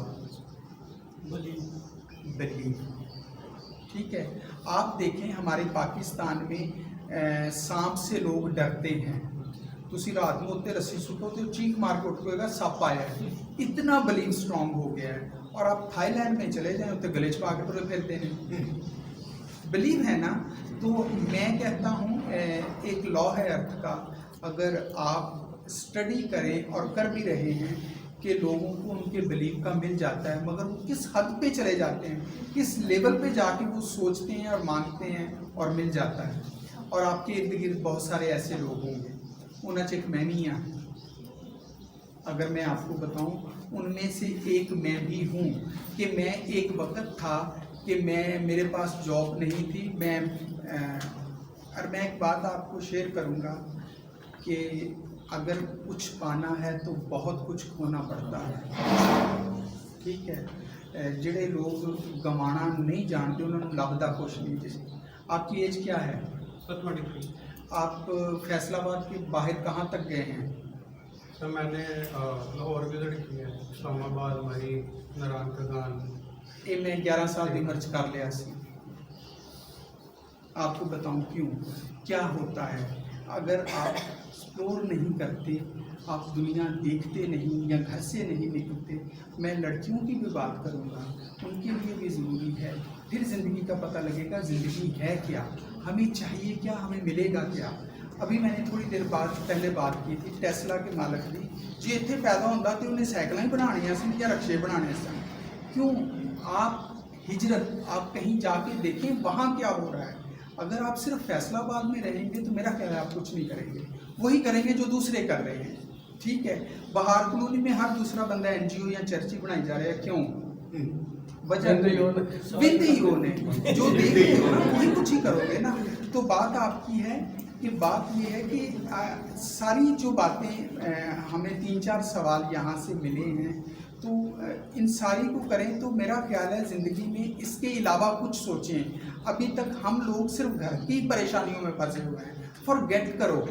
बिलीव, ठीक है। आप देखें हमारे पाकिस्तान में सांप से लोग डरते हैं। तुसी रात में उत्ते रस्सी सुटो तो चीख मार के उठ होएगा सप आया है, इतना बिलीव स्ट्रॉन्ग हो गया है। और आप थाईलैंड में चले जाएं उत्ते गले छपा के तुरे फिरते हैं, बिलीव है ना। तो मैं कहता हूँ एक लॉ है अर्थ का, अगर आप स्टडी करें और कर भी रहे हैं कि लोगों को उनके बिलीव का मिल जाता है, मगर वो किस हद पे चले जाते हैं, किस लेवल पे जाके वो सोचते हैं और मांगते हैं और मिल जाता है। और आपके इर्द गिर्द बहुत सारे ऐसे लोग होंगे, उन्हें एक मैं नहीं आ, अगर मैं आपको बताऊं उनमें से एक मैं भी हूं कि मैं एक वक्त था कि मेरे पास जॉब नहीं थी। और मैं एक बात आपको शेयर करूंगा कि अगर कुछ पाना है तो बहुत कुछ खोना पड़ता है, ठीक है। जिहड़े लोग गवाना नहीं जानते उन्होंने लभदा कुछ नहीं। जिस आपकी एज क्या है? 23। आप फैसलाबाद के बाहर कहाँ तक गए हैं? सर मैंने लाहौर विजिट किया है, इस्लामाबाद, मरी, नारायण खदान। ये मैं 11 साल की मर्ज कर लिया सी। आपको बताऊं क्यों, क्या होता है। अगर आप एक्सप्लोर नहीं करते, आप दुनिया देखते नहीं या घर से नहीं निकलते, मैं लड़कियों की भी बात करूंगा, उनके लिए भी ज़रूरी है। फिर ज़िंदगी का पता लगेगा ज़िंदगी है क्या, हमें चाहिए क्या, हमें मिलेगा क्या। अभी मैंने थोड़ी देर बाद पहले बात की थी टेस्ला के मालिक की, जो इतने पैदा होता तो उन्हें साइकिल ही बनानियां सन या रक्शे बनाने सन। क्यों? आप हिजरत, आप कहीं जाके देखें वहाँ क्या हो रहा है। अगर आप सिर्फ फैसलाबाद में रहेंगे तो मेरा ख्याल है आप कुछ नहीं करेंगे, वही करेंगे जो दूसरे कर रहे हैं, ठीक है। बाहर कॉलोनी में हर दूसरा बंदा एनजीओ या चर्च ही बनाई जा रहा है, क्यों? वजह विंदीओ ने जो देख रहे हो ना वही कुछ ही करोगे ना। तो बात आपकी है कि बात ये है कि सारी जो बातें हमें 3-4 सवाल यहाँ से मिले हैं, तो इन सारी को करें तो मेरा ख्याल है ज़िंदगी में इसके अलावा कुछ सोचें। अभी तक हम लोग सिर्फ घर की परेशानियों में फंसे हुए हैं। फॉरगेट करो,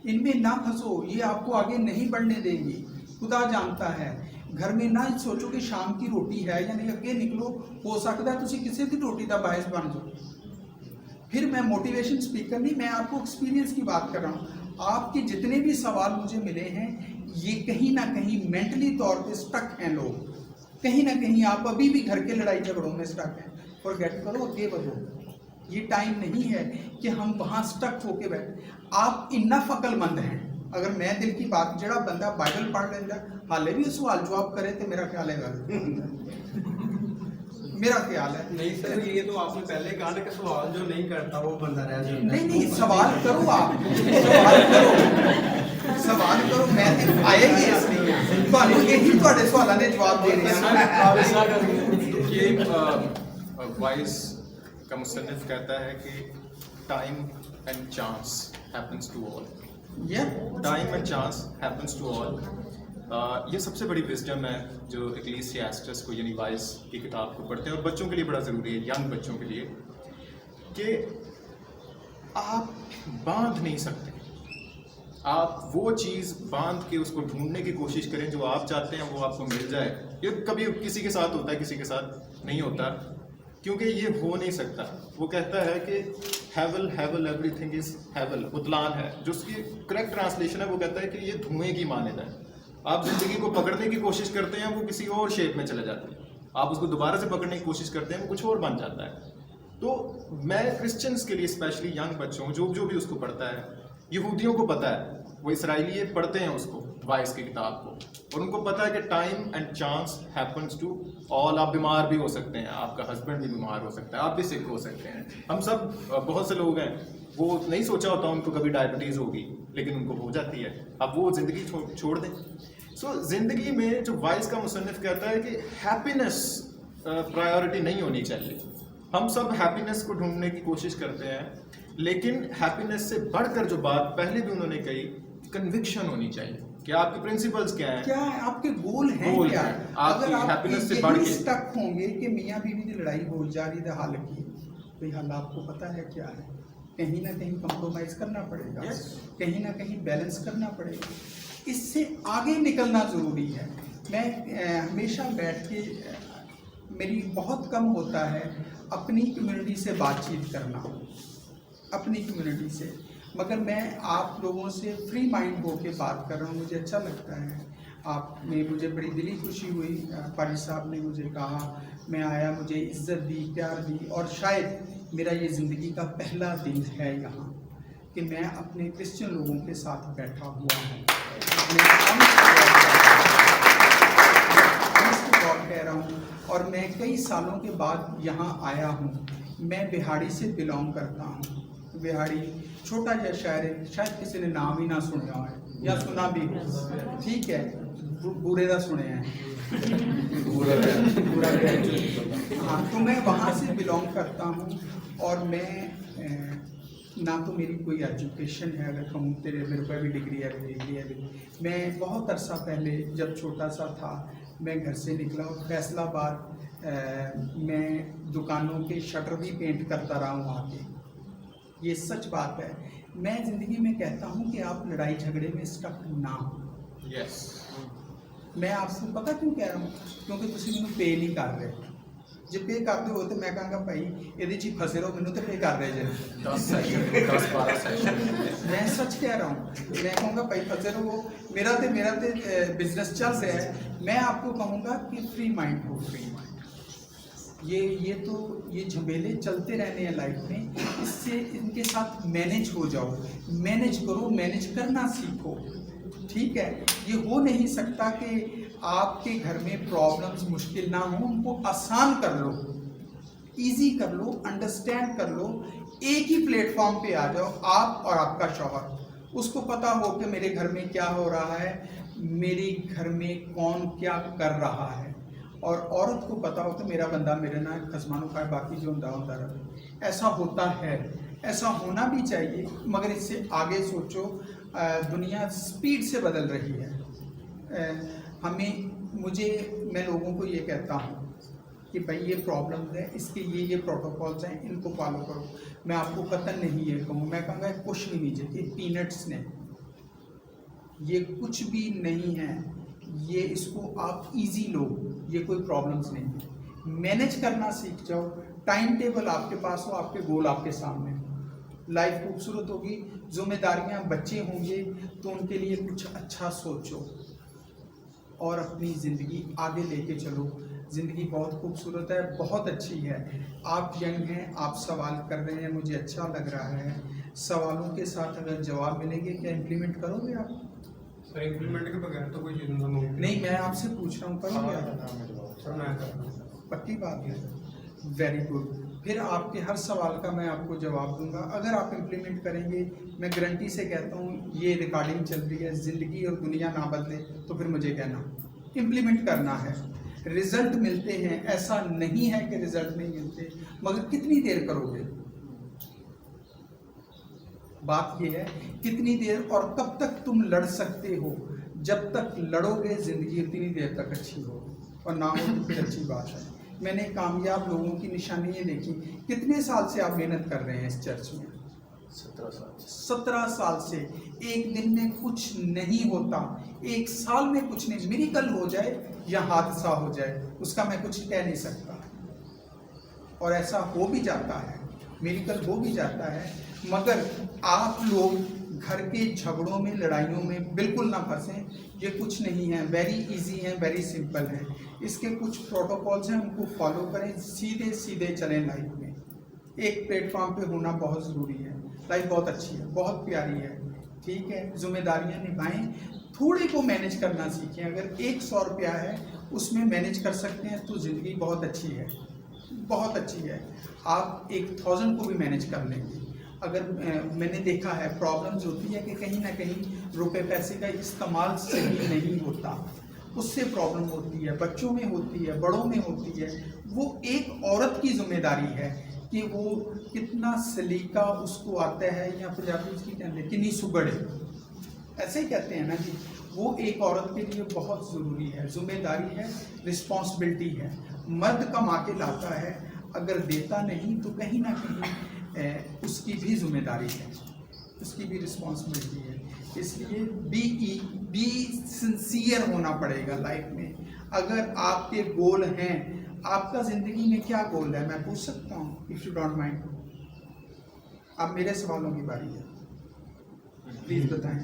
इनमें ना फंसो, ये आपको आगे नहीं बढ़ने देंगी। खुदा जानता है, घर में ना सोचो कि शाम की रोटी है या नहीं, अगे निकलो, हो सकता है तुसी किसी की रोटी का बायस बन जाओ। फिर मैं मोटिवेशन स्पीकर नहीं, मैं आपको एक्सपीरियंस की बात कर रहा हूँ। आपके जितने भी सवाल मुझे मिले हैं ये कहीं ना कहीं मेंटली तौर पे स्टक हैं लोग, कहीं ना कहीं आप अभी भी घर के लड़ाई झगड़ों में स्टक हैं। फॉरगेट करो, आगे बढ़ो। ये टाइम नहीं है कि हम वहाँ स्टक होके बैठे। आप इनफ अकलमंद हैं। अगर मैं दिल की बात, जड़ा बंदा बाइबल पढ़ लेंदा हाले भी सवाल जवाब करे तो मेरा ख्याल है मेरा ख्याल है नहीं सर, ये तो आपने पहले कहा ना कि सवाल जो नहीं करता वो बंदा रह जाता है। नहीं, सवाल करो, आप सवाल करो। मैं आएगी इसलिए सवालों ने जवाब दे रहे हैं। ये वाइस का मुसन्निफ कहता है कि time and chance happens to all. Time and chance happens to all. ये सबसे बड़ी विजडम है जो इक्लेसियास्टस को यानी वाइस की किताब को पढ़ते हैं, और बच्चों के लिए बड़ा ज़रूरी है, यंग बच्चों के लिए, कि आप बांध नहीं सकते। आप वो चीज़ बांध के उसको ढूंढने की कोशिश करें जो आप चाहते हैं वो आपको मिल जाए। ये कभी किसी के साथ होता है, किसी के साथ नहीं होता, क्योंकि ये हो नहीं सकता। वो कहता है कि हैवल हैवल एवरीथिंग इज हैवल, उतलान है, जो उसकी करेक्ट ट्रांसलेशन है वो कहता है कि ये धुएं की मानद है। आप ज़िंदगी को पकड़ने की कोशिश करते हैं, वो किसी और शेप में चले जाती है। आप उसको दोबारा से पकड़ने की कोशिश करते हैं, वो कुछ और बन जाता है। तो मैं क्रिश्चियंस के लिए, स्पेशली यंग बच्चों, जो भी उसको पढ़ता है, यहूदियों को पता है, वो इसराइली पढ़ते हैं उसको, वाइस की किताब को, और उनको पता है कि time and chance happens to all. आप बीमार भी हो सकते हैं, आपका हस्बैंड भी बीमार हो सकता है, आप भी सिक हो सकते हैं। हम सब, बहुत से लोग हैं, वो नहीं सोचा होता उनको कभी डायबिटीज़ होगी, लेकिन उनको हो जाती है। अब वो ज़िंदगी छोड़ दें। सो ज़िंदगी में जो वाइस का मुसन्निफ कहता है कि हैप्पीनेस प्रायोरिटी नहीं होनी चाहिए। हम सब हैप्पीनेस को ढूंढने की कोशिश करते हैं, लेकिन हैप्पीनेस से बढ़कर जो बात पहले भी उन्होंने कही, कन्विक्शन होनी चाहिए कि आपके प्रिंसिपल्स क्या हैं, क्या है आपके गोल हैं, क्या है? अगर आप हैप्पीनेस से बढ़ के स्टक होंगे कि मियाँ बीवी की लड़ाई हो जा रही है हाल की, भाई हाल आपको पता है क्या है, कहीं ना कहीं कंप्रोमाइज करना पड़ेगा, कहीं ना कहीं बैलेंस करना पड़ेगा, इससे आगे निकलना ज़रूरी है। मैं हमेशा बैठ के, मेरी बहुत कम होता है अपनी कम्युनिटी से बातचीत करना, अपनी कम्युनिटी से, मगर मैं आप लोगों से फ्री माइंड होके बात कर रहा हूँ, मुझे अच्छा लगता है। आप में मुझे बड़ी दिली खुशी हुई, पारी साहब ने मुझे कहा, मैं आया, मुझे इज़्ज़त दी, प्यार दी, और शायद मेरा ये ज़िंदगी का पहला दिन है यहाँ कि मैं अपने क्रिश्चियन लोगों के साथ बैठा हुआ हूँ। कह रहा हूँ, और मैं कई सालों के बाद यहाँ आया हूँ। मैं बिहाड़ी से बिलोंग करता हूँ। बिहाड़ी छोटा जहा शहर है, शायद किसी ने नाम ही ना सुना है या सुना भी हो, ठीक है, बुरे का सुने हैं हाँ। तो मैं वहाँ से बिलोंग करता हूँ, और मैं ना तो मेरी कोई एजुकेशन है, अगर कहूँ तेरे मेरे को भी डिग्री है। मैं बहुत अरसा पहले जब छोटा सा था, मैं घर से निकला और फैसलाबाद मैं दुकानों के शटर भी पेंट करता रहा हूँ आके। ये सच बात है। मैं ज़िंदगी में कहता हूँ कि आप लड़ाई झगड़े में स्टक ना हो। यस, मैं आपसे पता क्यों कह रहा हूँ, क्योंकि तुम मैं पे नहीं कर रहे। जे पे करते हो तो मैं कहूँगा भाई ये ची फसे रहो, मैंने तो पे कर रहे जे 10-12 सेशन मैं सच कह रहा हूँ, मैं कहूँगा भाई फसे रहो, मेरा तो बिजनेस चल रहा है। मैं आपको कहूँगा कि फ्री माइंड हो, फ्री माइंड। ये झमेले चलते रहने हैं लाइफ में, इससे इनके साथ मैनेज हो जाओ, मैनेज करो, मैनेज करना सीखो, ठीक है। ये हो नहीं सकता कि आपके घर में प्रॉब्लम्स मुश्किल ना हो, उनको आसान कर लो, इजी कर लो, अंडरस्टैंड कर लो, एक ही प्लेटफॉर्म पे आ जाओ, आप और आपका शौहर। उसको पता हो कि मेरे घर में क्या हो रहा है, मेरे घर में कौन क्या कर रहा है, और औरत को पता हो कि मेरा बंदा मेरे ना खसमानों का बाकी जो होता रहे। ऐसा होता है, ऐसा होना भी चाहिए, मगर इससे आगे सोचो। दुनिया स्पीड से बदल रही है। मैं लोगों को ये कहता हूँ कि भाई ये प्रॉब्लम्स है, इसके ये प्रोटोकॉल्स हैं, इनको फॉलो करो। मैं आपको कतन नहीं ये कहूँ, मैं कहूँगा कुछ भी नहीं चाहिए, पीनट्स ने, ये कुछ भी नहीं है, ये इसको आप इजी लो, ये कोई प्रॉब्लम्स नहीं है। मैनेज करना सीख जाओ, टाइम टेबल आपके पास हो, आपके गोल आपके सामने, लाइफ खूबसूरत होगी। जिम्मेदारियां, बच्चे होंगे तो उनके लिए कुछ अच्छा सोचो और अपनी ज़िंदगी आगे लेके चलो। ज़िंदगी बहुत खूबसूरत है, बहुत अच्छी है। आप यंग हैं, आप सवाल कर रहे हैं, मुझे अच्छा लग रहा है। सवालों के साथ अगर जवाब मिलेंगे, क्या इम्प्लीमेंट करोगे आप? सर इम्प्लीमेंट के बगैर तो कोई चीज़ नहीं, मैं आपसे पूछ रहा हूँ, करोगे आप? पक्की बात है, वेरी गुड। फिर आपके हर सवाल का मैं आपको जवाब दूंगा अगर आप इम्प्लीमेंट करेंगे। मैं गारंटी से कहता हूँ, ये रिकॉर्डिंग चल रही है, ज़िंदगी और दुनिया ना बदले तो फिर मुझे कहना, इम्प्लीमेंट करना है। रिज़ल्ट मिलते हैं, ऐसा नहीं है कि रिज़ल्ट नहीं मिलते, मगर कितनी देर करोगे, बात ये है कितनी देर और कब तक तुम लड़ सकते हो। जब तक लड़ोगे ज़िंदगी उतनी देर तक अच्छी हो, और ना हो तो फिर अच्छी बात है। मैंने कामयाब लोगों की निशानी ये देखी। कितने साल से आप मेहनत कर रहे हैं इस चर्च में? 17 साल। 17 साल से। एक दिन में कुछ नहीं होता, एक साल में कुछ नहीं, मिरेकल हो जाए या हादसा हो जाए, उसका मैं कुछ कह नहीं सकता। और ऐसा हो भी जाता है, मिरेकल हो भी जाता है। मगर आप लोग घर के झगड़ों में, लड़ाइयों में बिल्कुल ना फंसें। ये कुछ नहीं है, वेरी इजी है, वेरी सिंपल है। इसके कुछ प्रोटोकॉल्स हैं, उनको फॉलो करें, सीधे सीधे चलें लाइफ में। एक प्लेटफॉर्म पे होना बहुत ज़रूरी है। लाइफ बहुत अच्छी है, बहुत प्यारी है, ठीक है। जिम्मेदारियां निभाएं, थोड़े को मैनेज करना सीखें। अगर 100 रुपया है उसमें मैनेज कर सकते हैं तो ज़िंदगी बहुत अच्छी है, बहुत अच्छी है। आप 1000 को भी मैनेज कर लेंगे। अगर मैंने देखा है प्रॉब्लम्स होती है कि कहीं ना कहीं रुपए पैसे का इस्तेमाल सही नहीं होता, उससे प्रॉब्लम होती है, बच्चों में होती है, बड़ों में होती है। वो एक औरत की जिम्मेदारी है कि वो कितना सलीका उसको आता है, या पंजाबी उसकी कहते हैं किन्नी सुगड़े, ऐसे ही कहते हैं ना जी। वो एक औरत के लिए बहुत ज़रूरी है, जिम्मेदारी है, रिस्पॉन्सिबिलिटी है। मर्द कमा के लाता है, अगर देता नहीं तो कहीं ना कहीं उसकी भी जिम्मेदारी है, उसकी भी रिस्पॉन्सिबिलिटी है। इसलिए बी सिंसियर होना पड़ेगा लाइफ में। अगर आपके गोल हैं, आपका ज़िंदगी में क्या गोल है, मैं पूछ सकता हूँ? इफ़ यू डोंट माइंड, अब मेरे सवालों की बारी है, प्लीज़ बताएं।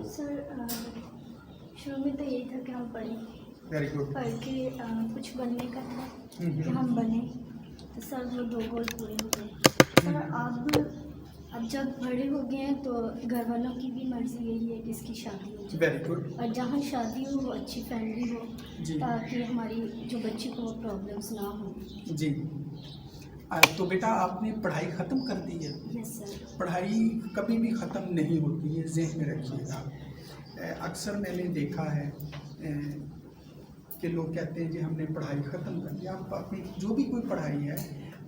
सर शुरू में तो यही था कि हम पढ़ें, वेरी गुड। पढ़ के कुछ बनने का था कि हम बने, तो सर वो 2 गोल पूरे हो गए। सर अब जब बड़े हो गए हैं तो घर वालों की भी मर्ज़ी यही है कि इसकी शादी हो जाए। Very good. और जहाँ शादी हो वो अच्छी फैमिली हो, जी। ताकि हमारी जो बच्ची को प्रॉब्लम्स ना हो। जी। तो बेटा आपने पढ़ाई ख़त्म कर दी है? Yes sir. पढ़ाई कभी भी ख़त्म नहीं होती है, ज़हन में रखिएगा। अक्सर मैंने देखा है कि लोग कहते हैं कि हमने पढ़ाई ख़त्म कर दी। आप अपनी जो भी कोई पढ़ाई है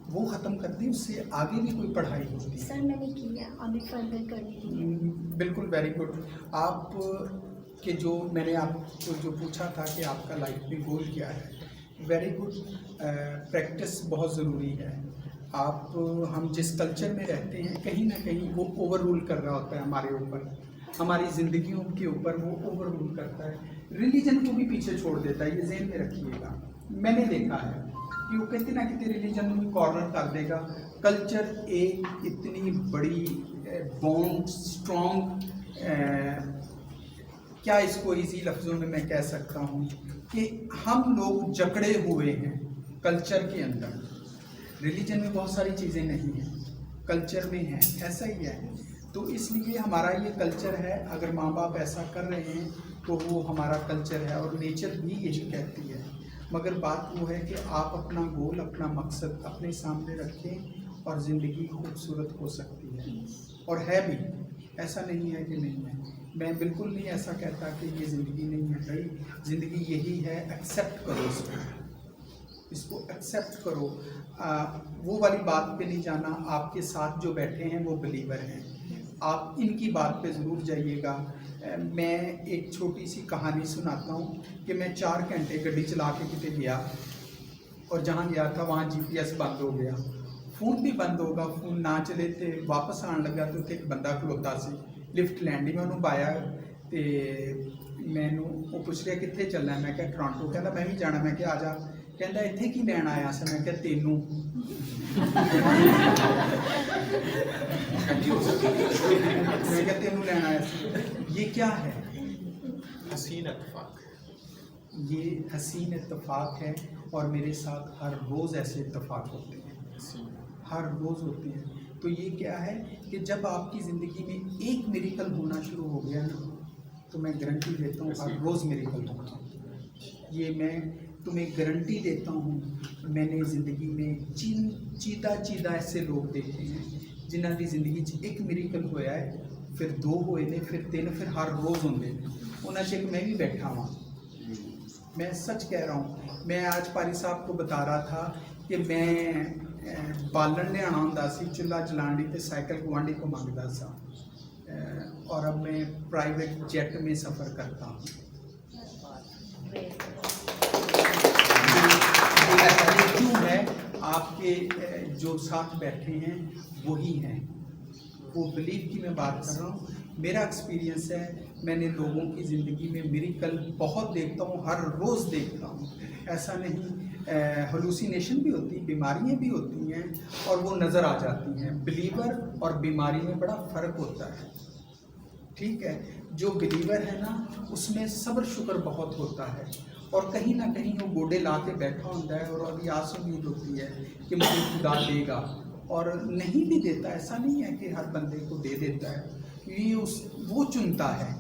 वो ख़त्म कर दी, उससे आगे भी कोई पढ़ाई होती है। सर मैंने किया, अभी फर्दर करनी है। बिल्कुल, वेरी गुड। आप के जो मैंने आपको जो पूछा था कि आपका लाइफ में गोल क्या है, वेरी गुड। प्रैक्टिस बहुत ज़रूरी है। आप हम जिस कल्चर में रहते हैं कहीं ना कहीं वो ओवर रूल कर रहा होता है हमारे ऊपर, हमारी ज़िंदगियों के ऊपर वो ओवर रूल करता है। रिलीजन को भी पीछे छोड़ देता है, ये ज़हन में रखिएगा। मैंने देखा है कि वो कहते ना कि रिलीजन कॉर्नर कर देगा। कल्चर एक इतनी बड़ी बॉन्ड, स्ट्रॉन्ग, क्या इसको इजी लफ्ज़ों में मैं कह सकता हूँ कि हम लोग जकड़े हुए हैं कल्चर के अंदर। रिलीजन में बहुत सारी चीज़ें नहीं हैं, कल्चर में है, ऐसा ही है। तो इसलिए हमारा ये कल्चर है। अगर माँ बाप ऐसा कर रहे हैं तो वो हमारा कल्चर है और नेचर भी यही कहती है। मगर बात वो है कि आप अपना गोल, अपना मकसद अपने सामने रखें और ज़िंदगी खूबसूरत हो सकती है, और है भी। ऐसा नहीं है कि नहीं है। मैं बिल्कुल नहीं ऐसा कहता कि ये ज़िंदगी नहीं है। भाई ज़िंदगी यही है, एक्सेप्ट करो इसको एक्सेप्ट करो। वो वाली बात पे नहीं जाना। आपके साथ जो बैठे हैं वो बिलीवर हैं, आप इनकी बात पे ज़रूर जाइएगा। मैं एक छोटी सी कहानी सुनाता हूँ कि मैं 4 घंटे गड्डी चला के किते गया, और जहाँ गया था वहाँ GPS बंद हो गया, फोन भी बंद होगा, फोन ना चले तो वापस आने लगा तो उत्थे एक बंदा खलोता सी, लिफ्ट लैंड मैं उन्होंने पाया तो मैनू वो पूछ रहा कितने चलना है। मैं क्या टोरंटो, कहता मैं भी जाना। मैं क्या आ जा, कहता इत्थे की लैन आया से। मैं क्या तेनू मैं क्या तेनू लैन आया से। ये क्या है? हसीन इत्तेफाक। ये हसीन इत्तेफाक है, और मेरे साथ हर रोज़ ऐसे इत्तेफाक होते हैं, हर रोज़ होते हैं। तो ये क्या है कि जब आपकी ज़िंदगी में एक मिरेकल होना शुरू हो गया ना, तो मैं गारंटी देता हूँ हर रोज़ मिरेकल होगा। ये मैं तुम्हें गारंटी देता हूँ। मैंने ज़िंदगी में चीदा ऐसे लोग देखे हैं जिन्हों की ज़िंदगी एक मिरेकल होया है, फिर 2 हुए ने, फिर 3, फिर हर रोज़ होंगे। उन्होंने एक मैं भी बैठा हुआ, मैं सच कह रहा हूँ। मैं आज पारी साहब को बता रहा था कि मैं बालन लिया होंदा सी, चुल्हा जलाने ते साइकिल गुआढ़ी को मंगदा सा। और अब मैं प्राइवेट जेट में सफ़र करता हूँ। ये क्यों है? आपके जो साथ बैठे हैं वही हैं, वो बिलीव की मैं बात कर रहा हूँ। मेरा एक्सपीरियंस है, मैंने लोगों की ज़िंदगी में मिरेकल बहुत देखता हूँ, हर रोज़ देखता हूँ। ऐसा नहीं, हेलुसिनेशन भी होती, बीमारियाँ भी होती हैं और वो नज़र आ जाती हैं। बिलीवर और बीमारी में बड़ा फ़र्क होता है, ठीक है। जो बिलीवर है ना, उसमें सब्र शुक्र बहुत होता है और कहीं ना कहीं वो गोडे ला के बैठा होता है और अभी आस उम्मीद होती है कि मुझे खुदा देगा, और नहीं भी देता। ऐसा नहीं है कि हर बंदे को दे देता है, ये वो चुनता है।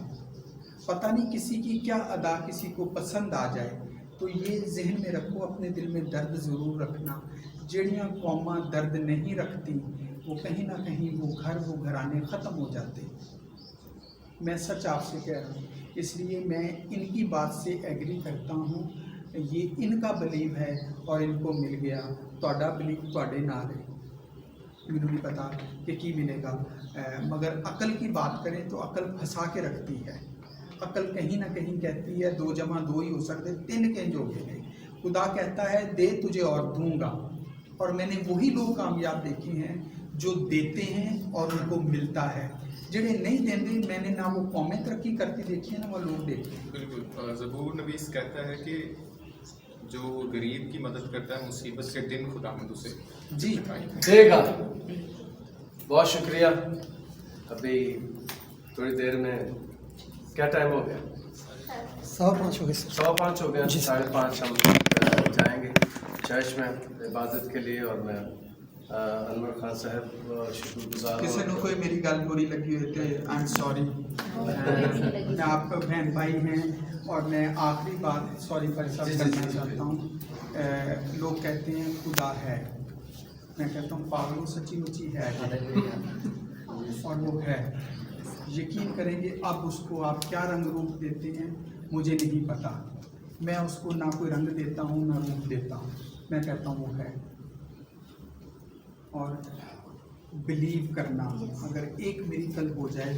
पता नहीं किसी की क्या अदा किसी को पसंद आ जाए। तो ये जहन में रखो, अपने दिल में दर्द ज़रूर रखना। जड़ियाँ कौमा दर्द नहीं रखती, वो कहीं ना कहीं वो घर वो घराने ख़त्म हो जाते। मैं सच आपसे कह रहा हूँ, इसलिए मैं इनकी बात से एग्री करता हूँ। ये इनका बिलीव है और इनको मिल गया, ਤੁਹਾਡਾ बिलीव ਤੁਹਾਡੇ नाल है। मैनू नहीं पता कि की मिलेगा, मगर अकल की बात करें तो अकल फंसा के रखती है। अकल कहीं ना कहीं कहती है 2 जमा 2 ही हो सकते, 3 केंज हो गए। खुदा कहता है दे तुझे और दूंगा, और मैंने वही लोग कामयाब देखे हैं जो देते हैं और उनको मिलता है। जिन्हें नहीं देते, मैंने ना वो कौमें तरक्की करती देखी है ना वो लोग देखे हैं। बिल्कुल, ज़बूर नबीस कहता है कि जो गरीब की मदद करता है मुसीबत के दिन खुदावंद उसे जी देगा। बहुत शुक्रिया। अभी थोड़ी देर में क्या टाइम हो गया? 5:15 हो गए सर। 5:15 हो गया। 5:30 हम जाएंगे चर्च में इबादत के लिए, और मैं अनवर खान साहब शुक्रगुजार। किसी को कोई मेरी गल बुरी लगी हुई थे, आई एम सॉरी। मैं आपका बहन भाई हैं, और मैं आखिरी बात सॉरी भाई साहब करना चाहता हूँ। लोग कहते हैं खुदा है, मैं कहता हूँ पागलों सच्ची मुच्ची है और वो है। यकीन करेंगे, अब उसको आप क्या रंग रूप देते हैं मुझे नहीं पता। मैं उसको ना कोई रंग देता हूँ ना रूप देता हूँ, मैं कहता हूँ वो है। और बिलीव करना, अगर एक मिरेकल हो जाए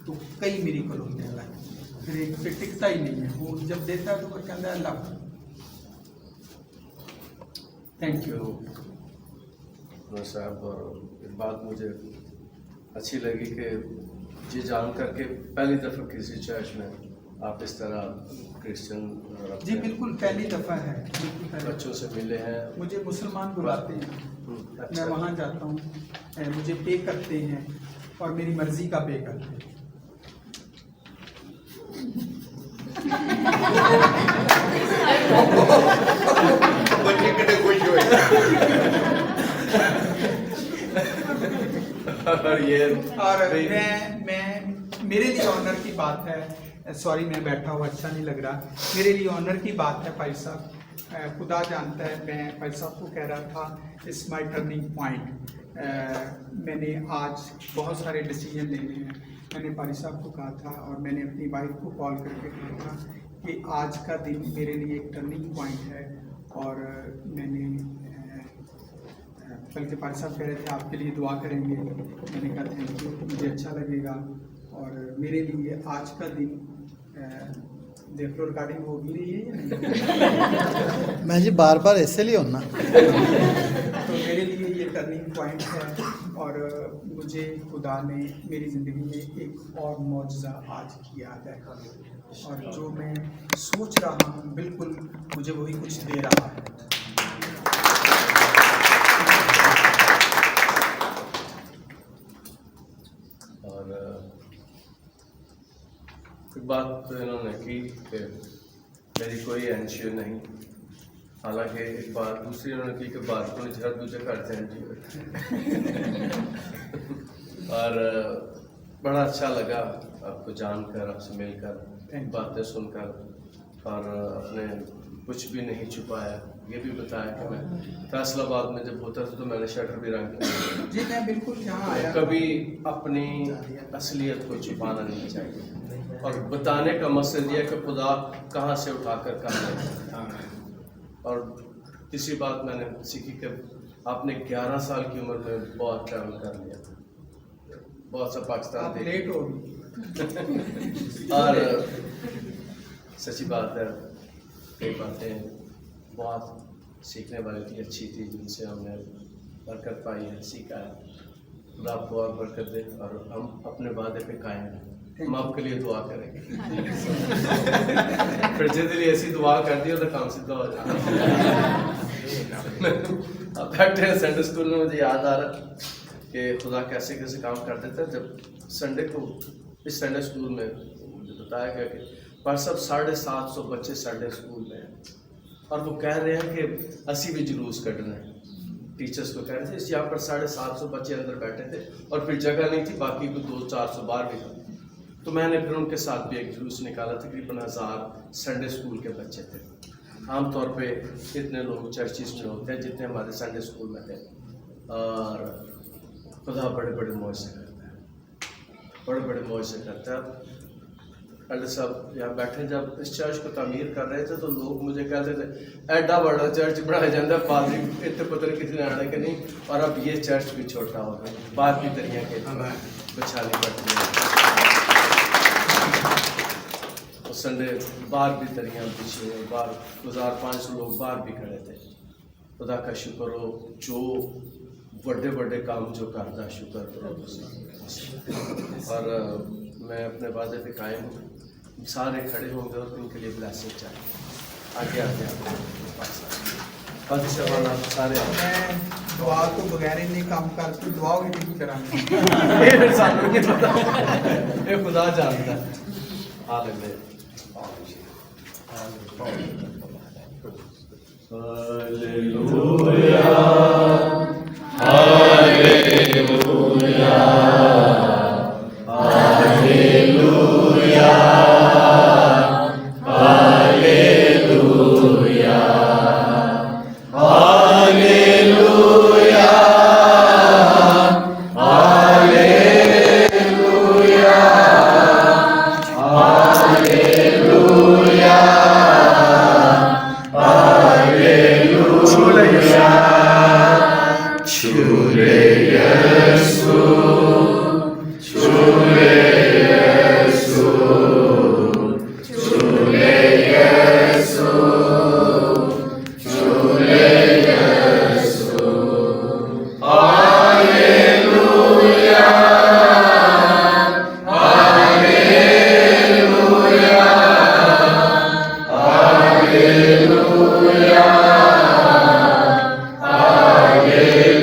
तो कई मिरेकल होते हैं लाइफ, फिर एक पे टिकता ही नहीं है। वो जब देता है तो फिर कहता है अल्लाह। थैंक यू साहब। और एक बात मुझे अच्छी लगी कि ये जान करके पहली दफ़ा किसी चर्च में आप इस तरह क्रिश्चियन जी बिल्कुल पहली दफ़ा है। बच्चों से मिले हैं। मुझे मुसलमान बुलाते हैं, अच्छा। मैं वहाँ जाता हूँ, मुझे पे करते हैं और मेरी मर्ज़ी का पे करते हैं। बच्चे कितने खुश हुए। और मैं मेरे लिए ऑनर की बात है, सॉरी मैं बैठा हुआ अच्छा नहीं लग रहा, मेरे लिए ऑनर की बात है भाई साहब। खुदा जानता है, मैं भाई साहब को कह रहा था इट्स माय टर्निंग पॉइंट। मैंने आज बहुत सारे डिसीजन लेने हैं। मैंने भाई साहब को कहा था और मैंने अपनी वाइफ को कॉल करके कहा था कि आज का दिन मेरे लिए एक टर्निंग पॉइंट है। और मैंने बल्कि भाई साहब कह रहे थे आपके लिए दुआ करेंगे, मैंने कहा थैंक यू, मुझे अच्छा लगेगा। और मेरे लिए आज का दिन देख लो रिकॉर्डिंग हो भी रही है या नहीं? मैं जी बार बार ऐसे लिए होना। तो मेरे लिए ये टर्निंग पॉइंट है और मुझे खुदा ने मेरी ज़िंदगी में एक और मौजज़ा आज किया है, और जो मैं सोच रहा हूँ बिल्कुल मुझे वही कुछ दे रहा है। एक बात तो इन्होंने की कि मेरी कोई एनजीओ नहीं, हालांकि एक बात दूसरी उन्होंने की कि बात को जरा दूसरे करते हैं एनजीओ। और बड़ा अच्छा लगा आपको जानकर, आपसे मिलकर, बातें सुनकर, और आपने कुछ भी नहीं छुपाया। ये भी बताया कि मैं फैसलाबाद में जब होता था तो मैंने शटर भी रंग किया। जी मैं बिल्कुल यहाँ आया, कभी अपनी असलियत को छुपाना नहीं चाहिए, और बताने का मकसद यह कि खुदा कहाँ से उठाकर कहाँ ले। और तीसरी बात मैंने सीखी कि आपने 11 साल की उम्र में बहुत ट्रैवल कर लिया, बहुत सा पाकिस्तान आप लेट हो और सच्ची बात है, कई बातें बहुत सीखने वाली थी, अच्छी थी, जिनसे हमने बरकत पाई है, सीखा है। खुदा आपको और बरकत दे और हम अपने वादे पे कायम हैं। हम आपके लिए दुआ करेंगे। फिर जितने लिए ऐसी दुआ कर दी तो काम सीधा हो जाए। अब बैठे हैं संडे स्कूल में, मुझे याद आ रहा कि खुदा कैसे कैसे काम कर देता है। जब संडे को इस संडे स्कूल में मुझे बताया गया कि पर सब 750 बच्चे संडे स्कूल में हैं और वो कह रहे हैं कि असी भी जुलूस कटना है। टीचर्स को कह रहे थे, इस यहाँ पर 750 बच्चे अंदर बैठे थे और फिर जगह नहीं थी, बाकी को 200-400 बाहर भी था। तो मैंने फिर उनके साथ भी एक जुलूस निकाला, तकरीबन 1000 संडे स्कूल के बच्चे थे। आमतौर पे इतने लोग चर्चिस में होते हैं जितने हमारे संडे स्कूल में थे। और खुदा बड़े बड़े मौज से करता है, बड़े बड़े मौज से करता है। अल्लाह साहब यहाँ बैठे जब इस चर्च को तामीर कर रहे थे तो लोग मुझे कहते थे एडा बड़ा चर्च बनाया जाता है, पादरी इतने पता नहीं कितने आने के नहीं, और अब ये चर्च भी छोटा हो गया, बात भी दरिया के बिछानी पड़ती है। तो संडे बाहर भी दरिया बिछी हुई, बाहर 2500 लोग बाहर भी खड़े थे। खुदा का शुक्र हो, जो बड़े बड़े काम जो करता, शुक्र करो। और मैं अपने वादे पे कायम हूँ, सारे खड़े होंगे और उनके लिए ब्लेसिंग चाहिए। आगे आगे सारे मैं दुआ तो बगैर ही नहीं काम करती, दुआ भी नहीं करांगी। ये सानू नहीं पता, ये खुदा जानता है। Hallelujah, hallelujah, hallelujah, hallelujah, hallelujah, hallelujah, hallelujah, छूले यीशु, छूले यीशु, छूले यीशु, छूले Yeshu, hallelujah, hallelujah, hallelujah, hallelujah.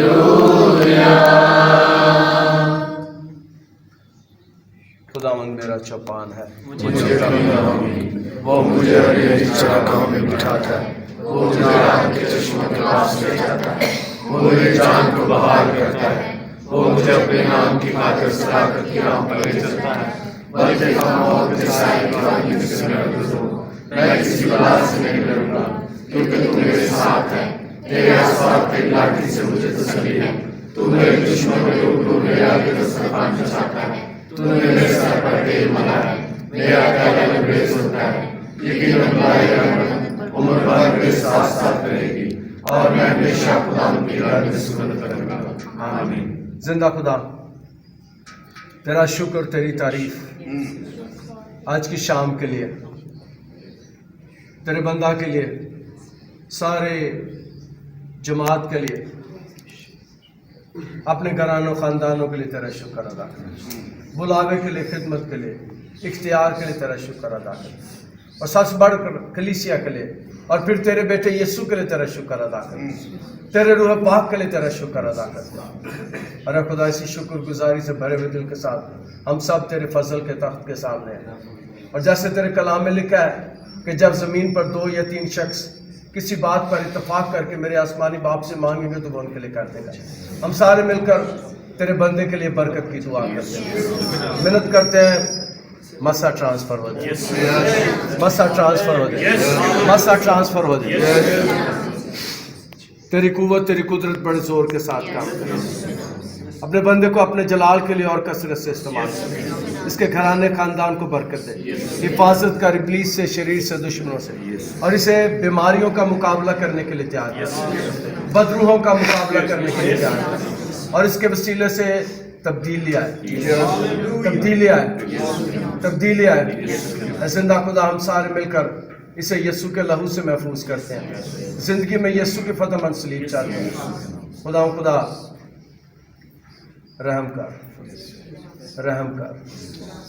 खुदावंद मेरा चौपान है, मुझे कमी न होगी। वो मुझे हरी चरागाहों में बिठाता है, वो मुझे रात के चश्मों के पास ले जाता है, वो मेरी जान को बहाल करता है, वो मुझे अपने नाम की खातिर सलामत की राह पर ले चलता है। बल्कि हम मौत के साए की वादी से न गुजरूं, मैं किसी बला से नहीं डरूंगा, क्योंकि तू मेरे साथ है। तेरे आसपास तेरी लाठी से मुझे तसल्ली है। तू मेरे दुश्मन को टूट मेरे आगे दस्तरखान बिछाता है। तूने मेरे सर पर तेल मला है, मेरा गला लबरेज होता है। यकीनन तुम्हारी रहमत उम्र भर मेरे साथ साथ रहेगी और मैं हमेशा खुदा की राह में सुगंध करूंगा। आमीन। जिंदा खुदा, तेरा शुक्र, तेरी तारीफ आज की शाम के लिए, तेरे बंदा के लिए, सारे जमात के लिए, अपने घरानों ख़ानदानों के लिए तेरा शुक्र अदा कर, बुलावे के लिए, खिदमत के लिए, इख्तियार के लिए तेरा शुक्र अदा कर, और सबसे बढ़कर कलीसिया के लिए, और फिर तेरे बेटे यीशु के लिए तेरा शुक्र अदा कर, तेरे रूह पाक के लिए तेरा शुक्र अदा करता। अरे खुदा, इसी शुक्रगुजारी से भरे हुए दिल के साथ हम सब तेरे फजल के तख्त के सामने हैं। और जैसे तेरे कलाम में लिखा है कि जब ज़मीन पर 2 या 3 शख्स किसी बात पर इत्तेफाक करके मेरे आसमानी बाप से मांगेंगे तो वो उनके लिए कर देगा। हम सारे मिलकर तेरे बंदे के लिए बरकत की दुआ करते हैं, मेहनत करते हैं। मसा ट्रांसफर हो जाए, मसा ट्रांसफर हो जाए, मसा ट्रांसफर हो जाए। तेरी कुव्वत, तेरी कुदरत बड़े जोर के साथ काम करे। अपने बंदे को अपने जलाल के लिए और कसरत से इस्तेमाल करे। इसके घराने खानदान को बरकत दे, हिफाजत कर इब्लीस से, शरीर से, दुश्मनों से, और इसे बीमारियों का मुकाबला करने के लिए तैयार कर, बदरूहों का मुकाबला करने के लिए तैयार कर, और इसके वसीले से तब्दीली आए, तब्दीली आए, तब्दीली आए। जिंदा खुदा हम सारे मिलकर इसे यीशु के लहू से महफूज करते हैं। ज़िंदगी में यीशु की फतह मंसलीब चाहते हैं। खुदा रहम कर, रहम कर,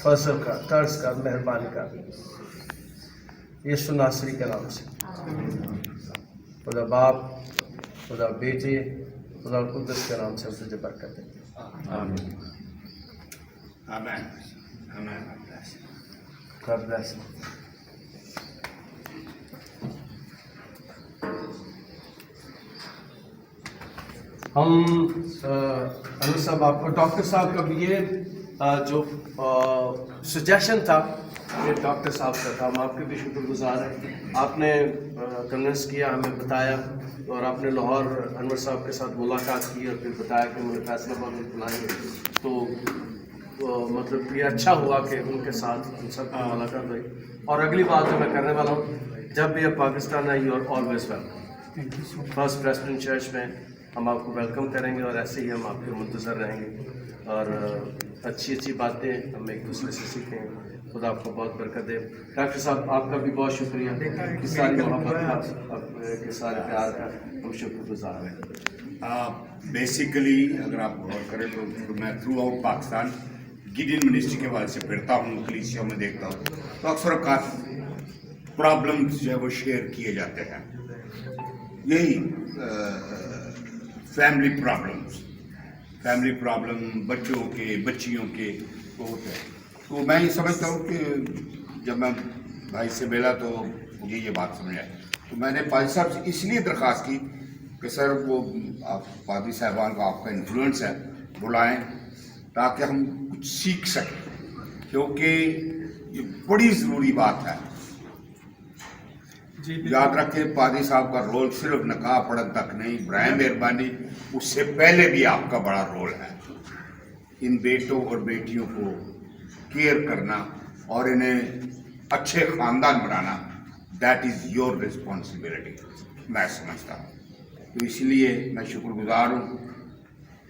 फजल कर, तरस कर, मेहरबानी कर, यीशु नासरी के नाम से। खुदा बाप, खुदा बेटे, खुदा कुद्दस के नाम से हम तुझे बरकत देते हैं। आमीन, आमीन, आमीन। God bless you. हम अनु साहब आपको डॉक्टर साहब का भी ये जो सजेशन था ये डॉक्टर साहब का था, हम आपके भी शुक्रगुजार हैं। आपने कन्विंस किया, हमें बताया और आपने लाहौर अनवर साहब के साथ मुलाकात की और फिर बताया कि मुझे फैसलाबाद में बुलाएंगे। तो मतलब ये अच्छा हुआ कि उनके साथ हम सब की मुलाकात हुई। और अगली बात जो मैं करने वाला हूँ, जब भी आप पाकिस्तान आए you are always welcome. First president church में हम आपको वेलकम करेंगे और ऐसे ही हम आपके मुंतज़र रहेंगे और अच्छी अच्छी बातें हम एक दूसरे से सीखें। खुदा आपको बहुत बरकत दे। डॉक्टर साहब आपका भी बहुत शुक्रिया कि सारी मोहब्बत का, आपके सारे प्यार का हम शुक्रगुजार हैं। बेसिकली अगर आप गौर करें तो मैं through out Pakistan Gideon ministry के वाले से फिरता हूँ, कलीसिया में देखता हूँ, तो अक्सर काफ़ी प्रॉब्लम्स जो है वो शेयर किए जाते हैं। यही फैमिली प्रॉब्लम बच्चों के, बच्चियों के होते हैं। तो मैं ये समझता हूँ कि जब मैं भाई से मिला तो मुझे ये बात समझ आई, तो मैंने पाजी साहब से इसलिए दरख्वास्त की कि सर वो आप पादी साहबान का आपका इन्फ्लुएंस है, बुलाएं ताकि हम कुछ सीख सकें, क्योंकि ये बड़ी ज़रूरी बात है। याद रखें पादी साहब का रोल सिर्फ नकाह पढ़त तक नहीं, बराए मेहरबानी उससे पहले भी आपका बड़ा रोल है। इन बेटों और बेटियों को केयर करना और इन्हें अच्छे ख़ानदान बनाना, दैट इज़ योर रिस्पॉन्सिबिलिटी, मैं समझता हूँ। तो इसलिए मैं शुक्रगुजार हूँ।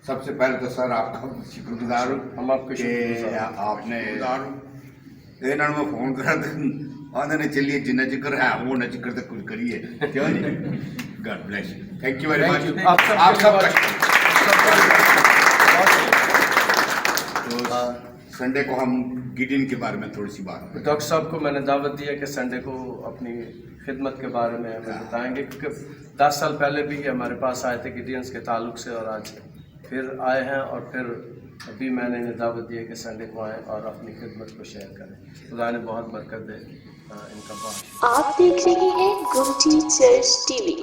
सबसे पहले तो सर आपका शुक्रगुजार हूँ, हम आपके आपने इन्होंने मैं फ़ोन करा तो आने चलिए जिन्ना जिक्र है वो न जिक्र तो कुछ करिए, क्यों नहीं। God bless you, thank you very much. आप सब संडे को हम गिडियन के बारे में थोड़ी सी बात। डॉक्टर साहब को मैंने दावत दिया कि संडे को अपनी खिदमत के बारे में हमें बताएंगे, क्योंकि 10 साल पहले भी हमारे पास आए थे गिडियंस के ताल्लुक से और आज फिर आए हैं और फिर अभी मैंने इन्हें दावत दिया कि संडे को आएँ और अपनी खिदमत को शेयर करें। खुदा ने बहुत बरकत दे इनका बहुत। आप देख रहे हैं गोमती चर्च टीवी।